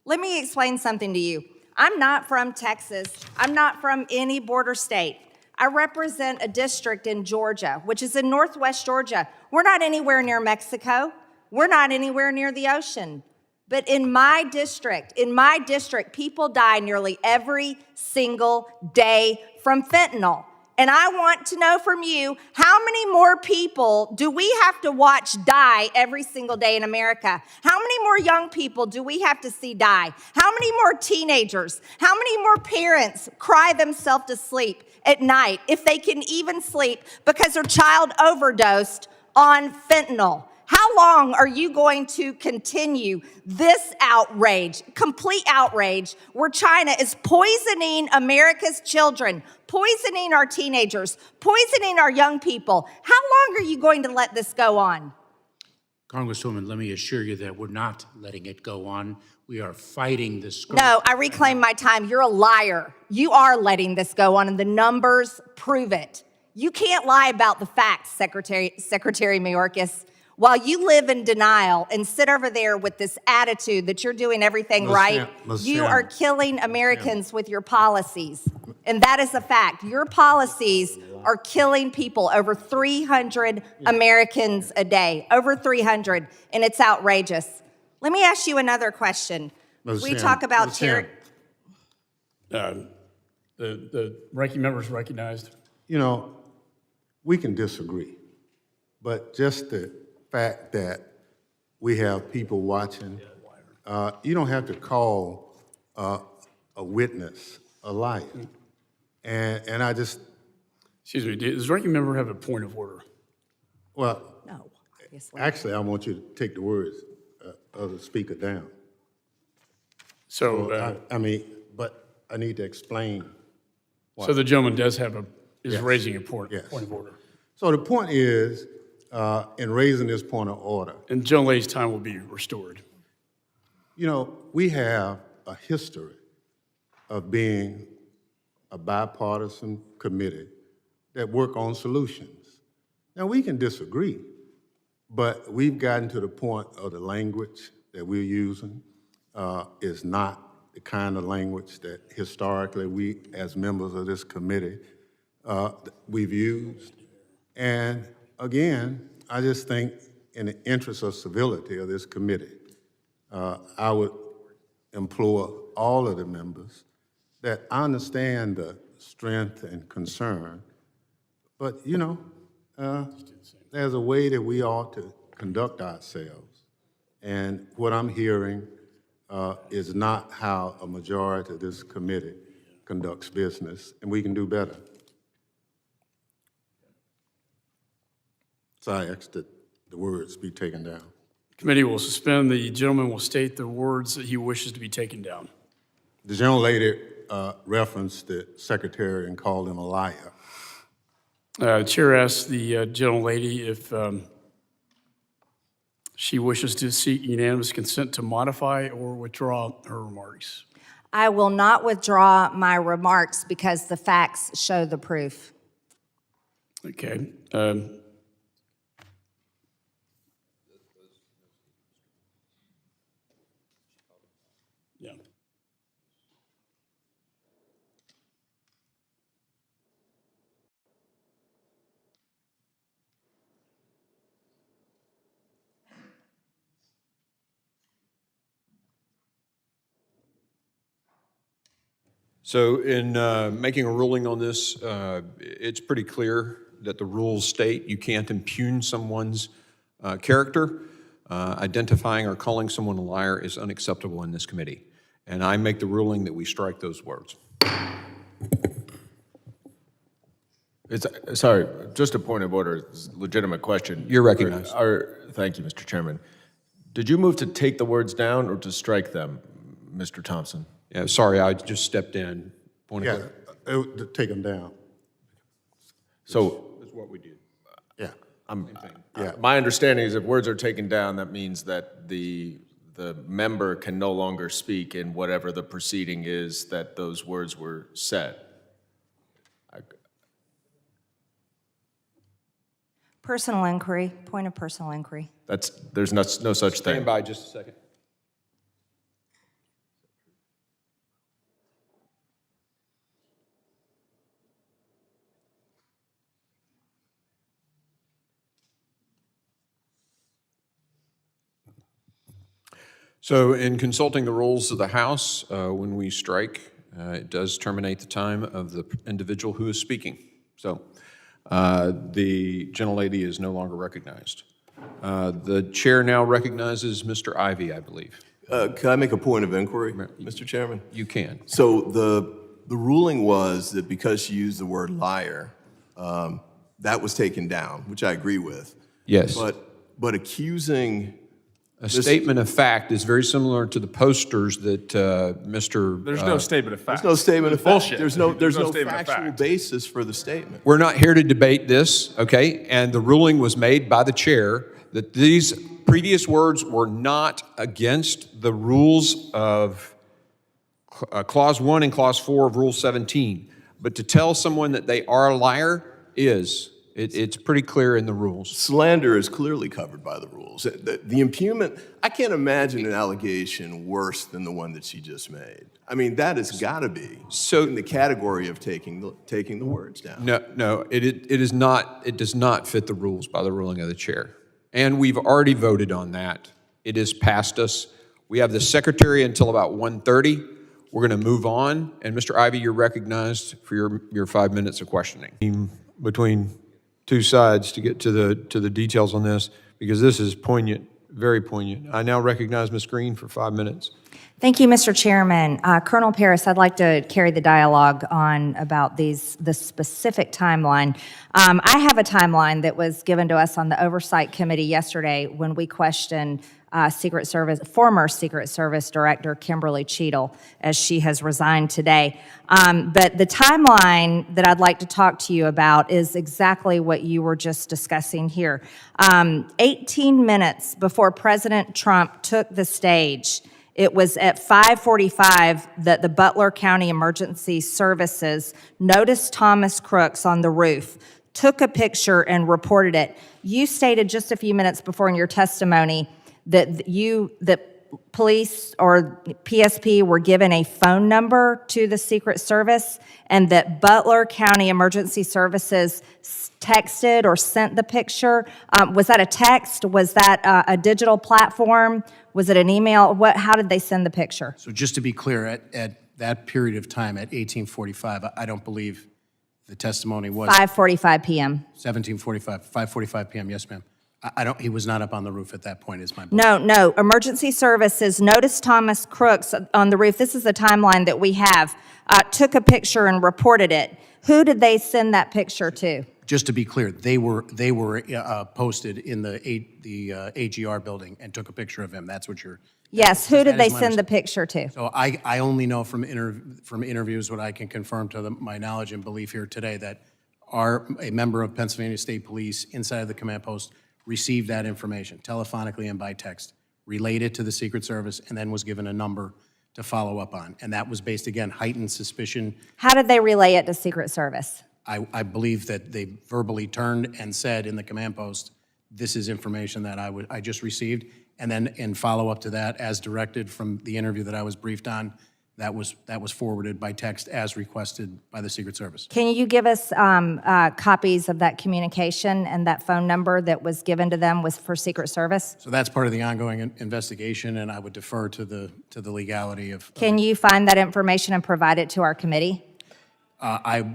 Let me explain something to you. I'm not from Texas. I'm not from any border state. I represent a district in Georgia, which is in northwest Georgia. We're not anywhere near Mexico. We're not anywhere near the ocean. But in my district, people die nearly every single day from fentanyl. And I want to know from you, how many more people do we have to watch die every single day in America? How many more young people do we have to see die? How many more teenagers? How many more parents cry themselves to sleep at night, if they can even sleep, because their child overdosed on fentanyl? How long are you going to continue this outrage, complete outrage, where China is poisoning America's children, poisoning our teenagers, poisoning our young people? How long are you going to let this go on? Congresswoman, let me assure you that we're not letting it go on. We are fighting this. No, I reclaim my time. You're a liar. You are letting this go on, and the numbers prove it. You can't lie about the facts, Secretary Mayorkas. While you live in denial and sit over there with this attitude that you're doing everything right, you are killing Americans with your policies. And that is a fact. Your policies are killing people, over 300 Americans a day, over 300, and it's outrageous. Let me ask you another question. We talk about terror. The ranking member is recognized. You know, we can disagree, but just the fact that we have people watching, you don't have to call a witness a liar. And I just... Excuse me, does the ranking member have a point of order? Well, no, obviously. Actually, I want you to take the words of the speaker down. So, I mean, but I need to explain. So the gentleman does have raising a point of order. So the point is, in raising this point of order. And the gentlelady's time will be restored. You know, we have a history of being a bipartisan committee that work on solutions. Now, we can disagree, but we've gotten to the point of the language that we're using is not the kind of language that historically we, as members of this committee, we've used. And again, I just think in the interest of civility of this committee, I would implore all of the members that I understand the strength and concern, but there's a way that we ought to conduct ourselves And what I'm hearing is not how a majority of this committee conducts business, and we can do better. So I ask that the words be taken down. Committee will suspend. The gentleman will state the words that he wishes to be taken down. The gentlelady referenced the secretary and called him a liar. Chair asks the gentlelady if she wishes to seek unanimous consent to modify or withdraw her remarks. I will not withdraw my remarks because the facts show the proof. Okay. Yeah. So in making a ruling on this, it's pretty clear that the rules state you can't impugn someone's character. Identifying or calling someone a liar is unacceptable in this committee. And I make the ruling that we strike those words. Sorry, just a point of order, it's a legitimate question. You're recognized. Thank you, Mr. Chairman. Did you move to take the words down or to strike them, Mr. Thompson? Yeah, sorry, I just stepped in. Point of order. To take them down. So, That's what we did. Yeah. my understanding is if words are taken down, that means that the member can no longer speak in whatever the proceeding is that those words were said. Personal inquiry, point of personal inquiry. There's no such thing. Stand by just a second. So in consulting the rules of the House, when we strike, it does terminate the time of the individual who is speaking. So the gentlelady is no longer recognized. The chair now recognizes Mr. Ivey, I believe. Can I make a point of inquiry, Mr. Chairman? You can. So the ruling was that because she used the word liar, that was taken down, which I agree with. Yes. But accusing a statement of fact is very similar to the posters that Mr. There's no statement of fact. There's no statement of fact. Bullshit. There's no statement of factual fact. basis for the statement. We're not here to debate this, okay? And the ruling was made by the chair that these previous words were not against the rules of Clause 1 and Clause 4 of Rule 17. But to tell someone that they are a liar is, it's pretty clear in the rules. Slander is clearly covered by the rules. The impugnment, I can't imagine an allegation worse than the one that she just made. I mean, that has got to be in the category of taking the words down. No, it is not. It does not fit the rules by the ruling of the chair. And we've already voted on that. It is past us. We have the secretary until about 1:30. We're going to move on. And Mr. Ivey, you're recognized for your 5 minutes of questioning. Between two sides to get to the details on this, because this is poignant, very poignant. I now recognize Ms. Greene for 5 minutes. Thank you, Mr. Chairman. Colonel Paris, I'd like to carry the dialogue on about the specific timeline. I have a timeline that was given to us on the Oversight Committee yesterday when we questioned former Secret Service Director Kimberly Cheadle, as she has resigned today. But the timeline that I'd like to talk to you about is exactly what you were just discussing here. 18 minutes before President Trump took the stage, it was at 5:45 that the Butler County Emergency Services noticed Thomas Crooks on the roof, took a picture, and reported it. You stated just a few minutes before in your testimony that police or PSP were given a phone number to the Secret Service and that Butler County Emergency Services texted or sent the picture. Was that a text? Was that a digital platform? Was it an email? How did they send the picture? So just to be clear, at that period of time, at 18:45, I don't believe the testimony was 5:45 p.m. 17:45, 5:45 p.m., yes, ma'am. I don't, he was not up on the roof at that point, is my belief. No. Emergency services noticed Thomas Crooks on the roof. This is the timeline that we have. Took a picture and reported it. Who did they send that picture to? Just to be clear, they were posted in the AGR building and took a picture of him. That's what you're. Yes. Who did that they is my send the understanding. picture to? So I only know from interviews what I can confirm to my knowledge and belief here today that a member of Pennsylvania State Police inside of the command post received that information telephonically and by text, relayed it to the Secret Service, and then was given a number to follow up on. And that was based, again, heightened suspicion. How did they relay it to Secret Service? I believe that they verbally turned and said in the command post, this is information that I just received. And then in follow-up to that, as directed from the interview that I was briefed on, that was forwarded by text as requested by the Secret Service. Can you give us copies of that communication and that phone number that was given to them was for Secret Service? So that's part of the ongoing investigation, and I would defer to the legality of. Can you find that information and provide it to our committee? I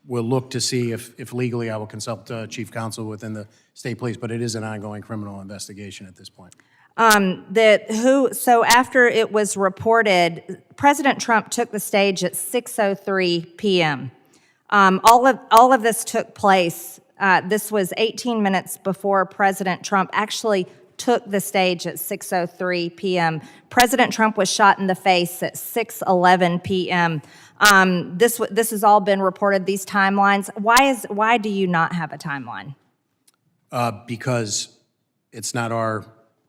will look to see if legally I will consult Chief Counsel within the state police, but it is an ongoing criminal investigation at this point. So after it was reported, President Trump took the stage at 6:03 p.m. All of this took place. This was 18 minutes before President Trump actually took the stage at 6:03 p.m. President Trump was shot in the face at 6:11 p.m. This has all been reported, these timelines. Why do you not have a timeline? Because it's not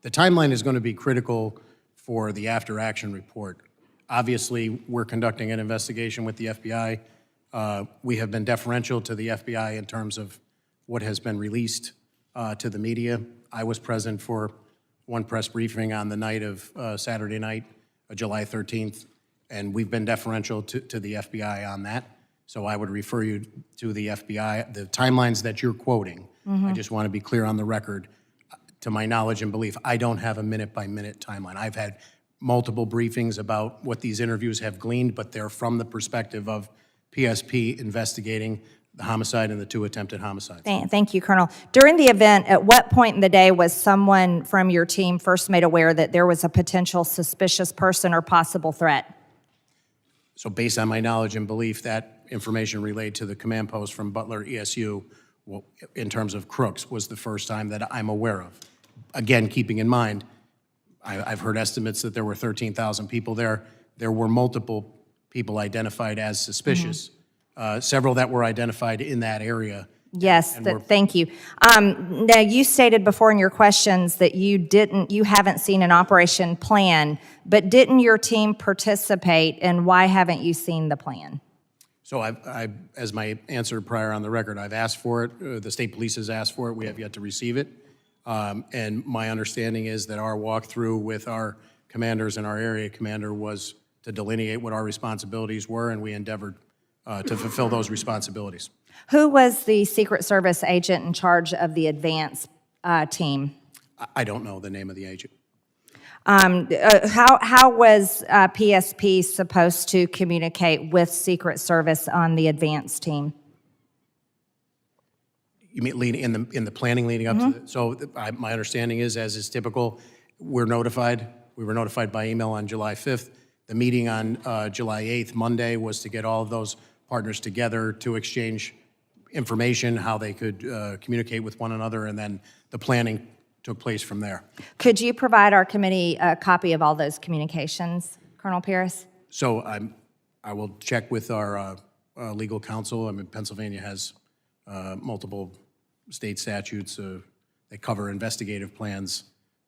the timeline is going to be critical for the after-action report. Obviously, we're conducting an investigation with the FBI. We have been deferential to the FBI in terms of what has been released to the media. I was present for one press briefing on the night of Saturday night, July 13th, and we've been deferential to the FBI on that. So I would refer you to the FBI. The timelines that you're quoting, I just want to be clear on the record. To my knowledge and belief, I don't have a minute-by-minute timeline. I've had multiple briefings about what these interviews have gleaned, but they're from the perspective of PSP investigating the homicide and the 2 attempted homicides. Thank you, Colonel. During the event, at what point in the day was someone from your team first made aware that there was a potential suspicious person or possible threat? So based on my knowledge and belief, that information relayed to the command post from Butler ESU, in terms of Crooks, was the first time that I'm aware of. Again, keeping in mind, I've heard estimates that there were 13,000 people there. There were multiple people identified as suspicious, several that were identified in that area. Yes, thank you. Now, you stated before in your questions that you haven't seen an operation plan, but didn't your team participate, and why haven't you seen the plan? So as my answer prior on the record, I've asked for it. The state police has asked for it. We have yet to receive it. And my understanding is that our walkthrough with our commanders and our area commander was to delineate what our responsibilities were, and we endeavored to fulfill those responsibilities. Who was the Secret Service agent in charge of the advance team? I don't know the name of the agent. How was PSP supposed to communicate with Secret Service on the advance team? You mean in the planning leading up to it? So my understanding is, as is typical, we're notified. We were notified by email on July 5th. The meeting on July 8th, Monday, was to get all of those partners together to exchange information, how they could communicate with one another, and then the planning took place from there. Could you provide our committee a copy of all those communications, Colonel Pierce? So I will check with our legal counsel. I mean, Pennsylvania has multiple state statutes that cover investigative plans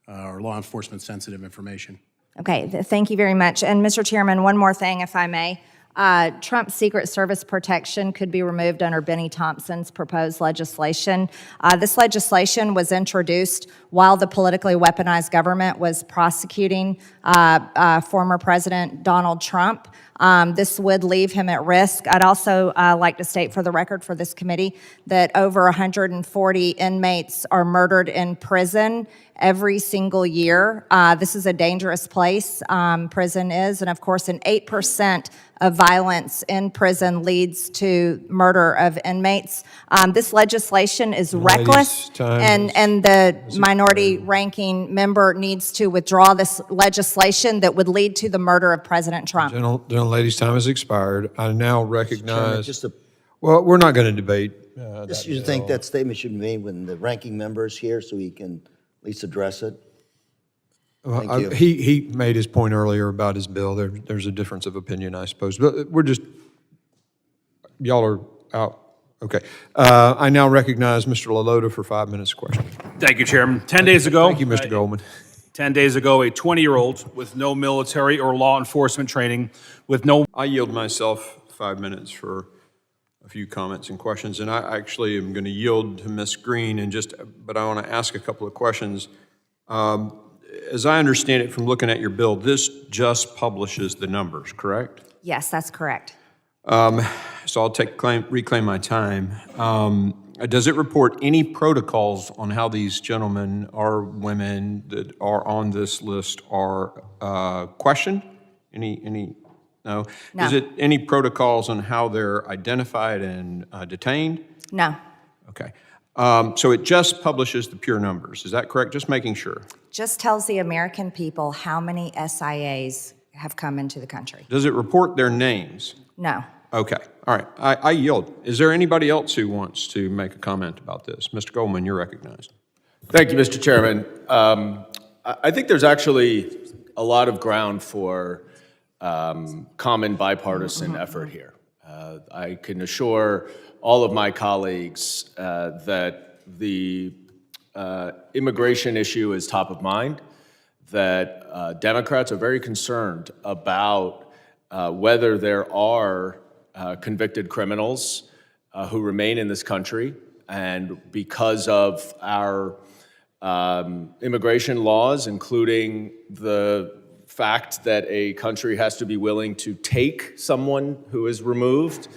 or law enforcement sensitive information. Okay, thank you very much. And Mr. Chairman, one more thing, if I may. Trump's Secret Service protection could be removed under Benny Thompson's proposed legislation. This legislation was introduced while the politically weaponized government was prosecuting former President Donald Trump. This would leave him at risk. I'd also like to state for the record for this committee that over 140 inmates are murdered in prison every single year. This is a dangerous place, prison is, and of course an 8% of violence in prison leads to murder of inmates. This legislation is reckless, and the minority ranking member needs to withdraw this legislation that would lead to the murder of President Trump. Gentlelady's time has expired. I now recognize, well, we're not going to debate. Just you think that statement should be made when the ranking member is here so he can at least address it? Thank you. He made his point earlier about his bill. There's a difference of opinion, I suppose. But we're just, y'all are out. Okay. I now recognize Mr. LaLota for 5 minutes question. Thank you, Chairman. 10 days ago. Thank you, Mr. Goldman. 10 days ago, a 20-year-old with no military or law enforcement training, with no... I yield myself 5 minutes for a few comments and questions, and I actually am going to yield to Ms. Greene but I want to ask a couple of questions. As I understand it from looking at your bill, this just publishes the numbers, correct? Yes, that's correct. So I'll reclaim my time. Does it report any protocols on how these gentlemen or women that are on this list are questioned? No? No. Is it any protocols on how they're identified and detained? No. Okay. So it just publishes the pure numbers. Is that correct? Just making sure. Just tells the American people how many SIAs have come into the country. Does it report their names? No. Okay. All right. I yield. Is there anybody else who wants to make a comment about this? Mr. Goldman, you're recognized. Thank you, Mr. Chairman. I think there's actually a lot of ground for common bipartisan effort here. I can assure all of my colleagues that the immigration issue is top of mind, that Democrats are very concerned about whether there are convicted criminals who remain in this country, and because of our immigration laws, including the fact that a country has to be willing to take someone who is removed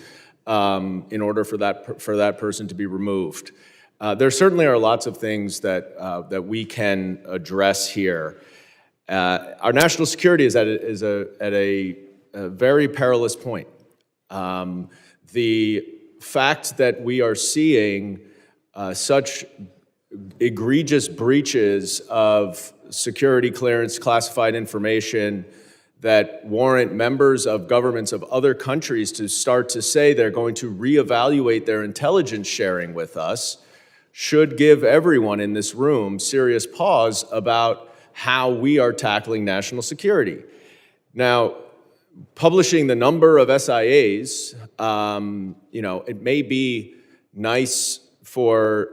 in order for that person to be removed. There certainly are lots of things that we can address here. Our national security is at a very perilous point. The fact that we are seeing such egregious breaches of security clearance, classified information that warrant members of governments of other countries to start to say they're going to reevaluate their intelligence sharing with us should give everyone in this room serious pause about how we are tackling national security. Now, publishing the number of SIAs, it may be nice for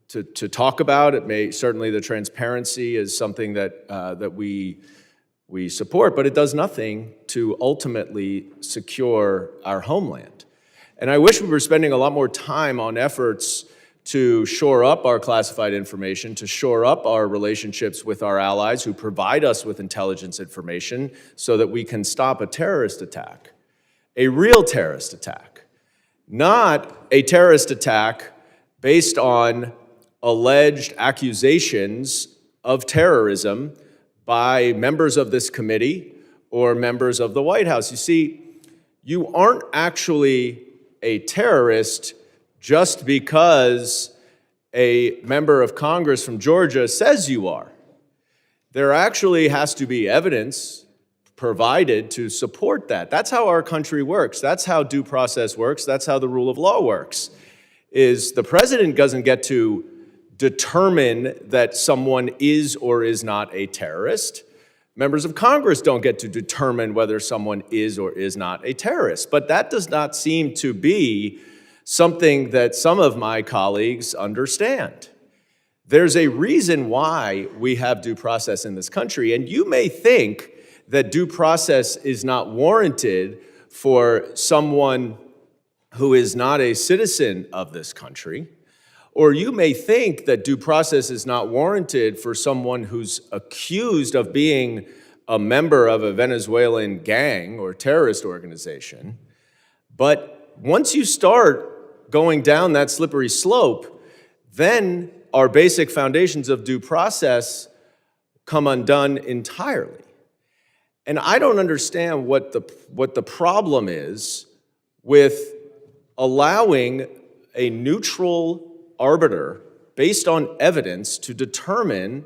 to talk about. It may certainly the transparency is something that we support, but it does nothing to ultimately secure our homeland. And I wish we were spending a lot more time on efforts to shore up our classified information, to shore up our relationships with our allies who provide us with intelligence information so that we can stop a terrorist attack, a real terrorist attack, not a terrorist attack based on alleged accusations of terrorism by members of this committee or members of the White House. You see, you aren't actually a terrorist just because a member of Congress from Georgia says you are. There actually has to be evidence provided to support that. That's how our country works. That's how due process works. That's how the rule of law works. Is the president doesn't get to determine that someone is or is not a terrorist. Members of Congress don't get to determine whether someone is or is not a terrorist. But that does not seem to be something that some of my colleagues understand. There's a reason why we have due process in this country, and you may think that due process is not warranted for someone who is not a citizen of this country, or you may think that due process is not warranted for someone who's accused of being a member of a Venezuelan gang or terrorist organization. But once you start going down that slippery slope, then our basic foundations of due process come undone entirely. And I don't understand what the problem is with allowing a neutral arbiter based on evidence to determine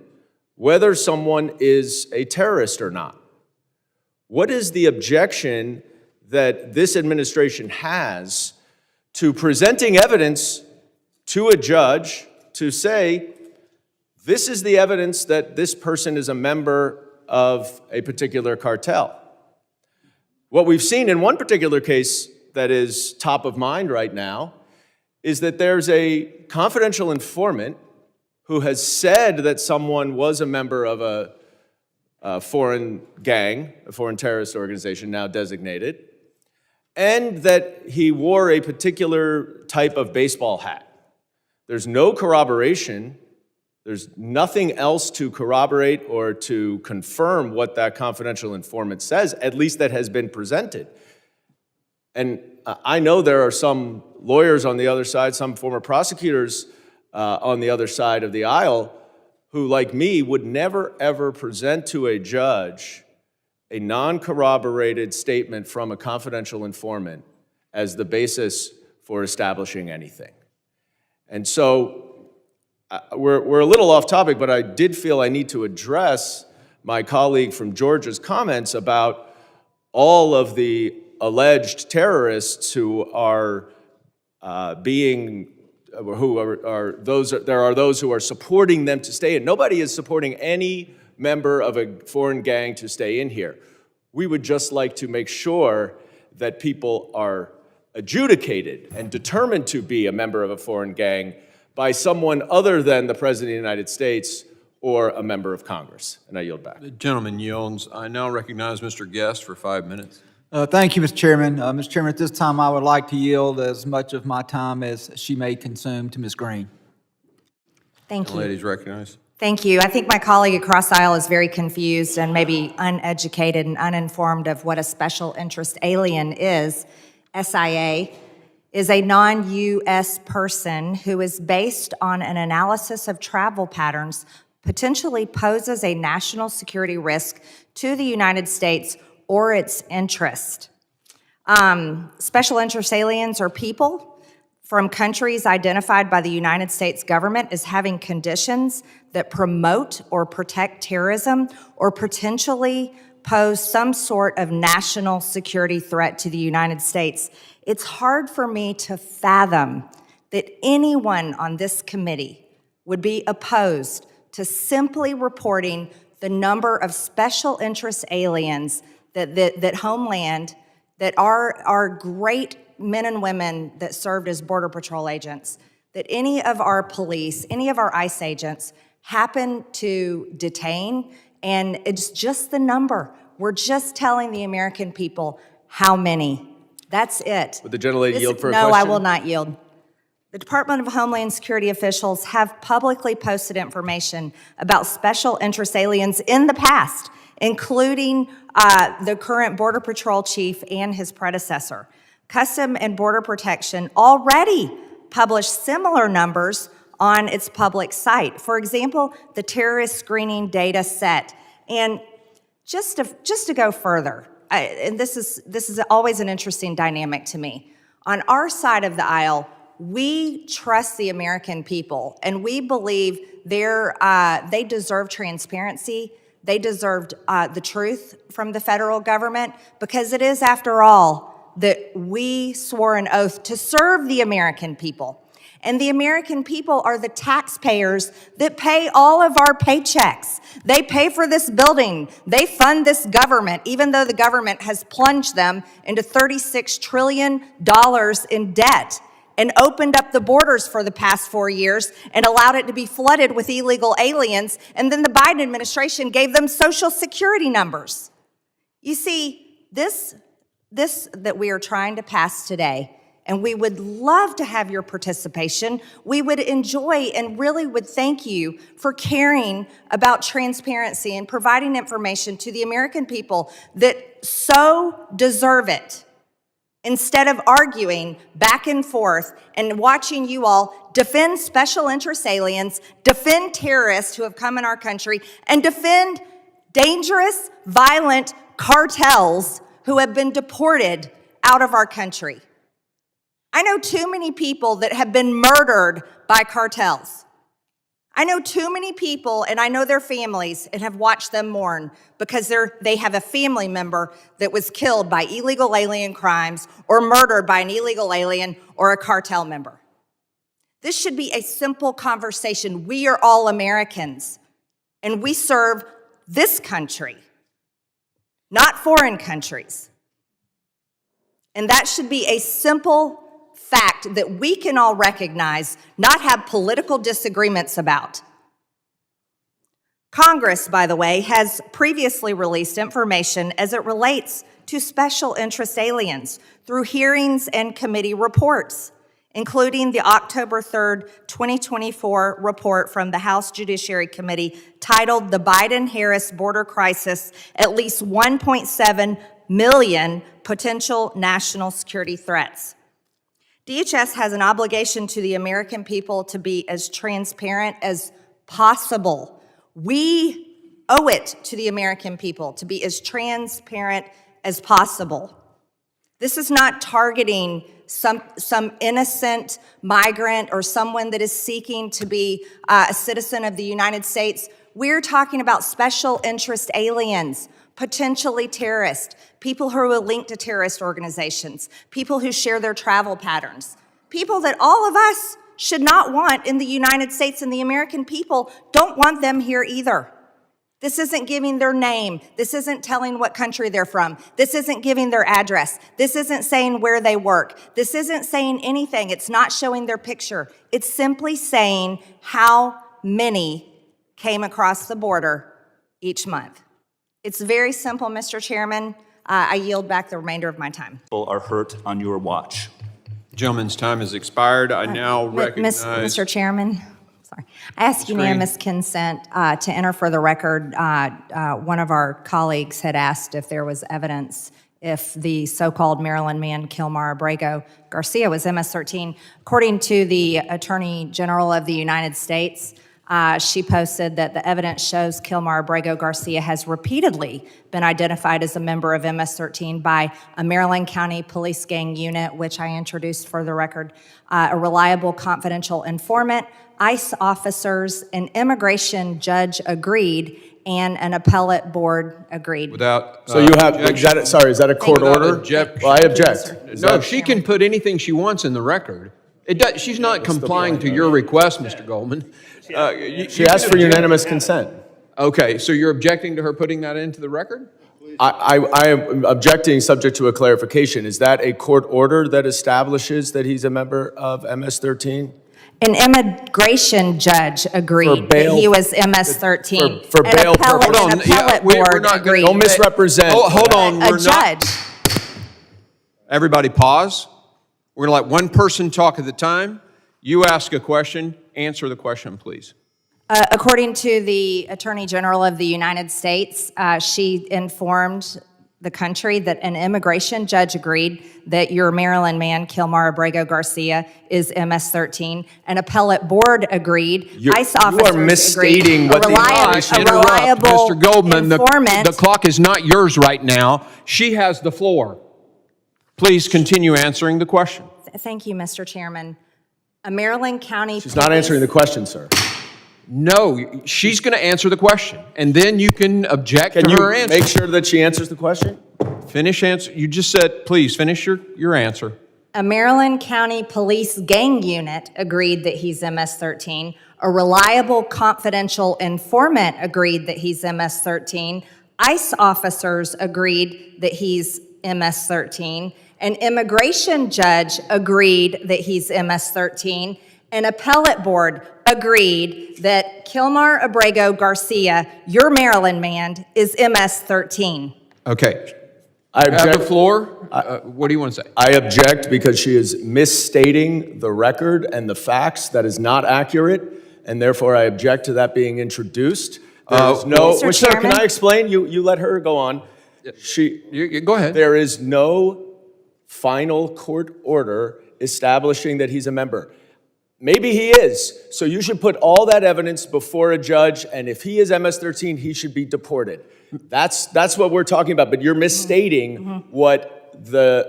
whether someone is a terrorist or not. What is the objection that this administration has to presenting evidence to a judge to say, this is the evidence that this person is a member of a particular cartel? What we've seen in one particular case that is top of mind right now is that there's a confidential informant who has said that someone was a member of a foreign gang, a foreign terrorist organization now designated, and that he wore a particular type of baseball hat. There's no corroboration. There's nothing else to corroborate or to confirm what that confidential informant says, at least that has been presented. And I know there are some lawyers on the other side, some former prosecutors on the other side of the aisle who, like me, would never, ever present to a judge a non-corroborated statement from a confidential informant as the basis for establishing anything. And so we're a little off topic, but I did feel I need to address my colleague from Georgia's comments about all of the alleged terrorists who are there are those who are supporting them to stay in. Nobody is supporting any member of a foreign gang to stay in here. We would just like to make sure that people are adjudicated and determined to be a member of a foreign gang by someone other than the President of the United States or a member of Congress. And I yield back. The gentleman yields. I now recognize Mr. Guest for 5 minutes. Thank you, Mr. Chairman. Mr. Chairman, at this time, I would like to yield as much of my time as she may consume to Ms. Greene. Thank you. Ladies recognized. Thank you. I think my colleague across the aisle is very confused and maybe uneducated and uninformed of what a special interest alien is. SIA is a non-U.S. person who is based on an analysis of travel patterns, potentially poses a national security risk to the United States or its interest. Special interest aliens are people from countries identified by the United States government as having conditions that promote or protect terrorism or potentially pose some sort of national security threat to the United States. It's hard for me to fathom that anyone on this committee would be opposed to simply reporting the number of special interest aliens that Homeland, that our great men and women that served as Border Patrol agents, that any of our police, any of our ICE agents happen to detain, and it's just the number. We're just telling the American people how many. That's it. Would the gentlelady yield for a question? No, I will not yield. The Department of Homeland Security officials have publicly posted information about special interest aliens in the past, including the current Border Patrol chief and his predecessor. Custom and Border Protection already published similar numbers on its public site. For example, the terrorist screening data set. And just to go further, and this is always an interesting dynamic to me. On our side of the aisle, we trust the American people, and we believe they deserve transparency. They deserved the truth from the federal government, because it is, after all, that we swore an oath to serve the American people. And the American people are the taxpayers that pay all of our paychecks. They pay for this building. They fund this government, even though the government has plunged them into $36 trillion in debt and opened up the borders for the past 4 years and allowed it to be flooded with illegal aliens. And then the Biden administration gave them Social Security numbers. You see, this that we are trying to pass today And we would love to have your participation. We would enjoy and really would thank you for caring about transparency and providing information to the American people that so deserve it, instead of arguing back and forth and watching you all defend special interest aliens, defend terrorists who have come in our country, and defend dangerous, violent cartels who have been deported out of our country. I know too many people that have been murdered by cartels. I know too many people, and I know their families, and have watched them mourn because they have a family member that was killed by illegal alien crimes or murdered by an illegal alien or a cartel member. This should be a simple conversation. We are all Americans, and we serve this country, not foreign countries. And that should be a simple fact that we can all recognize, not have political disagreements about. Congress, by the way, has previously released information as it relates to special interest aliens through hearings and committee reports, including the October 3rd, 2024 report from the House Judiciary Committee titled The Biden-Harris Border Crisis, at least 1.7 million potential national security threats. DHS has an obligation to the American people to be as transparent as possible. We owe it to the American people to be as transparent as possible. This is not targeting some innocent migrant or someone that is seeking to be a citizen of the United States. We're talking about special interest aliens, potentially terrorists, people who are linked to terrorist organizations, people who share their travel patterns, people that all of us should not want in the United States, and the American people don't want them here either. This isn't giving their name. This isn't telling what country they're from. This isn't giving their address. This isn't saying where they work. This isn't saying anything. It's not showing their picture. It's simply saying how many came across the border each month. It's very simple, Mr. Chairman. I yield back the remainder of my time. People are hurt on your watch. Gentleman's time has expired. I now recognize... Mr. Chairman, sorry. I ask unanimous consent to enter for the record. One of our colleagues had asked if there was evidence if the so-called Maryland man, Kilmar Abrego Garcia, was MS-13. According to the Attorney General of the United States, she posted that the evidence shows Kilmar Abrego Garcia has repeatedly been identified as a member of MS-13 by a Maryland County Police Gang unit, which I introduced for the record, a reliable confidential informant, ICE officers, an immigration judge agreed, and an appellate board agreed. Without So you have, is that a court order? Well, I object. No, she can put anything she wants in the record. She's not complying to your request, Mr. Goldman. She asked for unanimous consent. Okay, so you're objecting to her putting that into the record? I am objecting subject to a clarification. Is that a court order that establishes that he's a member of MS-13? An immigration judge agreed that he was MS-13. For bail purposes. An appellate board agreed. Don't misrepresent. Hold on. A judge. Everybody pause. We're going to let one person talk at a time. You ask a question. Answer the question, please. According to the Attorney General of the United States, she informed the country that an immigration judge agreed that your Maryland man, Kilmar Abrego Garcia, is MS-13. An appellate board agreed. ICE officers you are misstating agreed. What the reliable Mr. Goldman, informant. the clock is not yours right now. She has the floor. Please continue answering the question. Thank you, Mr. Chairman. A Maryland County She's not answering the question, sir. No, she's going to answer the question, and then you can object to her answer. Make sure that she answers the question? Finish answer. You just said, please finish your answer. A Maryland County Police Gang unit agreed that he's MS-13. A reliable confidential informant agreed that he's MS-13. ICE officers agreed that he's MS-13. An immigration judge agreed that he's MS-13. An appellate board agreed that Kilmar Abrego Garcia, your Maryland man, is MS-13. Okay. I You have object. the floor. What do you want to say? I object because she is misstating the record and the facts. That is not accurate, and therefore I object to that being introduced. There is no. Mr. Well, sir, can Chairman? I explain? You let her go on. Go ahead. There is no final court order establishing that he's a member. Maybe he is. So you should put all that evidence before a judge, and if he is MS-13, he should be deported. That's what we're talking about, but you're misstating what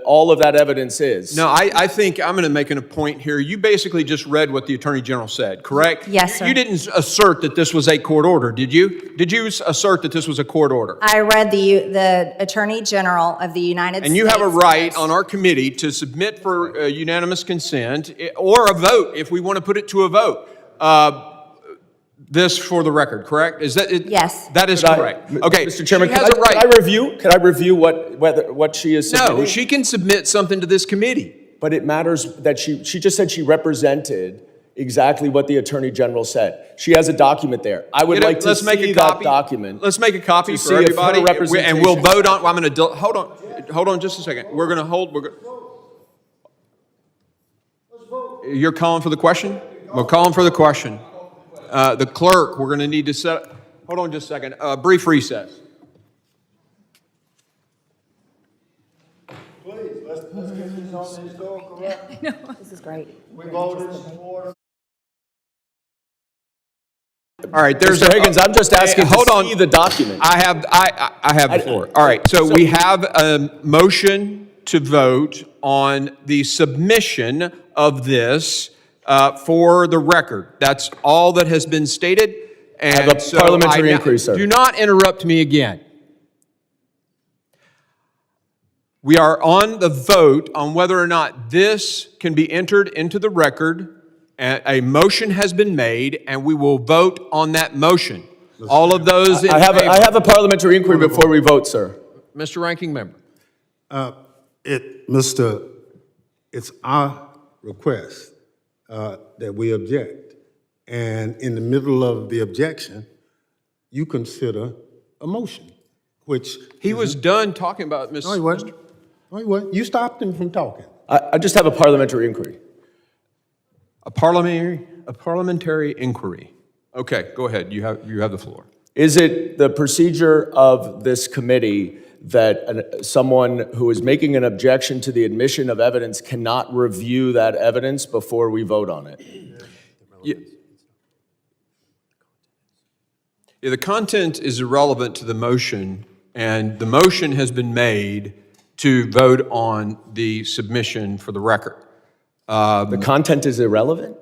all of that evidence is. No, I think I'm going to make a point here. You basically just read what the Attorney General said, correct? Yes, sir. You didn't assert that this was a court order, did you? Did you assert that this was a court order? I read the Attorney General of the United States. And you have a right on our committee to submit for unanimous consent or a vote, if we want to put it to a vote. This for the record, correct? Is that it? Yes. That is correct. Okay, Mr. Chairman, she has a right. Can I review what she is submitting? No, she can submit something to this committee. But it matters that she just said she represented exactly what the Attorney General said. She has a document there. I would like to see that document. Let's make a copy to for see if her everybody, and representation- we'll vote on. I'm going to hold on just a second. We're going to hold. You're calling for the question? We're calling for the question. The clerk, we're going to need to set. Hold on just a second. Brief recess. Please, let's get this on the historical record. This is great. We voted for. All right, there's Mr. Higgins, I'm just asking hold to on. see the document. I have the floor. All right, so we have a motion to vote on the submission of this for the record. That's all that has been stated. And I have a parliamentary inquiry, sir. Do not interrupt me again. We are on the vote on whether or not this can be entered into the record. A motion has been made, and we will vote on that motion. All of those in favor. I have a parliamentary inquiry before we vote, sir. Mr. Ranking Member. It's our request that we object. And in the middle of the objection, you consider a motion, which... He was done talking about Mr. No, he wasn't. No, he wasn't. You stopped him from talking. I just have a parliamentary inquiry. A parliamentary inquiry. Okay, go ahead. You have the floor. Is it the procedure of this committee that someone who is making an objection to the admission of evidence cannot review that evidence before we vote on it? Yeah, the content is irrelevant to the motion, and the motion has been made to vote on the submission for the record. The content is irrelevant?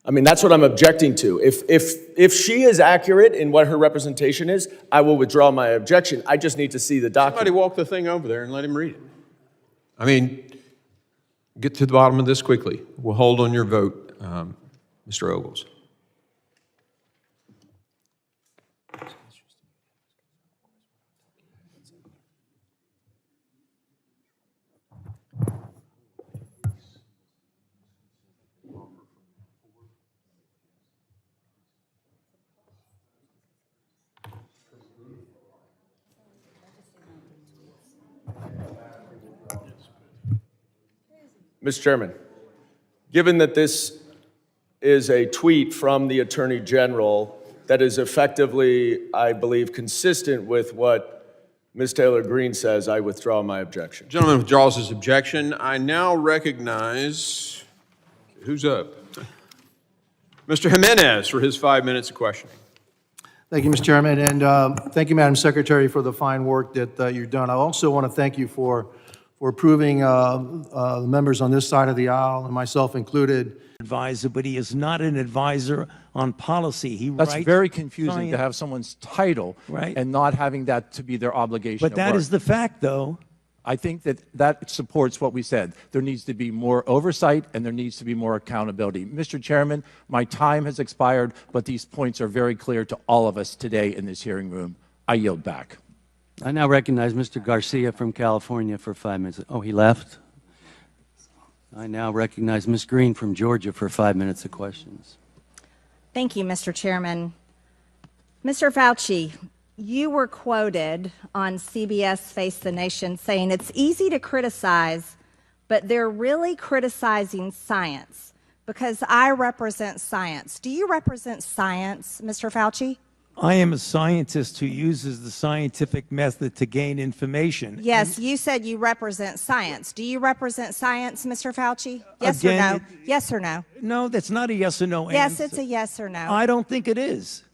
I mean, that's what I'm objecting to. If she is accurate in what her representation is, I will withdraw my objection. I just need to see the document. Somebody walk the thing over there and let him read it. I mean, get to the bottom of this quickly. We'll hold on your vote, Mr. Ogles. Mr. Chairman, given that this is a tweet from the Attorney General that is effectively, I believe, consistent with what Ms. Taylor Greene says, I withdraw my objection. Gentleman withdraws his objection. I now recognize, who's up? Mr. Jimenez for his 5 minutes of questioning. Thank you, Mr. Chairman, and thank you, Madam Secretary, for the fine work that you've done. I also want to thank you for approving the members on this side of the aisle, and myself included. Advisor, but he is not an advisor on policy. He That's writes very confusing science. to have someone's title Right. and not having that to be their obligation. But at that work. is the fact, though. I think that supports what we said. There needs to be more oversight and there needs to be more accountability. Mr. Chairman, my time has expired, but these points are very clear to all of us today in this hearing room. I yield back. I now recognize Mr. Garcia from California for 5 minutes. Oh, he left? I now recognize Ms. Greene from Georgia for 5 minutes of questions. Thank you, Mr. Chairman. Mr. Fauci, you were quoted on CBS Face the Nation saying it's easy to criticize, but they're really criticizing science because I represent science. Do you represent science, Mr. Fauci? I am a scientist who uses the scientific method to gain information. Yes, you said you represent science. Do you represent science, Mr. Fauci? Yes Again, or no? Yes or no? No, that's not a yes or no Yes, answer. it's a yes or no. I don't think it is.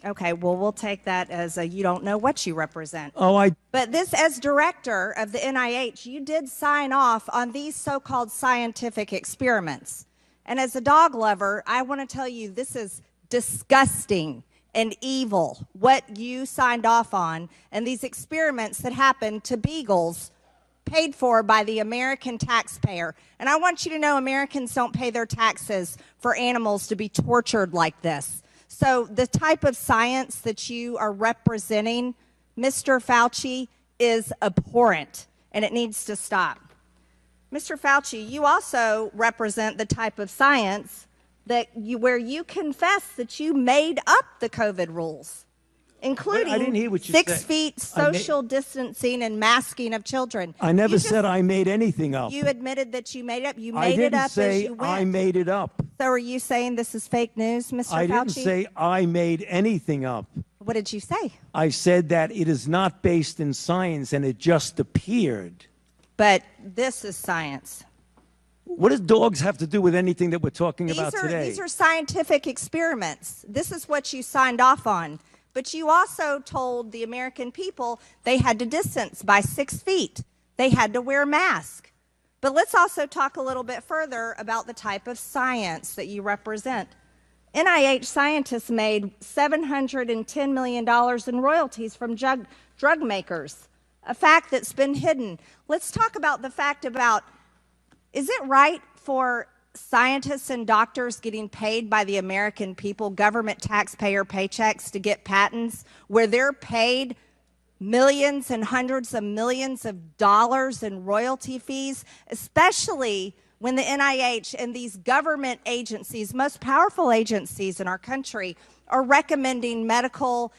Okay, well, we'll take that as a you don't know what you represent. Oh, But this, as director of the NIH, you did sign off on these so-called scientific experiments. And as a dog lover, I want to tell you this is disgusting and evil, what you signed off on, and these experiments that happened to beagles paid for by the American taxpayer. And I want you to know Americans don't pay their taxes for animals to be tortured like this. So the type of science that you are representing, Mr. Fauci, is abhorrent, and it needs to stop. Mr. Fauci, you also represent the type of science where you confess that you made up the COVID rules, including I didn't hear what you 6 said. feet social distancing and masking of children. I never said I made anything up. You admitted that you made it up. You I made it up didn't say as you went. I made it up. So are you saying this is fake news, Mr. Fauci? I didn't say I made anything up. What did you say? I said that it is not based in science and it just appeared. But this is science. What does dogs have to do with anything that we're talking about today? These are scientific experiments. This is what you signed off on. But you also told the American people they had to distance by 6 feet. They had to wear masks. But let's also talk a little bit further about the type of science that you represent. NIH scientists made $710 million in royalties from drug makers, a fact that's been hidden. Let's talk about the fact about, is it right for scientists and doctors getting paid by the American people, government taxpayer paychecks, to get patents where they're paid millions and hundreds of millions of dollars in royalty fees, especially when the NIH and these government agencies, most powerful agencies in our country, are recommending medical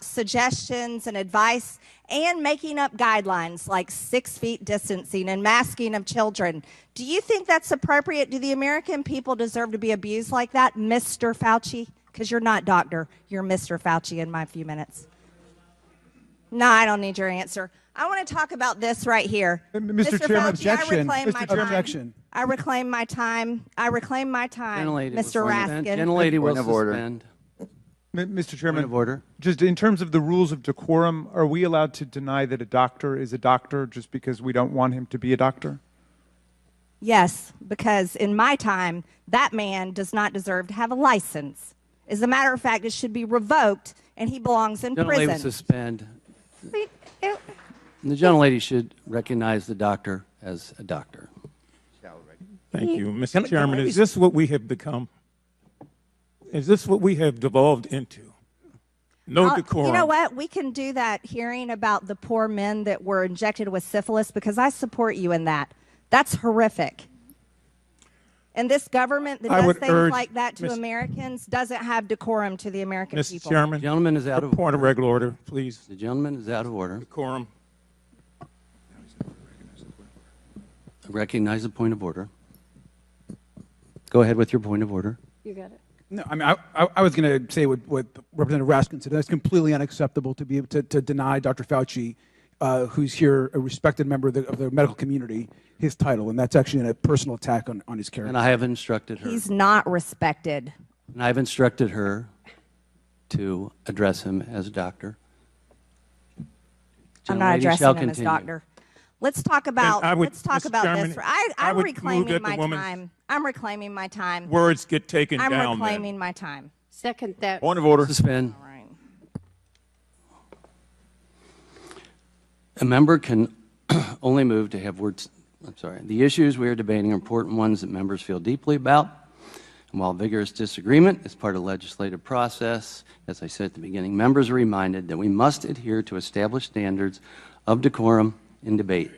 suggestions and advice and making up guidelines like 6 feet distancing and masking of children. Do you think that's appropriate? Do the American people deserve to be abused like that, Mr. Fauci? Because you're not doctor. You're Mr. Fauci in my few minutes. No, I don't need your answer. I want to talk about this right here. Mr. Chairman, Fauci, objection. I reclaim my Mr. time. Objection. I reclaim my time. I reclaim my time, Gentlelady will Mr. suspend. Raskin. Gentlelady will suspend. Mr. Chairman, Point of order. Just in terms of the rules of decorum, are we allowed to deny that a doctor is a doctor just because we don't want him to be a doctor? Yes, because in my time, that man does not deserve to have a license. As a matter of fact, it should be revoked, and he belongs in Gentlelady will prison. suspend. The gentlelady should recognize the doctor as a doctor. Thank you. Mr. Chairman, is this what we have become? Is this what we have devolved into? No decorum. You know what? We can do that hearing about the poor men that were injected with syphilis because I support you in that. That's horrific. And this government that does things like that to Americans doesn't have decorum to the American people. Mr. Chairman, The gentleman is out of point of regular order, please. The gentleman is out of order. Decorum. I recognize the point of order. Go ahead with your point of order. You got it. No, I mean, I was going to say what Representative Raskin said. That's completely unacceptable to be able to deny Dr. Fauci, who's here, a respected member of the medical community, his title. And that's actually a personal attack on his character. And I have instructed her. He's not respected. And I've instructed her to address him as a doctor. I'm not Gentlelady addressing shall him as continue. doctor. Let's talk about Mr. Chairman, this. I I'm would move reclaiming that the my woman's time. I'm reclaiming my time. Words get taken I'm down. reclaiming my time. Second that. Point of order. Suspend. All right. A member can only move to have words. I'm sorry. The issues we are debating are important ones that members feel deeply about. And while vigorous disagreement is part of the legislative process, as I said at the beginning, members are reminded that we must adhere to established standards of decorum in debate.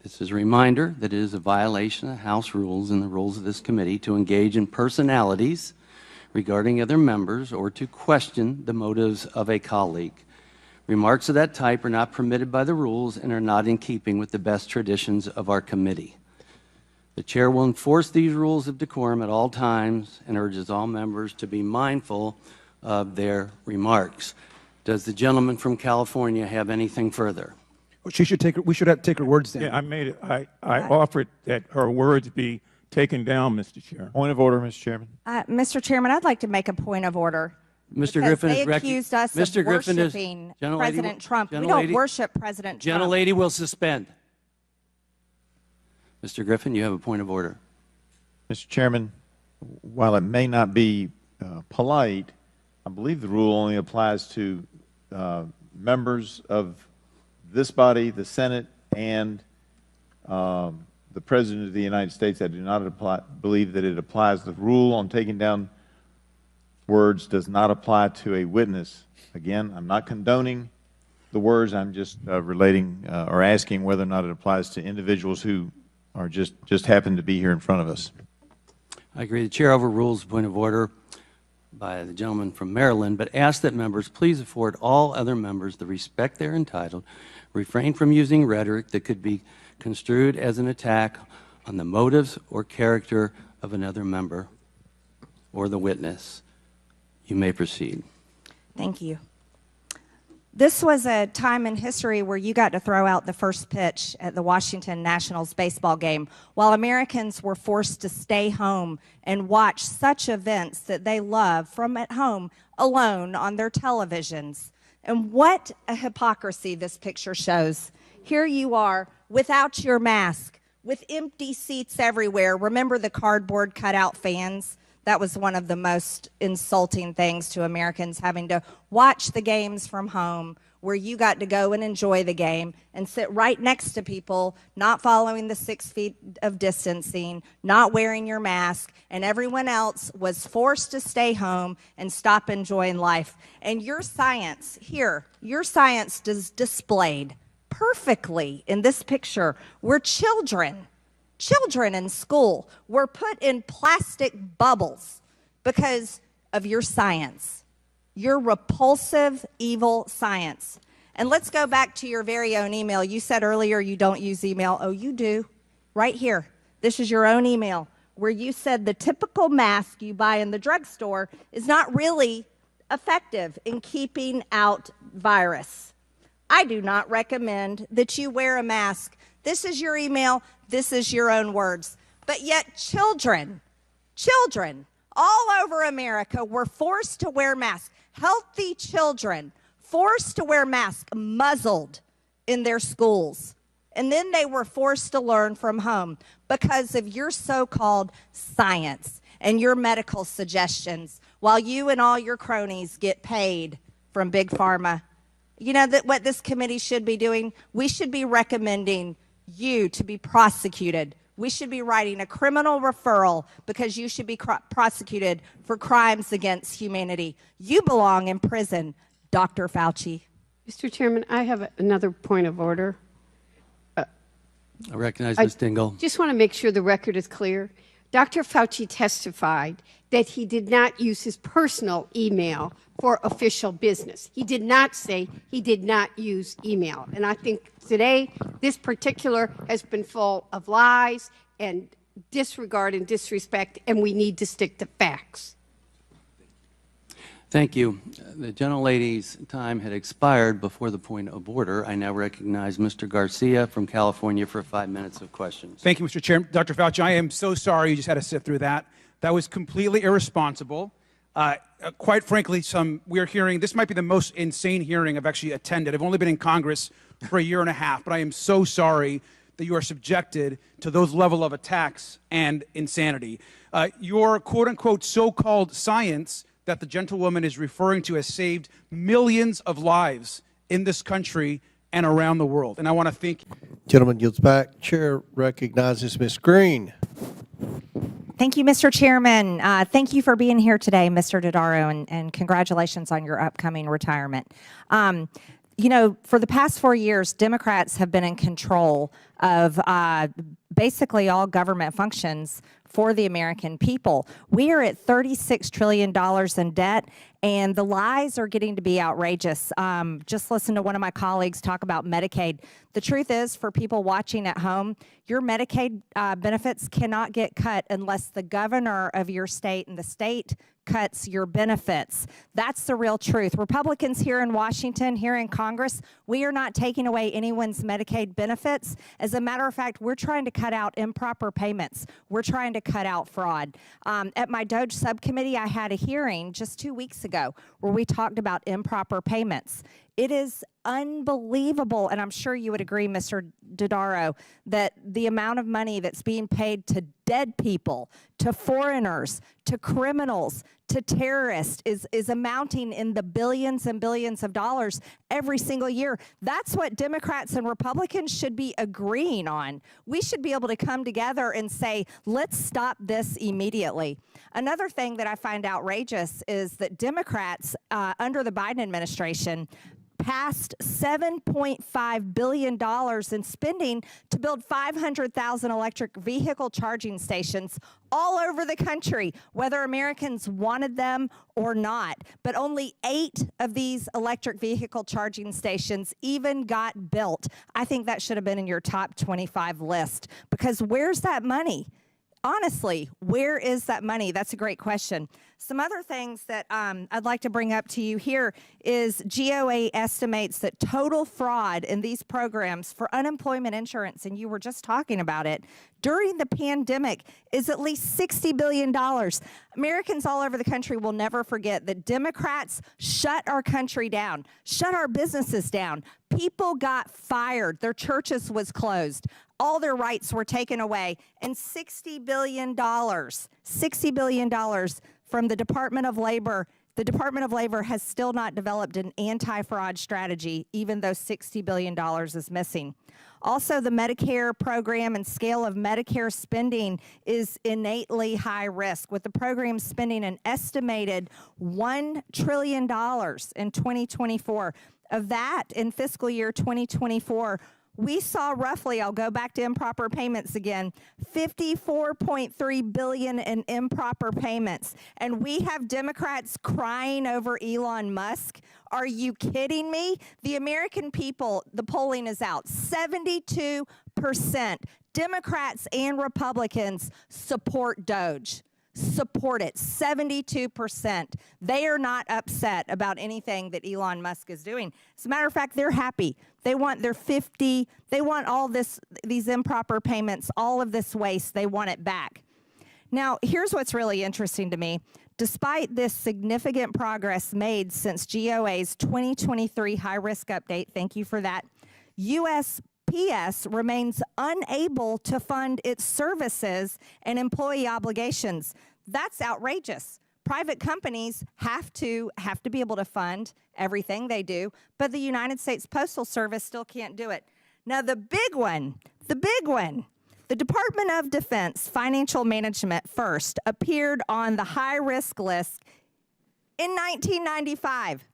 This is a reminder that it is a violation of House rules and the rules of this committee to engage in personalities regarding other members or to question the motives of a colleague. Remarks of that type are not permitted by the rules and are not in keeping with the best traditions of our committee. The chair will enforce these rules of decorum at all times and urges all members to be mindful of their remarks. Does the gentleman from California have anything further? We should take her words down. Yeah, I made it. I offered that her words be taken down, Mr. Chair. Point of order, Mr. Chairman. Mr. Chairman, I'd like to make a point of order. Mr. Because Griffin they is accused us of worshiping President Trump. We don't worship President Trump. Gentlelady will suspend. Mr. Griffin, you have a point of order. Mr. Chairman, while it may not be polite, I believe the rule only applies to members of this body, the Senate, and the President of the United States. I do not believe that it applies. The rule on taking down words does not apply to a witness. Again, I'm not condoning the words. I'm just relating or asking whether or not it applies to individuals who are just happen to be here in front of us. I agree. The chair overrules the point of order by the gentleman from Maryland, but ask that members please afford all other members the respect they're entitled, refrain from using rhetoric that could be construed as an attack on the motives or character of another member or the witness. You may proceed. Thank you. This was a time in history where you got to throw out the first pitch at the Washington Nationals baseball game while Americans were forced to stay home and watch such events that they love from at home alone on their televisions. And what a hypocrisy this picture shows. Here you are without your mask, with empty seats everywhere. Remember the cardboard cutout fans? That was one of the most insulting things to Americans, having to watch the games from home where you got to go and enjoy the game and sit right next to people not following the 6 feet of distancing, not wearing your mask, and everyone else was forced to stay home and stop enjoying life. And your science here, your science is displayed perfectly in this picture where children in school were put in plastic bubbles because of your science, your repulsive, evil science. And let's go back to your very own email. You said earlier you don't use email. Oh, you do. Right here. This is your own email where you said the typical mask you buy in the drugstore is not really effective in keeping out virus. I do not recommend that you wear a mask. This is your email. This is your own words. But yet children all over America were forced to wear masks. Healthy children forced to wear masks, muzzled in their schools. And then they were forced to learn from home because of your so-called science and your medical suggestions while you and all your cronies get paid from Big Pharma. You know that what this committee should be doing? We should be recommending you to be prosecuted. We should be writing a criminal referral because you should be prosecuted for crimes against humanity. You belong in prison, Dr. Fauci. Mr. Chairman, I have another point of order. I recognize Ms. Dingell. Just want to make sure the record is clear. Dr. Fauci testified that he did not use his personal email for official business. He did not say he did not use email. And I think today, this particular has been full of lies and disregard and disrespect, and we need to stick to facts. Thank you. The gentlelady's time had expired before the point of order. I now recognize Mr. Garcia from California for 5 minutes of questions. Thank you, Mr. Chairman. Dr. Fauci, I am so sorry you just had to sit through that. That was completely irresponsible. Quite frankly, we're hearing, this might be the most insane hearing I've actually attended. I've only been in Congress for a year and a half, but I am so sorry that you are subjected to those level of attacks and insanity. Your quote-unquote so-called science that the gentlewoman is referring to has saved millions of lives in this country and around the world. And I want to thank you. Gentleman yields back. Chair recognizes Ms. Greene. Thank you, Mr. Chairman. Thank you for being here today, Mr. Dodaro, and congratulations on your upcoming retirement. You know, for the past 4 years, Democrats have been in control of basically all government functions for the American people. We are at $36 trillion in debt, and the lies are getting to be outrageous. Just listen to one of my colleagues talk about Medicaid. The truth is, for people watching at home, your Medicaid benefits cannot get cut unless the governor of your state and the state cuts your benefits. That's the real truth. Republicans here in Washington, here in Congress, we are not taking away anyone's Medicaid benefits. As a matter of fact, we're trying to cut out improper payments. We're trying to cut out fraud. At my DOJ subcommittee, I had a hearing just 2 weeks ago where we talked about improper payments. It is unbelievable, and I'm sure you would agree, Mr. Dodaro, that the amount of money that's being paid to dead people, to foreigners, to criminals, to terrorists is amounting in the billions and billions of dollars every single year. That's what Democrats and Republicans should be agreeing on. We should be able to come together and say, let's stop this immediately. Another thing that I find outrageous is that Democrats under the Biden administration passed $7.5 billion in spending to build 500,000 electric vehicle charging stations all over the country, whether Americans wanted them or not. But only 8 of these electric vehicle charging stations even got built. I think that should have been in your top 25 list, because where's that money? Honestly, where is that money? That's a great question. Some other things that I'd like to bring up to you here is GOA estimates that total fraud in these programs for unemployment insurance, and you were just talking about it, during the pandemic is at least $60 billion. Americans all over the country will never forget that Democrats shut our country down, shut our businesses down. People got fired. Their churches was closed. All their rights were taken away, and $60 billion from the Department of Labor. The Department of Labor has still not developed an anti-fraud strategy, even though $60 billion is missing. Also, the Medicare program and scale of Medicare spending is innately high risk, with the program spending an estimated $1 trillion in 2024. Of that, in fiscal year 2024, we saw roughly, I'll go back to improper payments again, $54.3 billion in improper payments. And we have Democrats crying over Elon Musk. Are you kidding me? The American people, the polling is out, 72% Democrats and Republicans support Doge. Support it, 72%. They are not upset about anything that Elon Musk is doing. As a matter of fact, they're happy. They want their 50, they want all these improper payments, all of this waste, they want it back. Now, here's what's really interesting to me. Despite this significant progress made since GOA's 2023 high-risk update, thank you for that, USPS remains unable to fund its services and employee obligations. That's outrageous. Private companies have to be able to fund everything they do, but the United States Postal Service still can't do it. Now, the big one, the Department of Defense Financial Management first appeared on the high-risk list in 1995.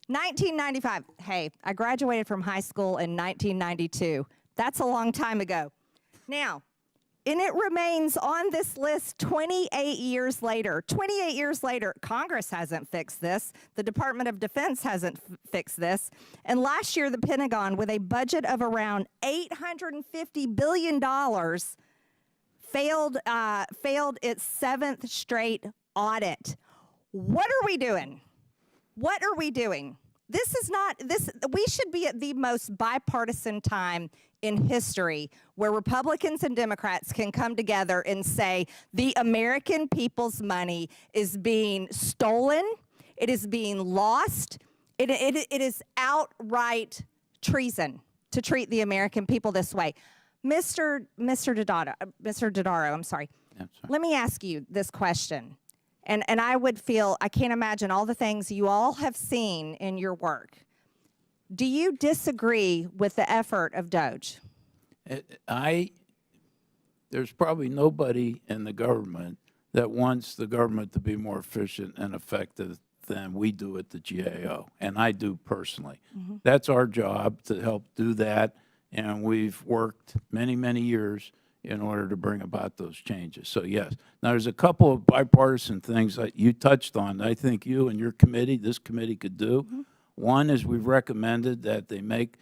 1995. Hey, I graduated from high school in 1992. That's a long time ago. Now, and it remains on this list 28 years later. 28 years later, Congress hasn't fixed this. The Department of Defense hasn't fixed this. And last year, the Pentagon, with a budget of around $850 billion, failed its 7th straight audit. What are we doing? What are we doing? This is not, we should be at the most bipartisan time in history where Republicans and Democrats can come together and say the American people's money is being stolen, it is being lost, it is outright treason to treat the American people this way. Mr. Dodaro, I'm sorry. Let me ask you this question. And I would feel, I can't imagine all the things you all have seen in your work. Do you disagree with the effort of Doge? There's probably nobody in the government that wants the government to be more efficient and effective than we do at the GAO, and I do personally. That's our job, to help do that and we've worked many, many years in order to bring about those changes. So yes. Now, there's a couple of bipartisan things that you touched on that I think you and your committee, this committee, could do. One is we've recommended that they make,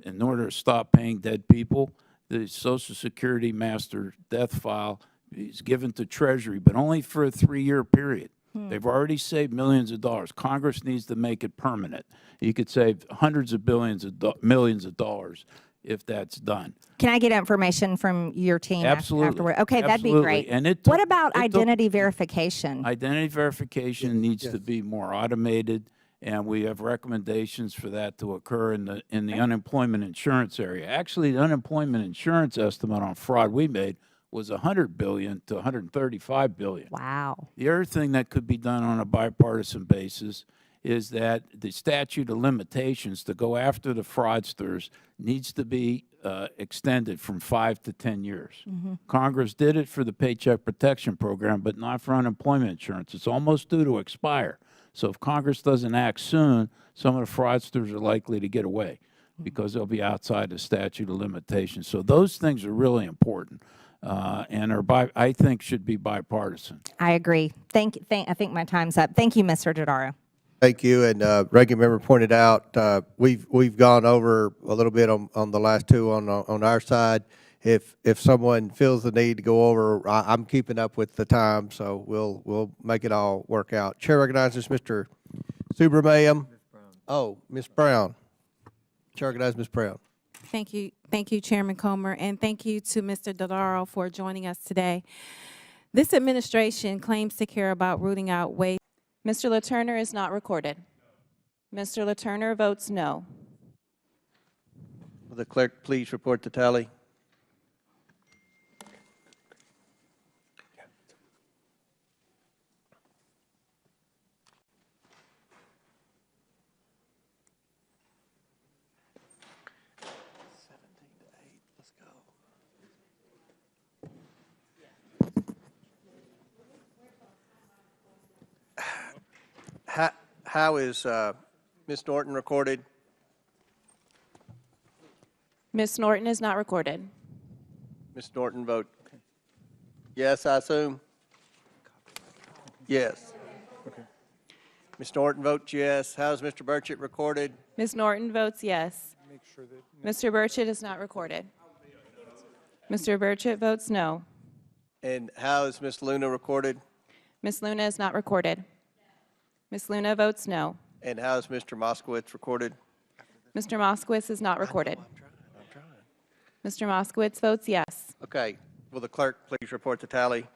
in order to stop paying dead people, the Social Security master death file is given to Treasury, but only for a 3-year period. They've already saved millions of dollars. Congress needs to make it permanent. You could save hundreds of millions of dollars if that's done. Can I get information from your team Absolutely. afterward? Okay, that'd be Absolutely. great. And what about identity verification? Identity verification needs to be more automated, and we have recommendations for that to occur in the unemployment insurance area. Actually, the unemployment insurance estimate on fraud we made was $100 billion to $135 billion. Wow. The other thing that could be done on a bipartisan basis is that the statute of limitations to go after the fraudsters needs to be extended from 5 to 10 years. Congress did it for the Paycheck Protection Program, but not for unemployment insurance. It's almost due to expire. So if Congress doesn't act soon, some of the fraudsters are likely to get away because they'll be outside the statute of limitations. So those things are really important and I think should be bipartisan. I agree. I think my time's up. Thank you, Mr. Dodaro. Thank you. And ranking member pointed out, we've gone over a little bit on the last two on our side. If someone feels the need to go over, I'm keeping up with the time, so we'll make it all work out. Chair recognizes Mr. Subramaniam. Oh, Ms. Brown. Chair recognizes Ms. Brown. Thank you, Chairman Comer, and thank you to Mr. Dodaro for joining us today. This administration claims to care about rooting out waste. Mr. LaTurner is not recorded. Mr. LaTurner votes no. Will the clerk please report the tally? How is Ms. Norton recorded? Ms. Norton is not recorded. Ms. Norton vote yes, I assume? Yes. Okay. Ms. Norton votes yes. How is Mr. Burchett recorded? Ms. Norton votes yes. Mr. Burchett is not recorded. Mr. Burchett votes no. And how is Ms. Luna recorded? Ms. Luna is not recorded. Ms. Luna votes no. And how is Mr. Moskowitz recorded? Mr. Moskowitz is not recorded. I'm trying. Mr. Moskowitz votes yes. Okay. Will the clerk please report the tally?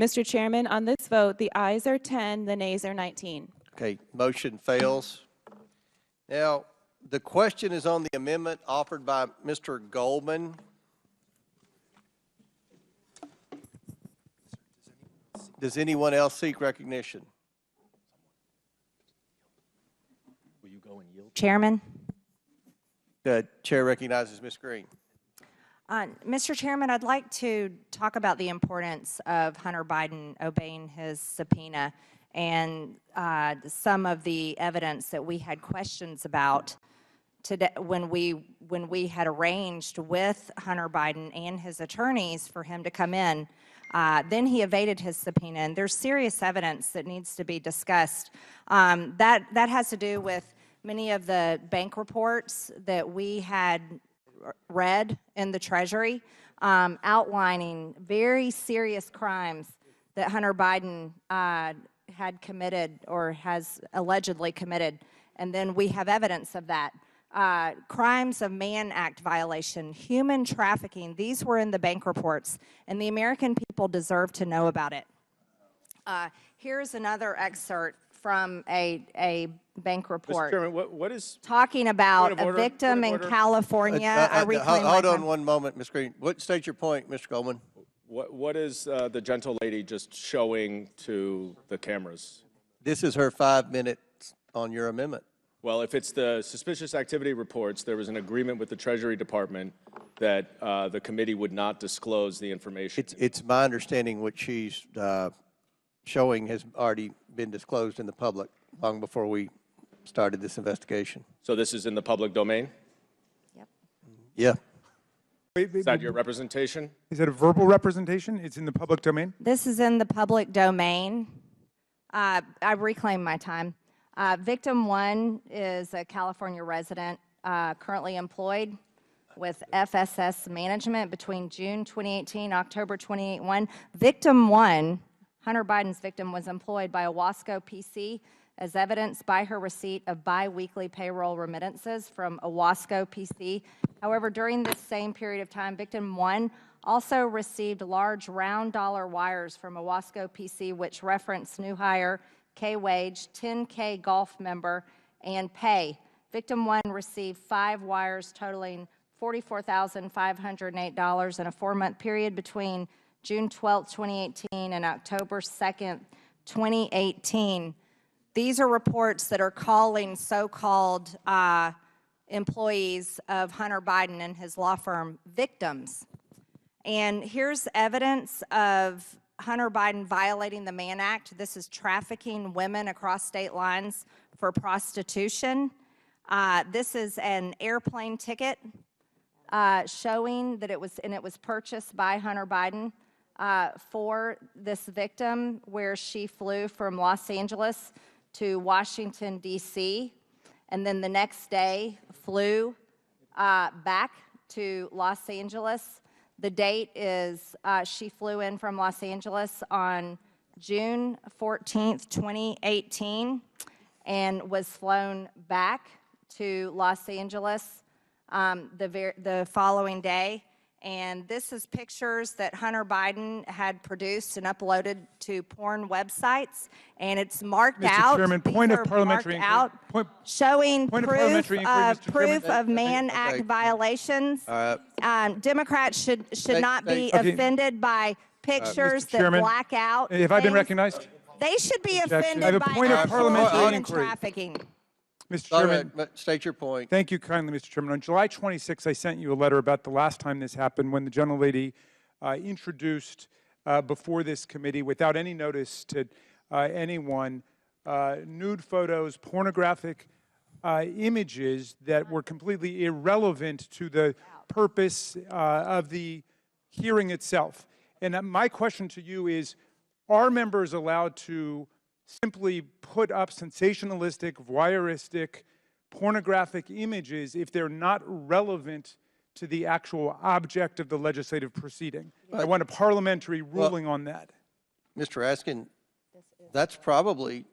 Mr. Chairman, on this vote, the ayes are 10, the nays are 19. Okay, motion fails. Now, the question is on the amendment offered by Mr. Goldman. Does anyone else seek recognition? Will you go and yield? Chairman? The chair recognizes Ms. Greene. Mr. Chairman, I'd like to talk about the importance of Hunter Biden obeying his subpoena and some of the evidence that we had questions about today when we had arranged with Hunter Biden and his attorneys for him to come in. Then he evaded his subpoena, and there's serious evidence that needs to be discussed. That has to do with many of the bank reports that we had read in the Treasury, outlining very serious crimes that Hunter Biden had committed or has allegedly committed, and then we have evidence of that. Crimes of Mann Act violation, human trafficking, these were in the bank reports, and the American people deserve to know about it. Here's another excerpt from a bank report. Mr. Chairman, what is talking about a victim in California. Hold on one moment, Ms. Greene. State your point, Mr. Goldman. What is the gentle lady just showing to the cameras? This is her 5 minutes on your amendment. Well, if it's the suspicious activity reports, there was an agreement with the Treasury Department that the committee would not disclose the information. It's my understanding what she's showing has already been disclosed in the public long before we started this investigation. So this is in the public domain? Yeah. Is that your representation? Is it a verbal representation? It's in the public domain? This is in the public domain. I reclaim my time. Victim 1 is a California resident currently employed with FSS Management between June 2018 October 2021. Victim 1, Hunter Biden's victim, was employed by Owasco PC as evidenced by her receipt of bi-weekly payroll remittances from Owasco PC. However, during this same period of time, victim 1 also received large round dollar wires from Owasco PC, which reference new hire, K-wage, 10K golf member, and pay. Victim 1 received 5 wires totaling $44,508 in a 4-month period between June 12, 2018 and October 2nd, 2018. These are reports that are calling so-called employees of Hunter Biden and his law firm victims. And here's evidence of Hunter Biden violating the Mann Act. This is trafficking women across state lines for prostitution. This is an airplane ticket showing that it was purchased by Hunter Biden for this victim, where she flew from Los Angeles to Washington, D.C., and then the next day flew back to Los Angeles. The date is she flew in from Los Angeles on June 14th, 2018, and was flown back to Los Angeles the following day. And this is pictures that Hunter Biden had produced and uploaded to porn websites, and it's marked out. Mr. Chairman, point of parliamentary inquiry. Showing Point of proof parliamentary inquiry, Mr. proof Chairman. of Mann Act violations. Democrats should not be offended by pictures Mr. that Chairman, black out. have I been things. recognized? They should be Objection. I have offended a by point of actual parliamentary human inquiry. trafficking. Mr. All Chairman. right, state your point. Thank you kindly, Mr. Chairman. On July 26th, I sent you a letter about the last time this happened, when the gentlelady introduced before this committee, without any notice to anyone, nude photos, pornographic images that were completely irrelevant to the purpose of the hearing itself. And my question to you is, are members allowed to simply put up sensationalistic, voyeuristic, pornographic images if they're not relevant to the actual object of the legislative proceeding? I want a parliamentary ruling on that. Mr. Raskin, that's probably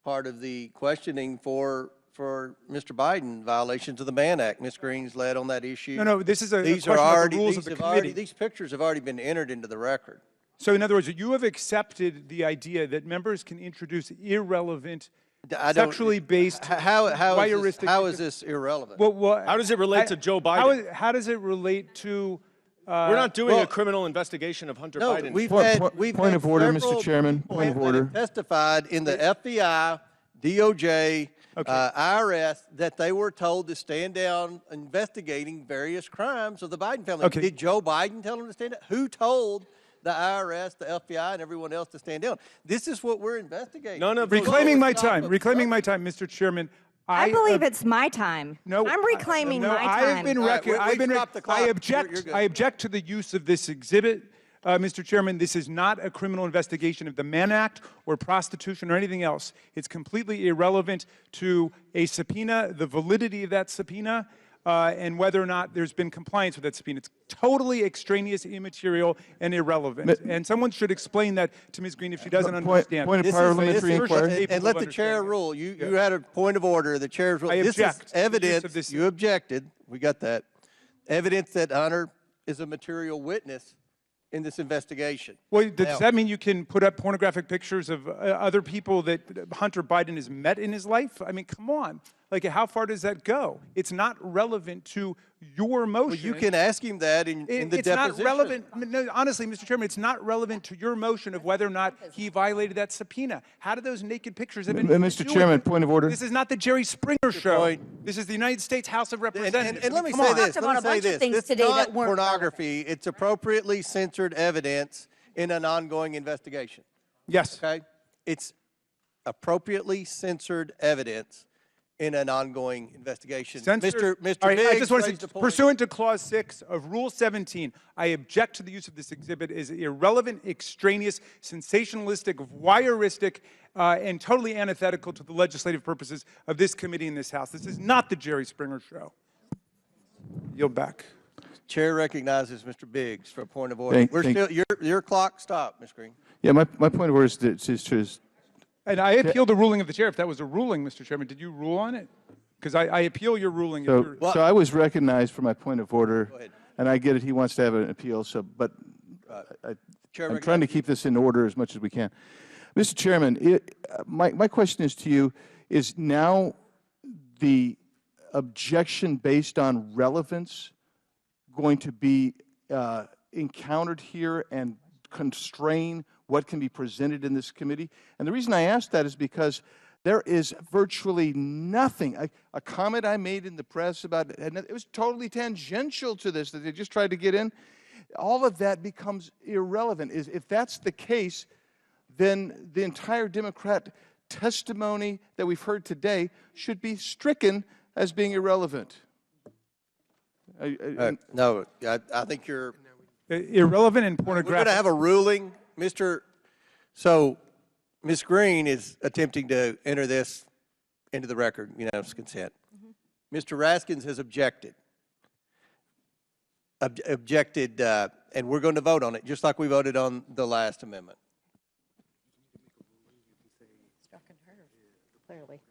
part of the questioning for Mr. Biden, violations of the Mann Act. Ms. Greene's led on that issue. No, this is a These question are about already, the rules these of the have already, committee. these pictures have already been entered into the record. So in other words, you have accepted the idea that members can introduce irrelevant, sexually based, voyeuristic. How is this irrelevant? Well, How does it relate to Joe Biden? How does it relate to? We're not doing a criminal investigation of Hunter No, Biden. we've Point- had point- we've point had of order, Mr. several Chairman. people Point of that order. have testified in the FBI, DOJ, IRS, that they were told to stand down investigating various crimes of the Biden family. Okay. Did Joe Biden tell them to stand down? Who told the IRS, the FBI, and everyone else to stand down? This is what we're investigating. Reclaiming my time, Mr. Chairman. I believe it's my time. No, I'm reclaiming my time. I have been I object to the use of this exhibit, Mr. Chairman. This is not a criminal investigation of the Mann Act or prostitution or anything else. It's completely irrelevant to a subpoena, the validity of that subpoena, and whether or not there's been compliance with that subpoena. It's totally extraneous, immaterial, and irrelevant. And someone should explain that to Ms. Greene if she doesn't understand. And let the chair rule. You had a point of order. The chair's rule. I This object is to the use evidence. of this. You objected. We got that. Evidence that Hunter is a material witness in this investigation. Well, does that mean you can put up pornographic pictures of other people that Hunter Biden has met in his life? I mean, come on. Like, how far does that go? It's not relevant to your motion. Well, you can ask him that in the It's deposition. not relevant. No, honestly, Mr. Chairman, it's not relevant to your motion of whether or not he violated that subpoena. How do those naked pictures have anything to Mr. do with Chairman, it? point of order. This is not the Jerry Springer show. This is the United States House of Representatives. And let me Come say on. this. Let me say this. It's not pornography. It's appropriately censored evidence in an ongoing investigation. Yes. Okay? It's appropriately censored evidence in an ongoing investigation. Censored. Mr. All right, I Biggs just want to raised say, a point. pursuant to Clause 6 of Rule 17, I object to the use of this exhibit as irrelevant, extraneous, sensationalistic, voyeuristic, and totally antithetical to the legislative purposes of this committee in this House. This is not the Jerry Springer show. Yield back. Chair recognizes Mr. Biggs for a point of order. Your clock stopped, Ms. Greene. Yeah, my point of order is to And I appeal the ruling of the chair. If that was a ruling, Mr. Chairman, did you rule on it? Because I appeal your ruling. So I was recognized for my point of order, and I get it. He wants to have an appeal. So, but I'm trying to keep this in order as much as we can. Mr. Chairman, my question is to you: is now the objection based on relevance going to be encountered here and constrain what can be presented in this committee? And the reason I ask that is because there is virtually nothing. A comment I made in the press about it was totally tangential to this, that they just tried to get in. All of that becomes irrelevant. If that's the case, then the entire Democrat testimony that we've heard today should be stricken as being irrelevant. No, I think you're irrelevant and pornographic. We're going to have a ruling, So, Ms. Greene is attempting to enter this into the record, unanimous consent. Mr. Raskins has objected. And we're going to vote on it, just like we voted on the last amendment. Clearly.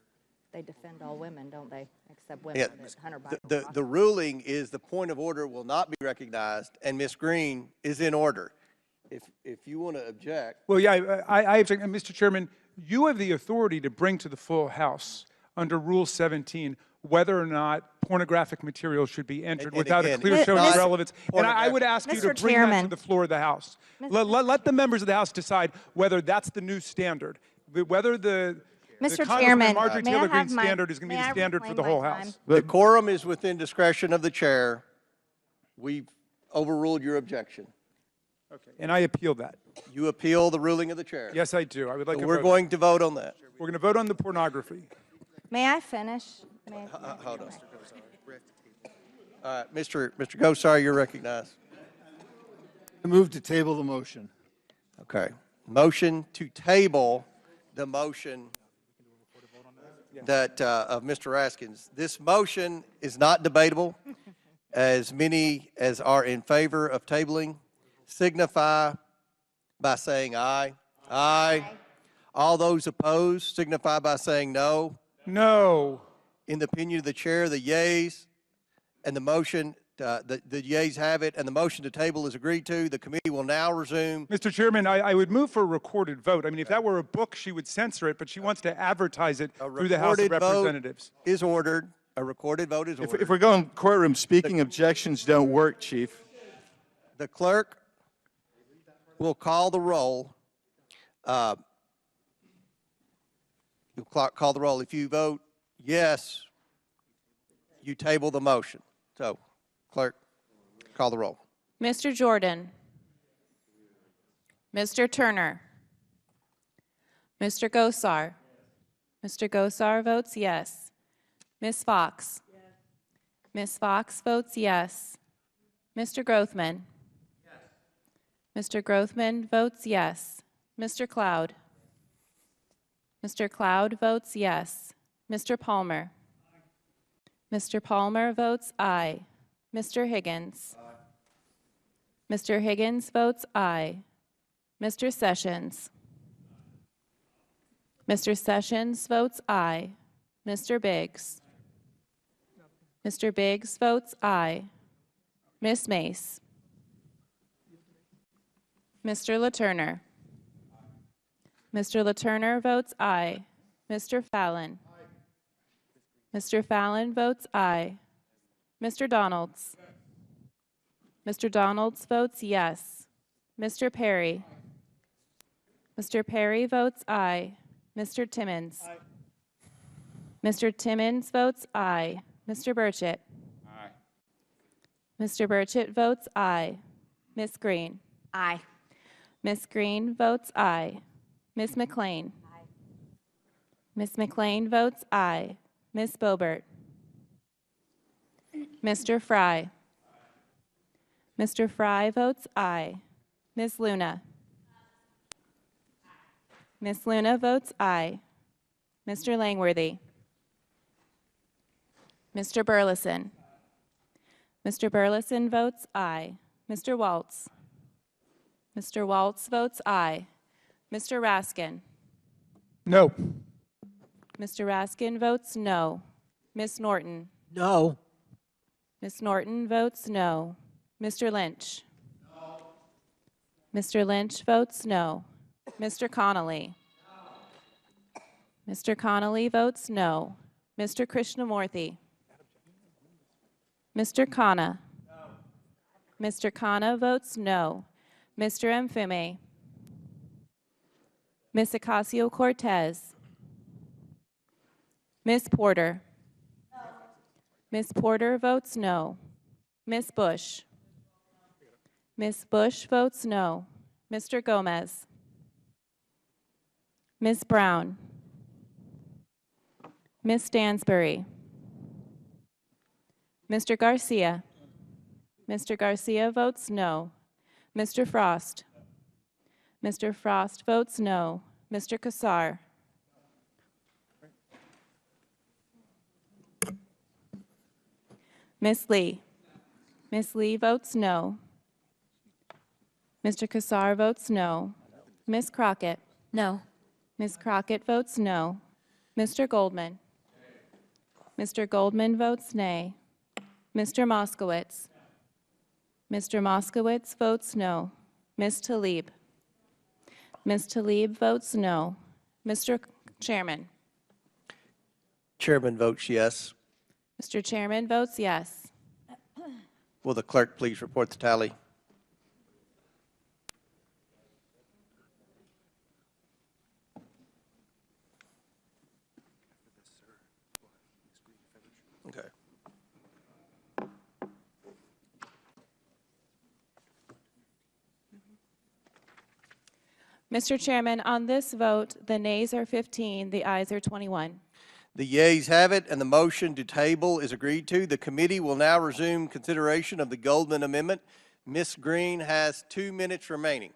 They defend all women, don't they? Except women that Hunter Biden. The ruling is the point of order will not be recognized, and Ms. Greene is in order. If you want to object. Well, yeah, I object. And Mr. Chairman, you have the authority to bring to the full House under Rule 17 whether or not pornographic material should be entered without a clear showing of relevance. And I would ask you to bring that to the floor of the House. Let the members of the House decide whether that's the new standard, whether the Chairman, Marjorie Taylor Greene standard is going to be the standard for the whole House. The quorum is within discretion of the chair. We've overruled your objection. Okay, and I appeal that. You appeal the ruling of the chair. Yes, I do. I would like. We're going to vote on that. We're going to vote on the pornography. May I finish? Hold on. All right, Mr. Gosar, you're recognized. I move to table the motion. Okay. Motion to table the motion that of Mr. Raskins. This motion is not debatable. As many as are in favor of tabling signify by saying aye. Aye. All those opposed signify by saying no. No. In the opinion of the chair, the yeas and the motion, the yeas have it, and the motion to table is agreed to. The committee will now resume. Mr. Chairman, I would move for a recorded vote. I mean, if that were a book, she would censor it, but she wants to advertise it through the House of Representatives. Is ordered. A recorded vote is ordered. If we're going courtroom speaking, objections don't work, Chief. The clerk will call the roll. You'll call the roll. If you vote yes, you table the motion. So, clerk, call the roll. Mr. Jordan. Mr. Turner. Mr. Gosar. Mr. Gosar votes yes. Ms. Fox. Yes. Ms. Fox votes yes. Mr. Grothman. Yes. Mr. Grothman votes yes. Mr. Cloud. Mr. Cloud votes yes. Mr. Palmer. Aye. Mr. Palmer votes aye. Mr. Higgins. Aye. Mr. Higgins votes aye. Mr. Sessions. Mr. Sessions votes aye. Mr. Biggs. Mr. Biggs votes aye. Ms. Mace. Mr. LaTurner. Mr. LaTurner votes aye. Mr. Fallon. Mr. Fallon votes aye. Mr. Donalds? Mr. Donalds votes yes. Mr. Perry? Mr. Perry votes aye. Mr. Timmons? Mr. Timmons votes aye. Mr. Burchett? Aye. Mr. Burchett votes aye. Ms. Green? Aye. Ms. Green votes aye. Ms. McLean? Aye. Ms. McLean votes aye. Ms. Boebert? Mr. Fry? Mr. Fry votes aye. Ms. Luna? Ms. Luna votes aye. Mr. Langworthy? Mr. Burleson? Mr. Burleson votes aye. Mr. Waltz? Mr. Waltz votes aye. Mr. Raskin? No. Mr. Raskin votes no. Ms. Norton? No. Ms. Norton votes no. Mr. Lynch? No. Mr. Lynch votes no. Mr. Connolly? No. Mr. Connolly votes no. Mr. Krishnamurthy? Mr. Khanna? No. Mr. Khanna votes no. Mr. Mfume? Ms. Ocasio-Cortez? Ms. Porter? No. Ms. Porter votes no. Ms. Bush? Ms. Bush votes no. Mr. Gomez? Ms. Brown? Ms. Stansbury? Mr. Garcia? Mr. Garcia votes no. Mr. Frost? Mr. Frost votes no. Mr. Kassar? Ms. Lee? Ms. Lee votes no. Mr. Kassar votes no. Ms. Crockett? No. Ms. Crockett votes no. Mr. Goldman? Mr. Goldman votes nay. Mr. Moskowitz? Mr. Moskowitz votes no. Ms. Tlaib? Ms. Tlaib votes no. Mr. Chairman? Chairman votes yes. Mr. Chairman votes yes. Will the clerk please report the tally? Okay. Mr. Chairman, on this vote, the nays are 15, the ayes are 21. The yeas have it, and the motion to table is agreed to. The committee will now resume consideration of the Goldman Amendment. Ms. Green has 2 minutes remaining.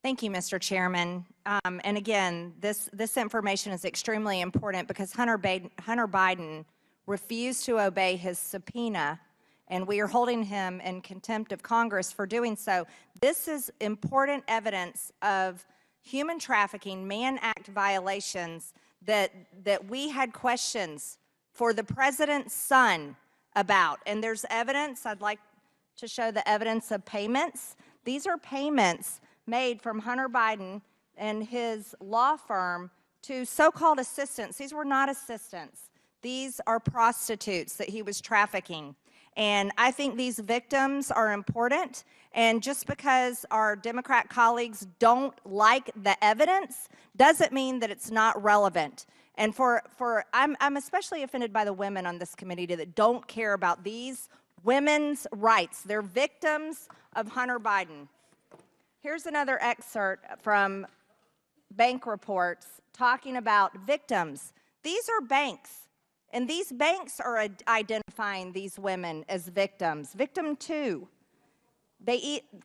Thank you, Mr. Chairman. And again, this information is extremely important because Hunter Biden refused to obey his subpoena, and we are holding him in contempt of Congress for doing so. This is important evidence of human trafficking, Mann Act violations that we had questions for the president's son about. And there's evidence. I'd like to show the evidence of payments. These are payments made from Hunter Biden and his law firm to so-called assistants. These were not assistants. These are prostitutes that he was trafficking. And I think these victims are important. And just because our Democrat colleagues don't like the evidence doesn't mean that it's not relevant. And I'm especially offended by the women on this committee that don't care about these women's rights. They're victims of Hunter Biden. Here's another excerpt from bank reports talking about victims. These are banks. And these banks are identifying these women as victims. Victim 2.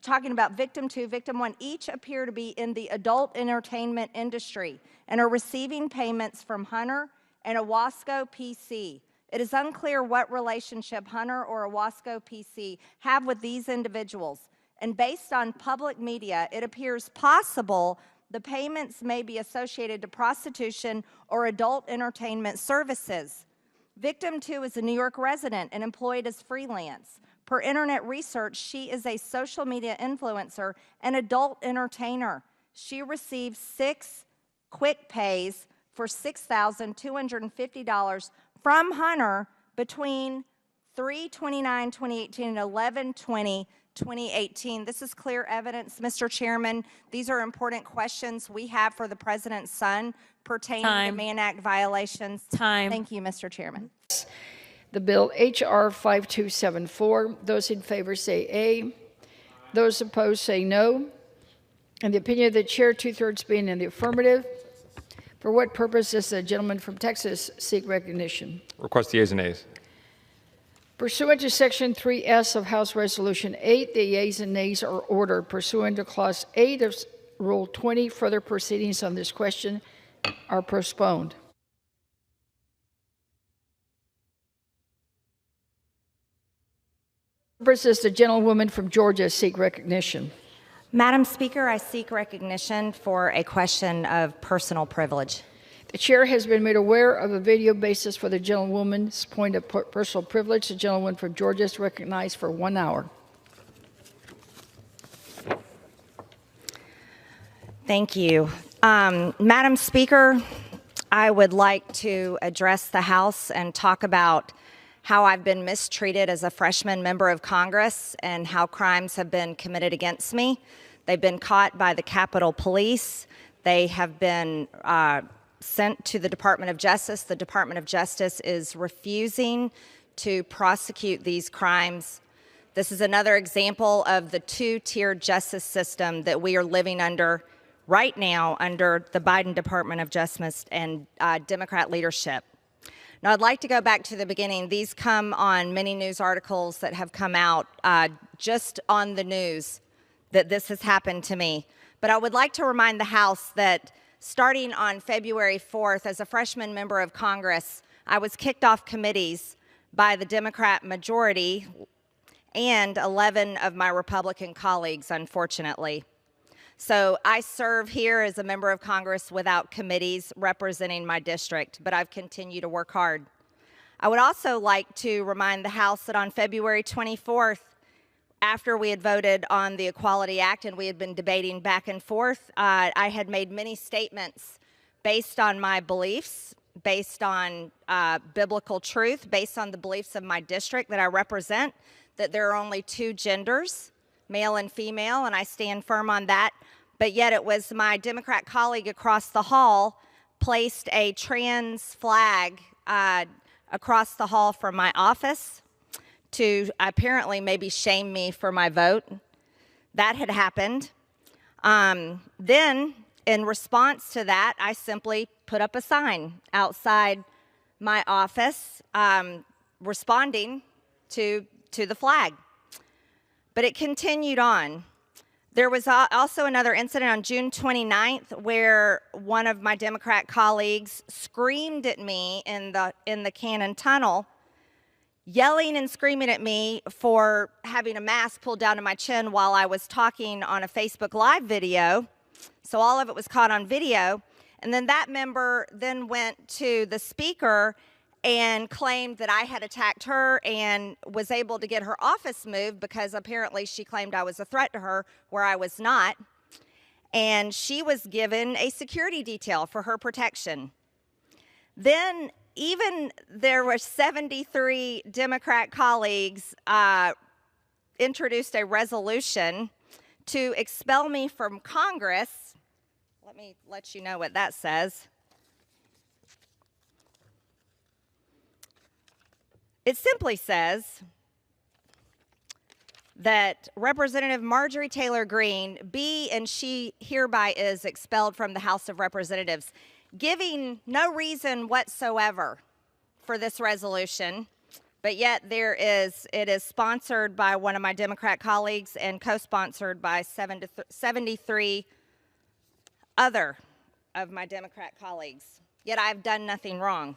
Talking about victim 2, victim 1, each appear to be in the adult entertainment industry and are receiving payments from Hunter and Owasco PC. It is unclear what relationship Hunter or Owasco PC have with these individuals. And based on public media, it appears possible the payments may be associated to prostitution or adult entertainment services. Victim 2 is a New York resident and employed as freelance. Per internet research, she is a social media influencer and adult entertainer. She received 6 quick pays for $6,250 from Hunter between 3/29/2018 and 11/20/2018. This is clear evidence, Mr. Chairman. These are important questions we have for the president's son pertaining to Mann Act violations. Thank you, Mr. Chairman. The bill H.R. 5274. Those in favor say aye. Those opposed say no. In the opinion of the chair, 2/3 being in the affirmative. For what purpose does the gentleman from Texas seek recognition? Request the yeas and nays. Pursuant to Section 3S of House Resolution 8, the yeas and nays are ordered. Pursuant to Clause 8 of Rule 20, further proceedings on this question are postponed. For what purpose does the gentlewoman from Georgia seek recognition? Madam Speaker, I seek recognition for a question of personal privilege. The chair has been made aware of a video basis for the gentlewoman's point of personal privilege. The gentlewoman from Georgia is recognized for 1 hour. Thank you. Madam Speaker, I would like to address the House and talk about how I've been mistreated as a freshman member of Congress and how crimes have been committed against me. They've been caught by the Capitol Police. They have been sent to the Department of Justice. The Department of Justice is refusing to prosecute these crimes. This is another example of the two-tiered justice system that we are living under right now under the Biden Department of Justice and Democrat leadership. Now, I'd like to go back to the beginning. These come on many news articles that have come out just on the news that this has happened to me. But I would like to remind the House that starting on February 4th, as a freshman member of Congress, I was kicked off committees by the Democrat majority and 11 of my Republican colleagues, unfortunately. So I serve here as a member of Congress without committees representing my district, but I've continued to work hard. I would also like to remind the House that on February 24th, after we had voted on the Equality Act and we had been debating back and forth, I had made many statements based on my beliefs, based on biblical truth, based on the beliefs of my district that I represent, that there are only two genders, male and female, and I stand firm on that. But yet it was my Democrat colleague across the hall placed a trans flag across the hall from my office to apparently maybe shame me for my vote. That had happened. Then, in response to that, I simply put up a sign outside my office responding to the flag. But it continued on. There was also another incident on June 29th where one of my Democrat colleagues screamed at me in the Cannon Tunnel, yelling and screaming at me for having a mask pulled down to my chin while I was talking on a Facebook Live video. So all of it was caught on video. And then that member then went to the speaker and claimed that I had attacked her and was able to get her office moved because apparently she claimed I was a threat to her where I was not. And she was given a security detail for her protection. Then even there were 73 Democrat colleagues introduced a resolution to expel me from Congress. Let me let you know what that says. It simply says that Representative Marjorie Taylor Greene be and she hereby is expelled from the House of Representatives, giving no reason whatsoever for this resolution, but yet it is sponsored by one of my Democrat colleagues and co-sponsored by 73 other of my Democrat colleagues, yet I've done nothing wrong.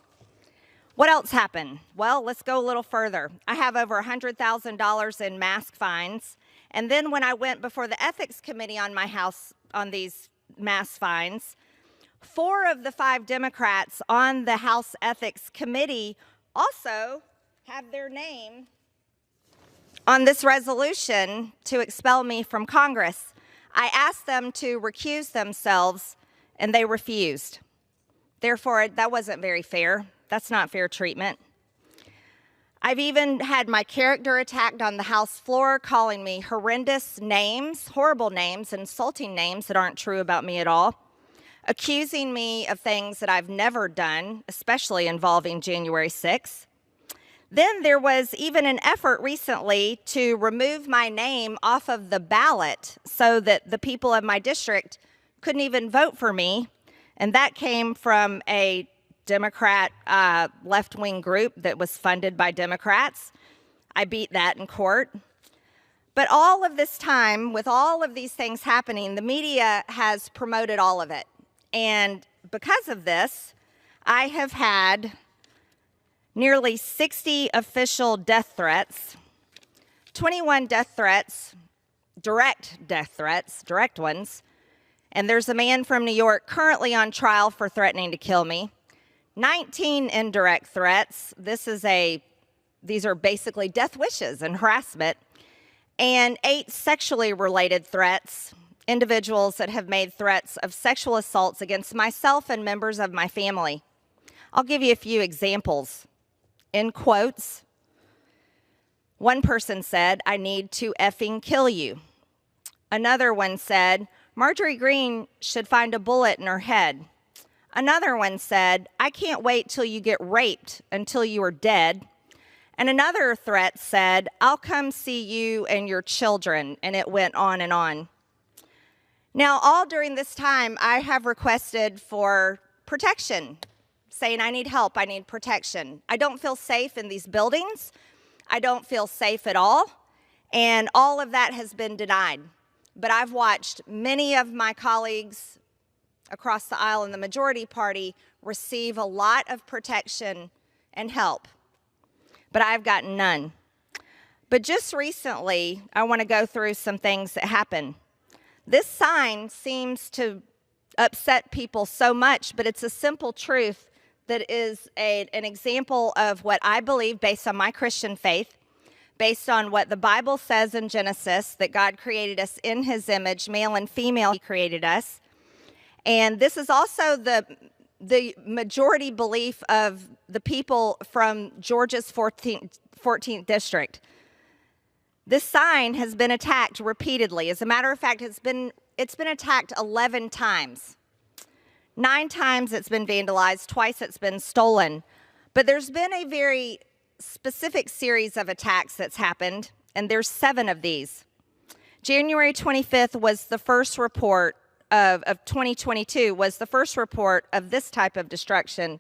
What else happened? Well, let's go a little further. I have over $100,000 in mask fines, and then when I went before the Ethics Committee on my house on these mask fines, 4 of the 5 Democrats on the House Ethics Committee also have their name on this resolution to expel me from Congress. I asked them to recuse themselves, and they refused. Therefore, that wasn't very fair. That's not fair treatment. I've even had my character attacked on the House floor, calling me horrendous names, horrible names, insulting names that aren't true about me at all, accusing me of things that I've never done, especially involving January 6th. Then there was even an effort recently to remove my name off of the ballot so that the people of my district couldn't even vote for me. And that came from a Democrat left-wing group that was funded by Democrats. I beat that in court. But all of this time, with all of these things happening, the media has promoted all of it. And because of this, I have had nearly 60 official death threats, 21 death threats, direct ones. And there's a man from New York currently on trial for threatening to kill me. 19 indirect threats. These are basically death wishes and harassment. And 8 sexually related threats, individuals that have made threats of sexual assaults against myself and members of my family. I'll give you a few examples. In quotes, one person said, "I need to effing kill you." Another one said, "Marjorie Greene should find a bullet in her head." Another one said, "I can't wait till you get raped until you are dead." And another threat said, "I'll come see you and your children." And it went on and on. Now, all during this time, I have requested for protection, saying I need help, I need protection. I don't feel safe in these buildings. I don't feel safe at all. And all of that has been denied. But I've watched many of my colleagues across the aisle in the majority party receive a lot of protection and help. But I've gotten none. But just recently, I want to go through some things that happened. This sign seems to upset people so much, but it's a simple truth that is an example of what I believe based on my Christian faith, based on what the Bible says in Genesis, that God created us in his image, male and female, he created us. And this is also the majority belief of the people from Georgia's 14th district. This sign has been attacked repeatedly. As a matter of fact, it's been attacked 11 times. 9 times it's been vandalized, twice it's been stolen. But there's been a very specific series of attacks that's happened, and there's 7 of these. January 25th was the first report of 2022 was the first report of this type of destruction.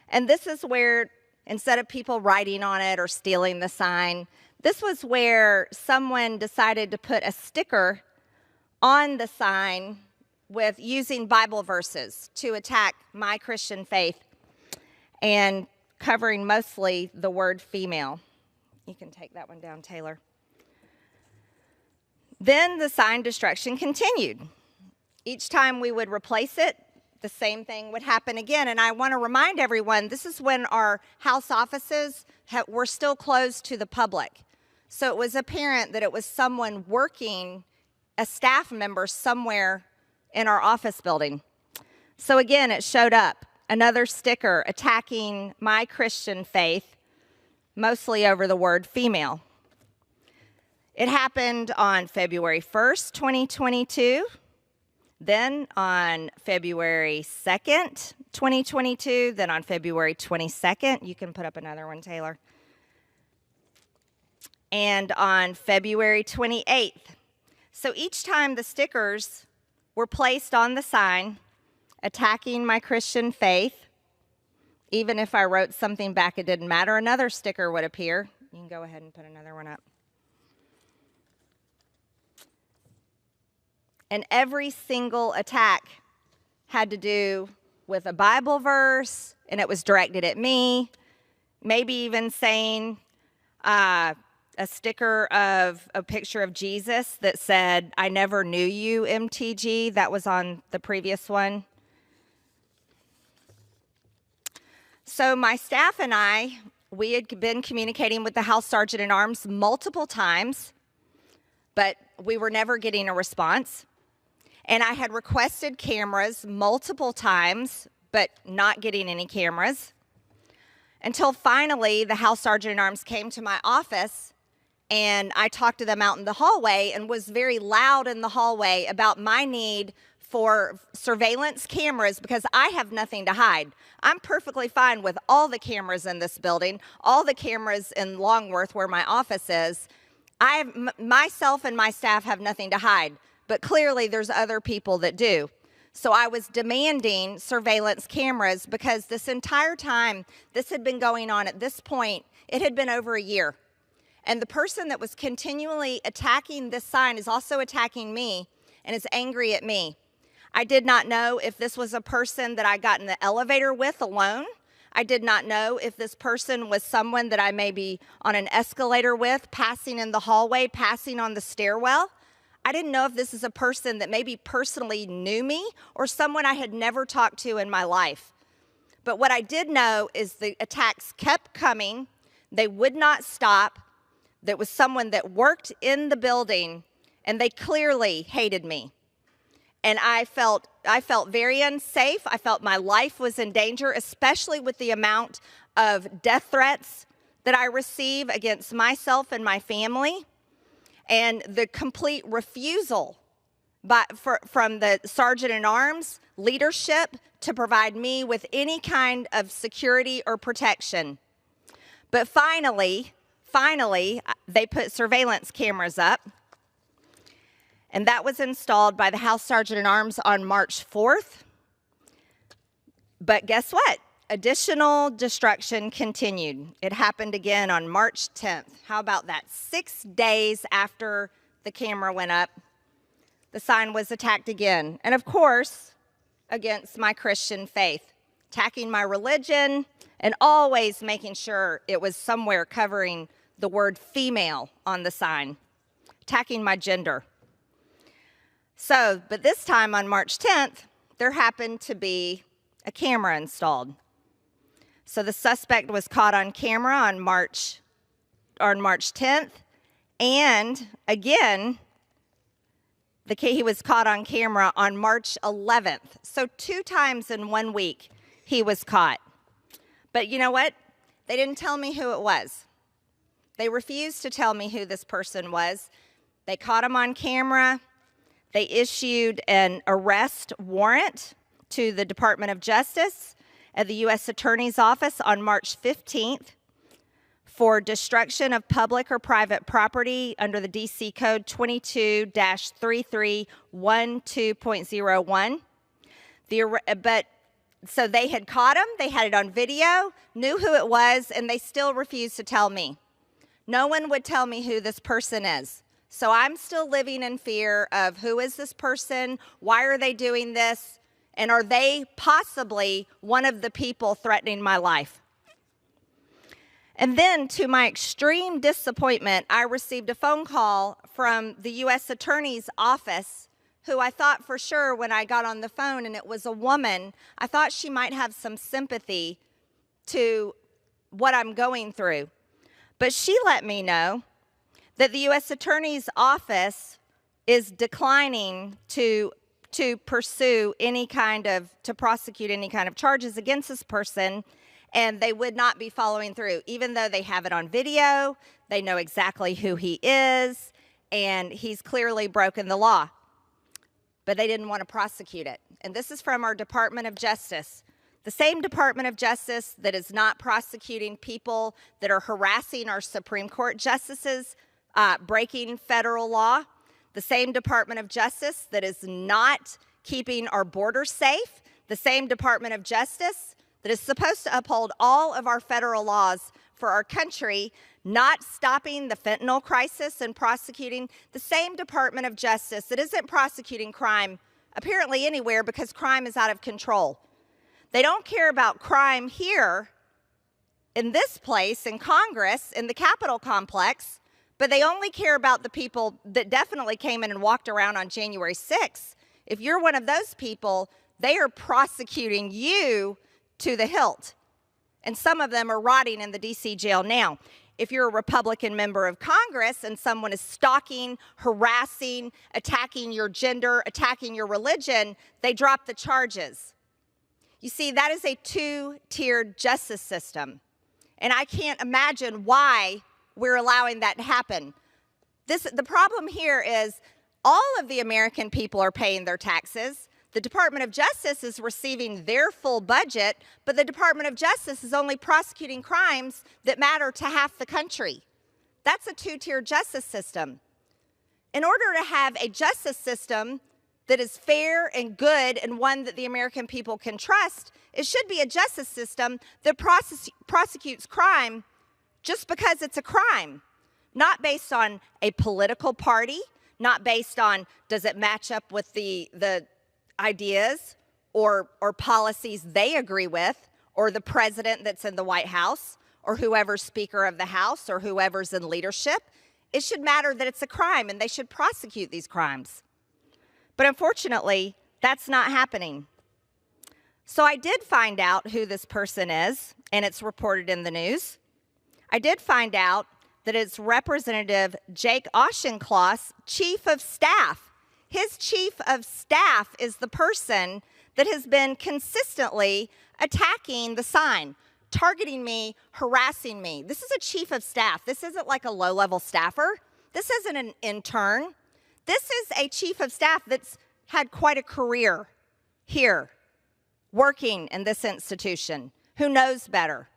And this is where, instead of people writing on it or stealing the sign, this was where someone decided to put a sticker on the sign with using Bible verses to attack my Christian faith and covering mostly the word female. You can take that one down, Taylor. Then the sign destruction continued. Each time we would replace it, the same thing would happen again. And I want to remind everyone, this is when our house offices were still closed to the public. So it was apparent that it was someone working, a staff member somewhere in our office building. So again, it showed up, another sticker attacking my Christian faith, mostly over the word female. It happened on February 1st, 2022. Then on February 2nd, 2022, then on February 22nd, you can put up another one, Taylor. And on February 28th. So each time the stickers were placed on the sign attacking my Christian faith, even if I wrote something back, it didn't matter, another sticker would appear. You can go ahead and put another one up. And every single attack had to do with a Bible verse, and it was directed at me, maybe even saying a sticker of a picture of Jesus that said, "I never knew you, MTG." That was on the previous one. So my staff and I, we had been communicating with the House Sergeant-at-Arms multiple times, but we were never getting a response. And I had requested cameras multiple times, but not getting any cameras. until finally the House Sergeant-at-Arms came to my office, and I talked to them out in the hallway and was very loud in the hallway about my need for surveillance cameras because I have nothing to hide. I'm perfectly fine with all the cameras in this building, all the cameras in Longworth where my office is. Myself and my staff have nothing to hide, but clearly there's other people that do. So I was demanding surveillance cameras because this entire time this had been going on at this point, it had been over a year. And the person that was continually attacking this sign is also attacking me and is angry at me. I did not know if this was a person that I got in the elevator with alone. I did not know if this person was someone that I may be on an escalator with, passing in the hallway, passing on the stairwell. I didn't know if this is a person that maybe personally knew me or someone I had never talked to in my life. But what I did know is the attacks kept coming. They would not stop. There was someone that worked in the building, and they clearly hated me. And I felt very unsafe. I felt my life was in danger, especially with the amount of death threats that I receive against myself and my family, and the complete refusal from the Sergeant-at-Arms leadership to provide me with any kind of security or protection. But finally, they put surveillance cameras up, and that was installed by the House Sergeant-at-Arms on March 4th. But guess what? Additional destruction continued. It happened again on March 10th. How about that? 6 days after the camera went up, the sign was attacked again. And of course, against my Christian faith, attacking my religion, and always making sure it was somewhere covering the word female on the sign, attacking my gender. So, but this time on March 10th, there happened to be a camera installed. So the suspect was caught on camera on March 10th, and again, he was caught on camera on March 11th. So 2 times in 1 week he was caught. But you know what? They didn't tell me who it was. They refused to tell me who this person was. They caught him on camera. They issued an arrest warrant to the Department of Justice at the U.S. Attorney's Office on March 15th for destruction of public or private property under the D.C. Code 22-3312.01. So they had caught him, they had it on video, knew who it was, and they still refused to tell me. No one would tell me who this person is. So I'm still living in fear of who is this person, why are they doing this, and are they possibly one of the people threatening my life? And then, to my extreme disappointment, I received a phone call from the U.S. Attorney's Office, who I thought for sure when I got on the phone, and it was a woman, I thought she might have some sympathy to what I'm going through. But she let me know that the U.S. Attorney's Office is declining to pursue any kind of, to prosecute any kind of charges against this person, and they would not be following through, even though they have it on video, they know exactly who he is, and he's clearly broken the law. But they didn't want to prosecute it. And this is from our Department of Justice. The same Department of Justice that is not prosecuting people that are harassing our Supreme Court justices, breaking federal law. The same Department of Justice that is not keeping our borders safe. The same Department of Justice that is supposed to uphold all of our federal laws for our country, not stopping the fentanyl crisis and prosecuting. The same Department of Justice that isn't prosecuting crime apparently anywhere because crime is out of control. They don't care about crime here in this place, in Congress, in the Capitol complex, but they only care about the people that definitely came in and walked around on January 6th. If you're one of those people, they are prosecuting you to the hilt. And some of them are rotting in the D.C. jail now. If you're a Republican member of Congress and someone is stalking, harassing, attacking your gender, attacking your religion, they drop the charges. You see, that is a two-tiered justice system. And I can't imagine why we're allowing that to happen. The problem here is all of the American people are paying their taxes. The Department of Justice is receiving their full budget, but the Department of Justice is only prosecuting crimes that matter to half the country. That's a two-tier justice system. In order to have a justice system that is fair and good and one that the American people can trust, it should be a justice system that prosecutes crime just because it's a crime, not based on a political party, not based on does it match up with the ideas or policies they agree with, or the president that's in the White House, or whoever's Speaker of the House, or whoever's in leadership. It should matter that it's a crime, and they should prosecute these crimes. But unfortunately, that's not happening. So I did find out who this person is, and it's reported in the news. I did find out that it's Representative Jake Auchincloss, Chief of Staff. His Chief of Staff is the person that has been consistently attacking the sign, targeting me, harassing me. This is a Chief of Staff. This isn't like a low-level staffer. This isn't an intern. This is a Chief of Staff that's had quite a career here, working in this institution, who knows better.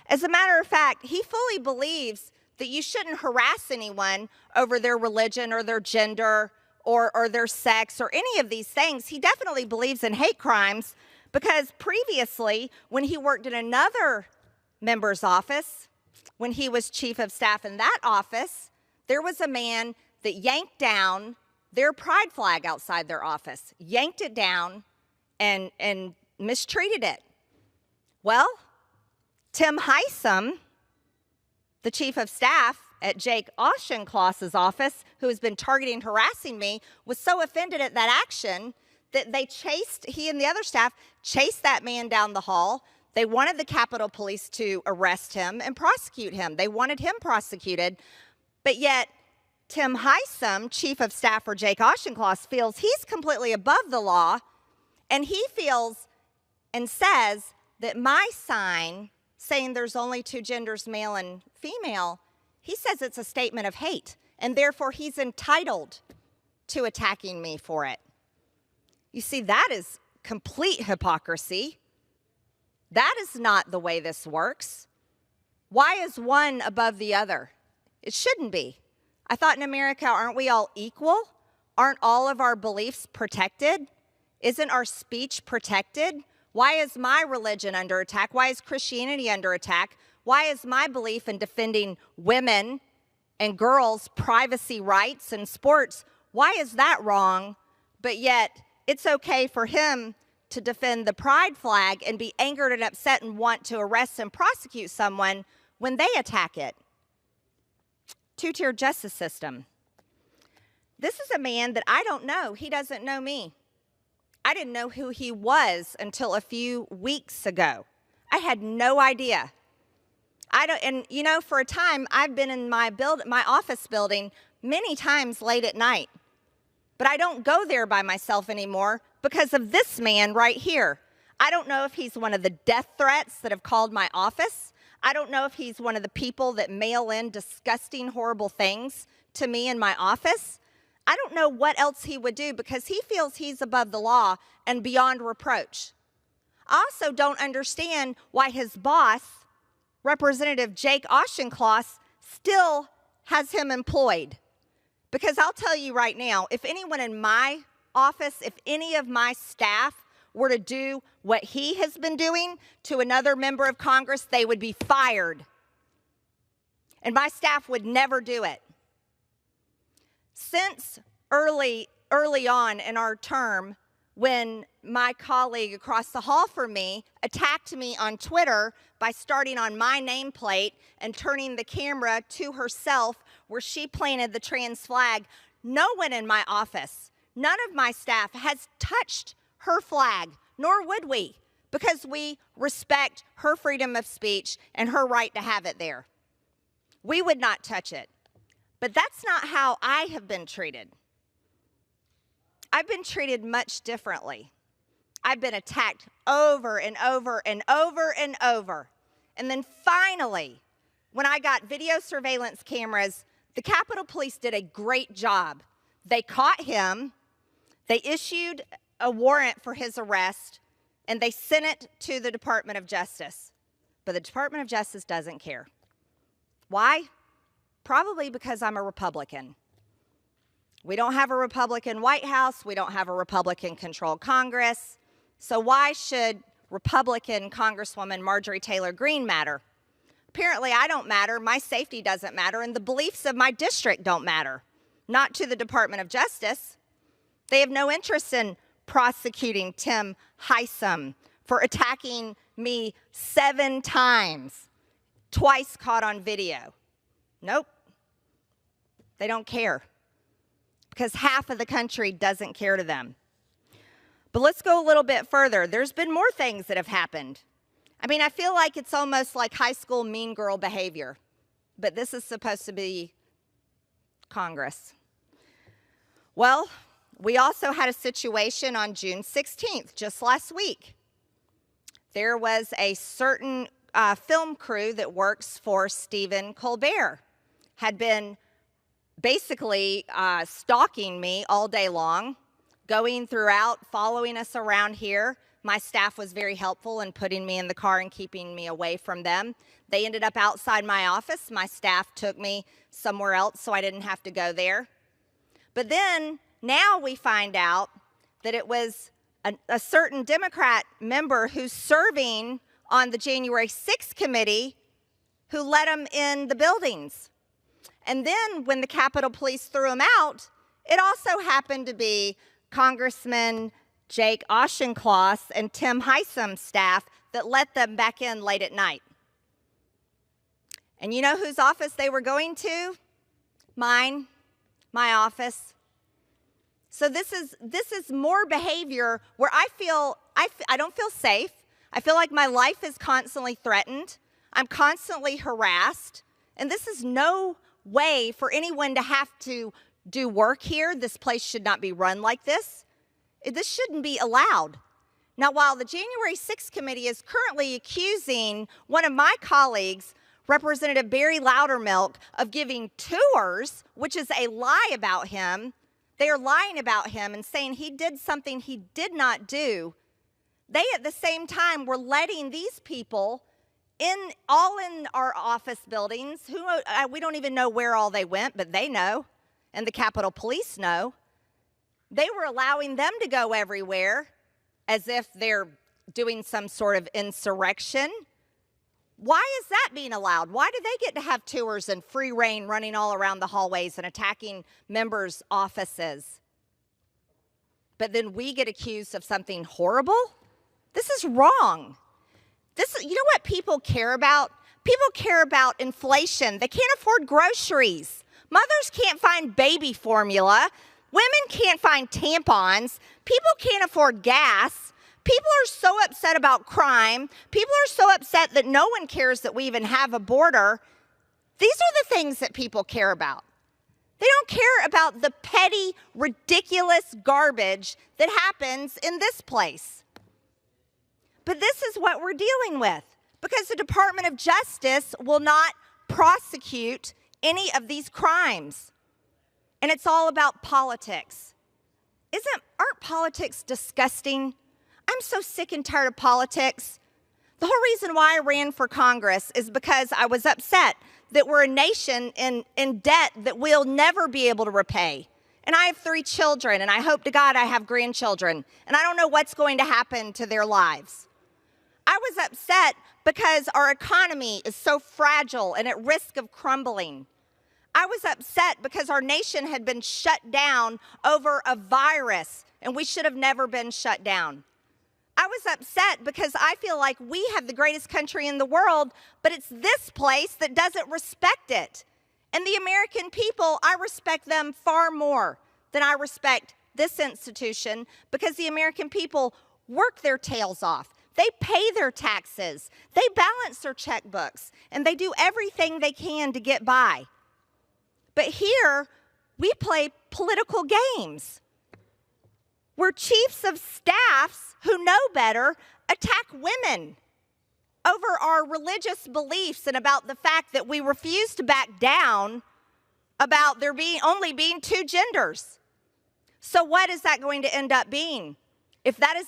As a matter of fact, he fully believes that you shouldn't harass anyone over their religion or their gender or their sex or any of these things. He definitely believes in hate crimes because previously, when he worked in another member's office, when he was Chief of Staff in that office, there was a man that yanked down their pride flag outside their office, yanked it down and mistreated it. Well, Tim Heisem, the Chief of Staff at Jake Auchincloss's office, who has been targeting and harassing me, was so offended at that action that he and the other staff chased that man down the hall. They wanted the Capitol Police to arrest him and prosecute him. They wanted him prosecuted, but yet Tim Heisem, Chief of Staff for Jake Auchincloss, feels he's completely above the law, and he feels and says that my sign saying there's only two genders, male and female, he says it's a statement of hate, and therefore he's entitled to attacking me for it. You see, that is complete hypocrisy. That is not the way this works. Why is one above the other? It shouldn't be. I thought in America, aren't we all equal? Aren't all of our beliefs protected? Isn't our speech protected? Why is my religion under attack? Why is Christianity under attack? Why is my belief in defending women and girls' privacy rights in sports, why is that wrong? But yet it's okay for him to defend the pride flag and be angered and upset and want to arrest and prosecute someone when they attack it. Two-tier justice system. This is a man that I don't know. He doesn't know me. I didn't know who he was until a few weeks ago. I had no idea. And you know, for a time, I've been in my office building many times late at night. But I don't go there by myself anymore because of this man right here. I don't know if he's one of the death threats that have called my office. I don't know if he's one of the people that mail in disgusting, horrible things to me in my office. I don't know what else he would do because he feels he's above the law and beyond reproach. I also don't understand why his boss, Representative Jake Auchincloss, still has him employed. Because I'll tell you right now, if anyone in my office, if any of my staff were to do what he has been doing to another member of Congress, they would be fired. And my staff would never do it. Since early on in our term, when my colleague across the hall from me attacked me on Twitter by starting on my nameplate and turning the camera to herself where she planted the trans flag, no one in my office, none of my staff has touched her flag, nor would we, because we respect her freedom of speech and her right to have it there. We would not touch it. But that's not how I have been treated. I've been treated much differently. I've been attacked over and over and over and over. And then finally, when I got video surveillance cameras, the Capitol Police did a great job. They caught him, they issued a warrant for his arrest, and they sent it to the Department of Justice. But the Department of Justice doesn't care. Why? Probably because I'm a Republican. We don't have a Republican White House. We don't have a Republican-controlled Congress. So why should Republican Congresswoman Marjorie Taylor Greene matter? Apparently, I don't matter, my safety doesn't matter, and the beliefs of my district don't matter. Not to the Department of Justice. They have no interest in prosecuting Tim Heisem for attacking me 7 times, twice caught on video. Nope. They don't care. Because half of the country doesn't care to them. But let's go a little bit further. There's been more things that have happened. I mean, I feel like it's almost like high school mean girl behavior. But this is supposed to be Congress. Well, we also had a situation on June 16th, just last week. There was a certain film crew that works for Stephen Colbert, had been basically stalking me all day long, going throughout, following us around here. My staff was very helpful in putting me in the car and keeping me away from them. They ended up outside my office. My staff took me somewhere else so I didn't have to go there. But then, now we find out that it was a certain Democrat member who's serving on the January 6th committee who let him in the buildings. And then when the Capitol Police threw him out, it also happened to be Congressman Jake Auchincloss and Tim Heisem's staff that let them back in late at night. And you know whose office they were going to? Mine, my office. So this is more behavior where I don't feel safe. I feel like my life is constantly threatened. I'm constantly harassed. And this is no way for anyone to have to do work here. This place should not be run like this. This shouldn't be allowed. Now, while the January 6th committee is currently accusing one of my colleagues, Representative Barry Loudermilk, of giving tours, which is a lie about him, they are lying about him and saying he did something he did not do. They, at the same time, were letting these people all in our office buildings, we don't even know where all they went, but they know, and the Capitol Police know. They were allowing them to go everywhere as if they're doing some sort of insurrection. Why is that being allowed? Why do they get to have tours and free reign running all around the hallways and attacking members' offices? But then we get accused of something horrible? This is wrong. You know what people care about? People care about inflation. They can't afford groceries. Mothers can't find baby formula. Women can't find tampons. People can't afford gas. People are so upset about crime. People are so upset that no one cares that we even have a border. These are the things that people care about. They don't care about the petty, ridiculous garbage that happens in this place. But this is what we're dealing with because the Department of Justice will not prosecute any of these crimes. And it's all about politics. Aren't politics disgusting? I'm so sick and tired of politics. The whole reason why I ran for Congress is because I was upset that we're a nation in debt that we'll never be able to repay. And I have 3 children, and I hope to God I have grandchildren, and I don't know what's going to happen to their lives. I was upset because our economy is so fragile and at risk of crumbling. I was upset because our nation had been shut down over a virus, and we should have never been shut down. I was upset because I feel like we have the greatest country in the world, but it's this place that doesn't respect it. And the American people, I respect them far more than I respect this institution because the American people work their tails off. They pay their taxes, they balance their checkbooks, and they do everything they can to get by. But here, we play political games where chiefs of staffs who know better attack women. over our religious beliefs and about the fact that we refuse to back down about there only being two genders. So what is that going to end up being? If that is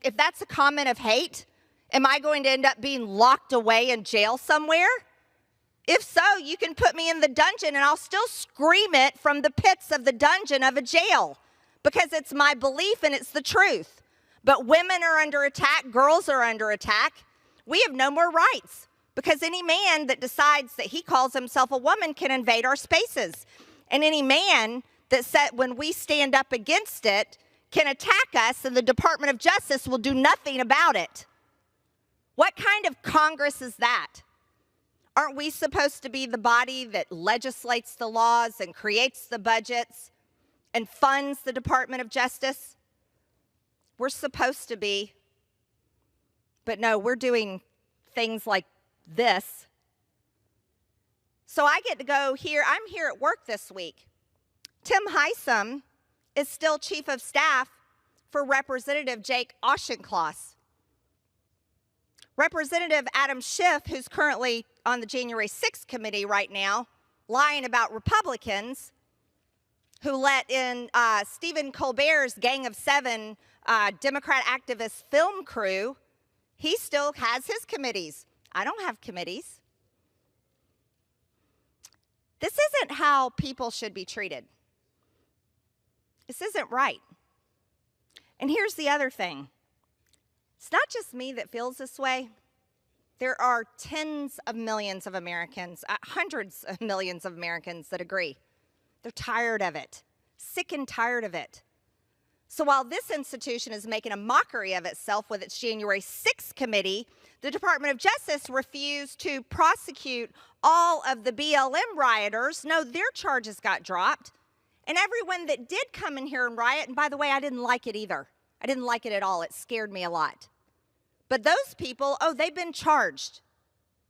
if that's a comment of hate, am I going to end up being locked away in jail somewhere? If so, you can put me in the dungeon and I'll still scream it from the pits of the dungeon of a jail because it's my belief and it's the truth. But women are under attack, girls are under attack. We have no more rights because any man that decides that he calls himself a woman can invade our spaces. And any man that said when we stand up against it can attack us and the Department of Justice will do nothing about it. What kind of Congress is that? Aren't we supposed to be the body that legislates the laws and creates the budgets and funds the Department of Justice? We're supposed to be. But no, we're doing things like this. So I get to go here. I'm here at work this week. Tim Heisom is still chief of staff for Representative Jake Auchincloss. Representative Adam Schiff, who's currently on the January 6th committee right now, lying about Republicans who let in Stephen Colbert's Gang of Seven Democrat activist film crew, he still has his committees. I don't have committees. This isn't how people should be treated. This isn't right. And here's the other thing. It's not just me that feels this way. There are tens of millions of Americans, hundreds of millions of Americans that agree. They're tired of it, sick and tired of it. So while this institution is making a mockery of itself with its January 6th committee, the Department of Justice refused to prosecute all of the BLM rioters. No, their charges got dropped. And everyone that did come in here and riot, and by the way, I didn't like it either. I didn't like it at all. It scared me a lot. But those people, oh, they've been charged.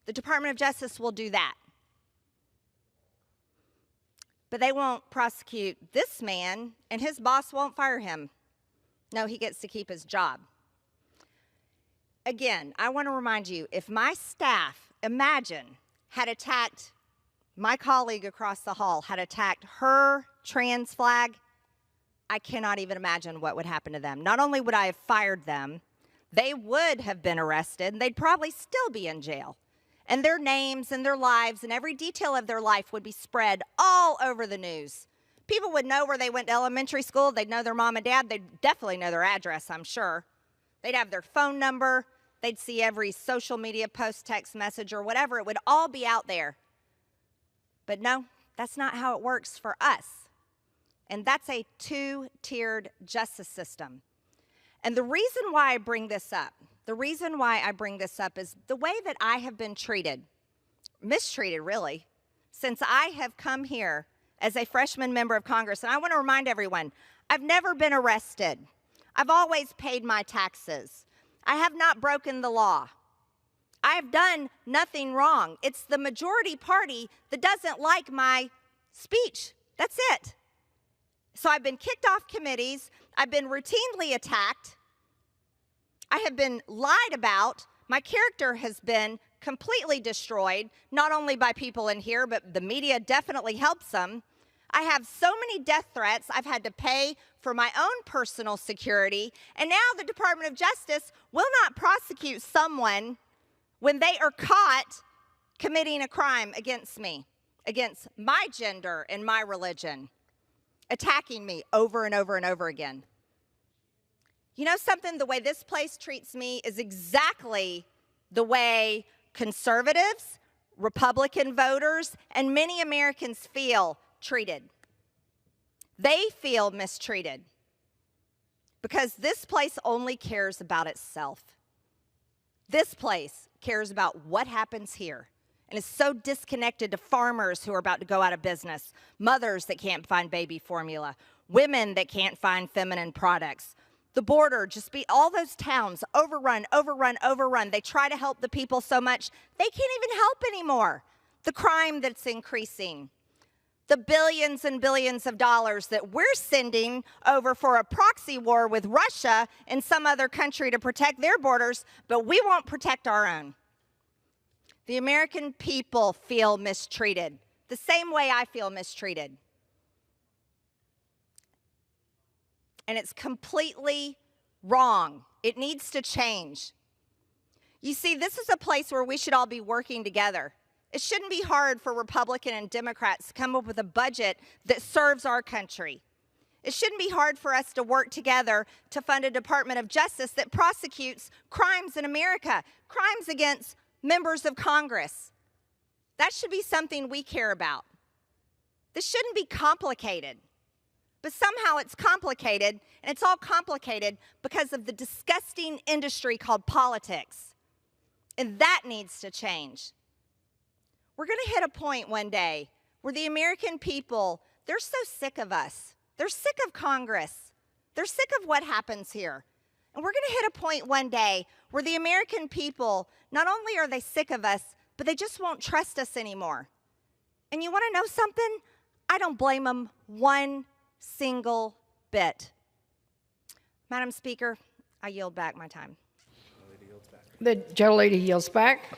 The Department of Justice will do that. But they won't prosecute this man, and his boss won't fire him. No, he gets to keep his job. Again, I want to remind you, if my staff, imagine, had attacked my colleague across the hall, had attacked her trans flag, I cannot even imagine what would happen to them. Not only would I have fired them, they would have been arrested, and they'd probably still be in jail. And their names and their lives and every detail of their life would be spread all over the news. People would know where they went to elementary school. They'd know their mom and dad. They'd definitely know their address, I'm sure. They'd have their phone number. They'd see every social media post, text message, or whatever. It would all be out there. But no, that's not how it works for us. And that's a two-tiered justice system. And the reason why I bring this up, is the way that I have been treated, mistreated really, since I have come here as a freshman member of Congress. And I want to remind everyone, I've never been arrested. I've always paid my taxes. I have not broken the law. I have done nothing wrong. It's the majority party that doesn't like my speech. That's it. So I've been kicked off committees. I've been routinely attacked. I have been lied about. My character has been completely destroyed, not only by people in here, but the media definitely helps them. I have so many death threats. I've had to pay for my own personal security. And now the Department of Justice will not prosecute someone when they are caught committing a crime against me, against my gender and my religion, attacking me over and over and over again. You know something? The way this place treats me is exactly the way conservatives, Republican voters, and many Americans feel treated. They feel mistreated because this place only cares about itself. This place cares about what happens here and is so disconnected to farmers who are about to go out of business, mothers that can't find baby formula, women that can't find feminine products, the border, just be all those towns overrun. They try to help the people so much, they can't even help anymore. The crime that's increasing, the billions and billions of dollars that we're sending over for a proxy war with Russia and some other country to protect their borders, but we won't protect our own. The American people feel mistreated, the same way I feel mistreated. And it's completely wrong. It needs to change. You see, this is a place where we should all be working together. It shouldn't be hard for Republicans and Democrats to come up with a budget that serves our country. It shouldn't be hard for us to work together to fund a Department of Justice that prosecutes crimes in America, crimes against members of Congress. That should be something we care about. This shouldn't be complicated. But somehow it's complicated, and it's all complicated because of the disgusting industry called politics. And that needs to change. We're going to hit a point one day where the American people, they're so sick of us. They're sick of Congress. They're sick of what happens here. And we're going to hit a point one day where the American people, not only are they sick of us, but they just won't trust us anymore. And you want to know something? I don't blame them one single bit. Madam Speaker, I yield back my time. The gentlelady yields back.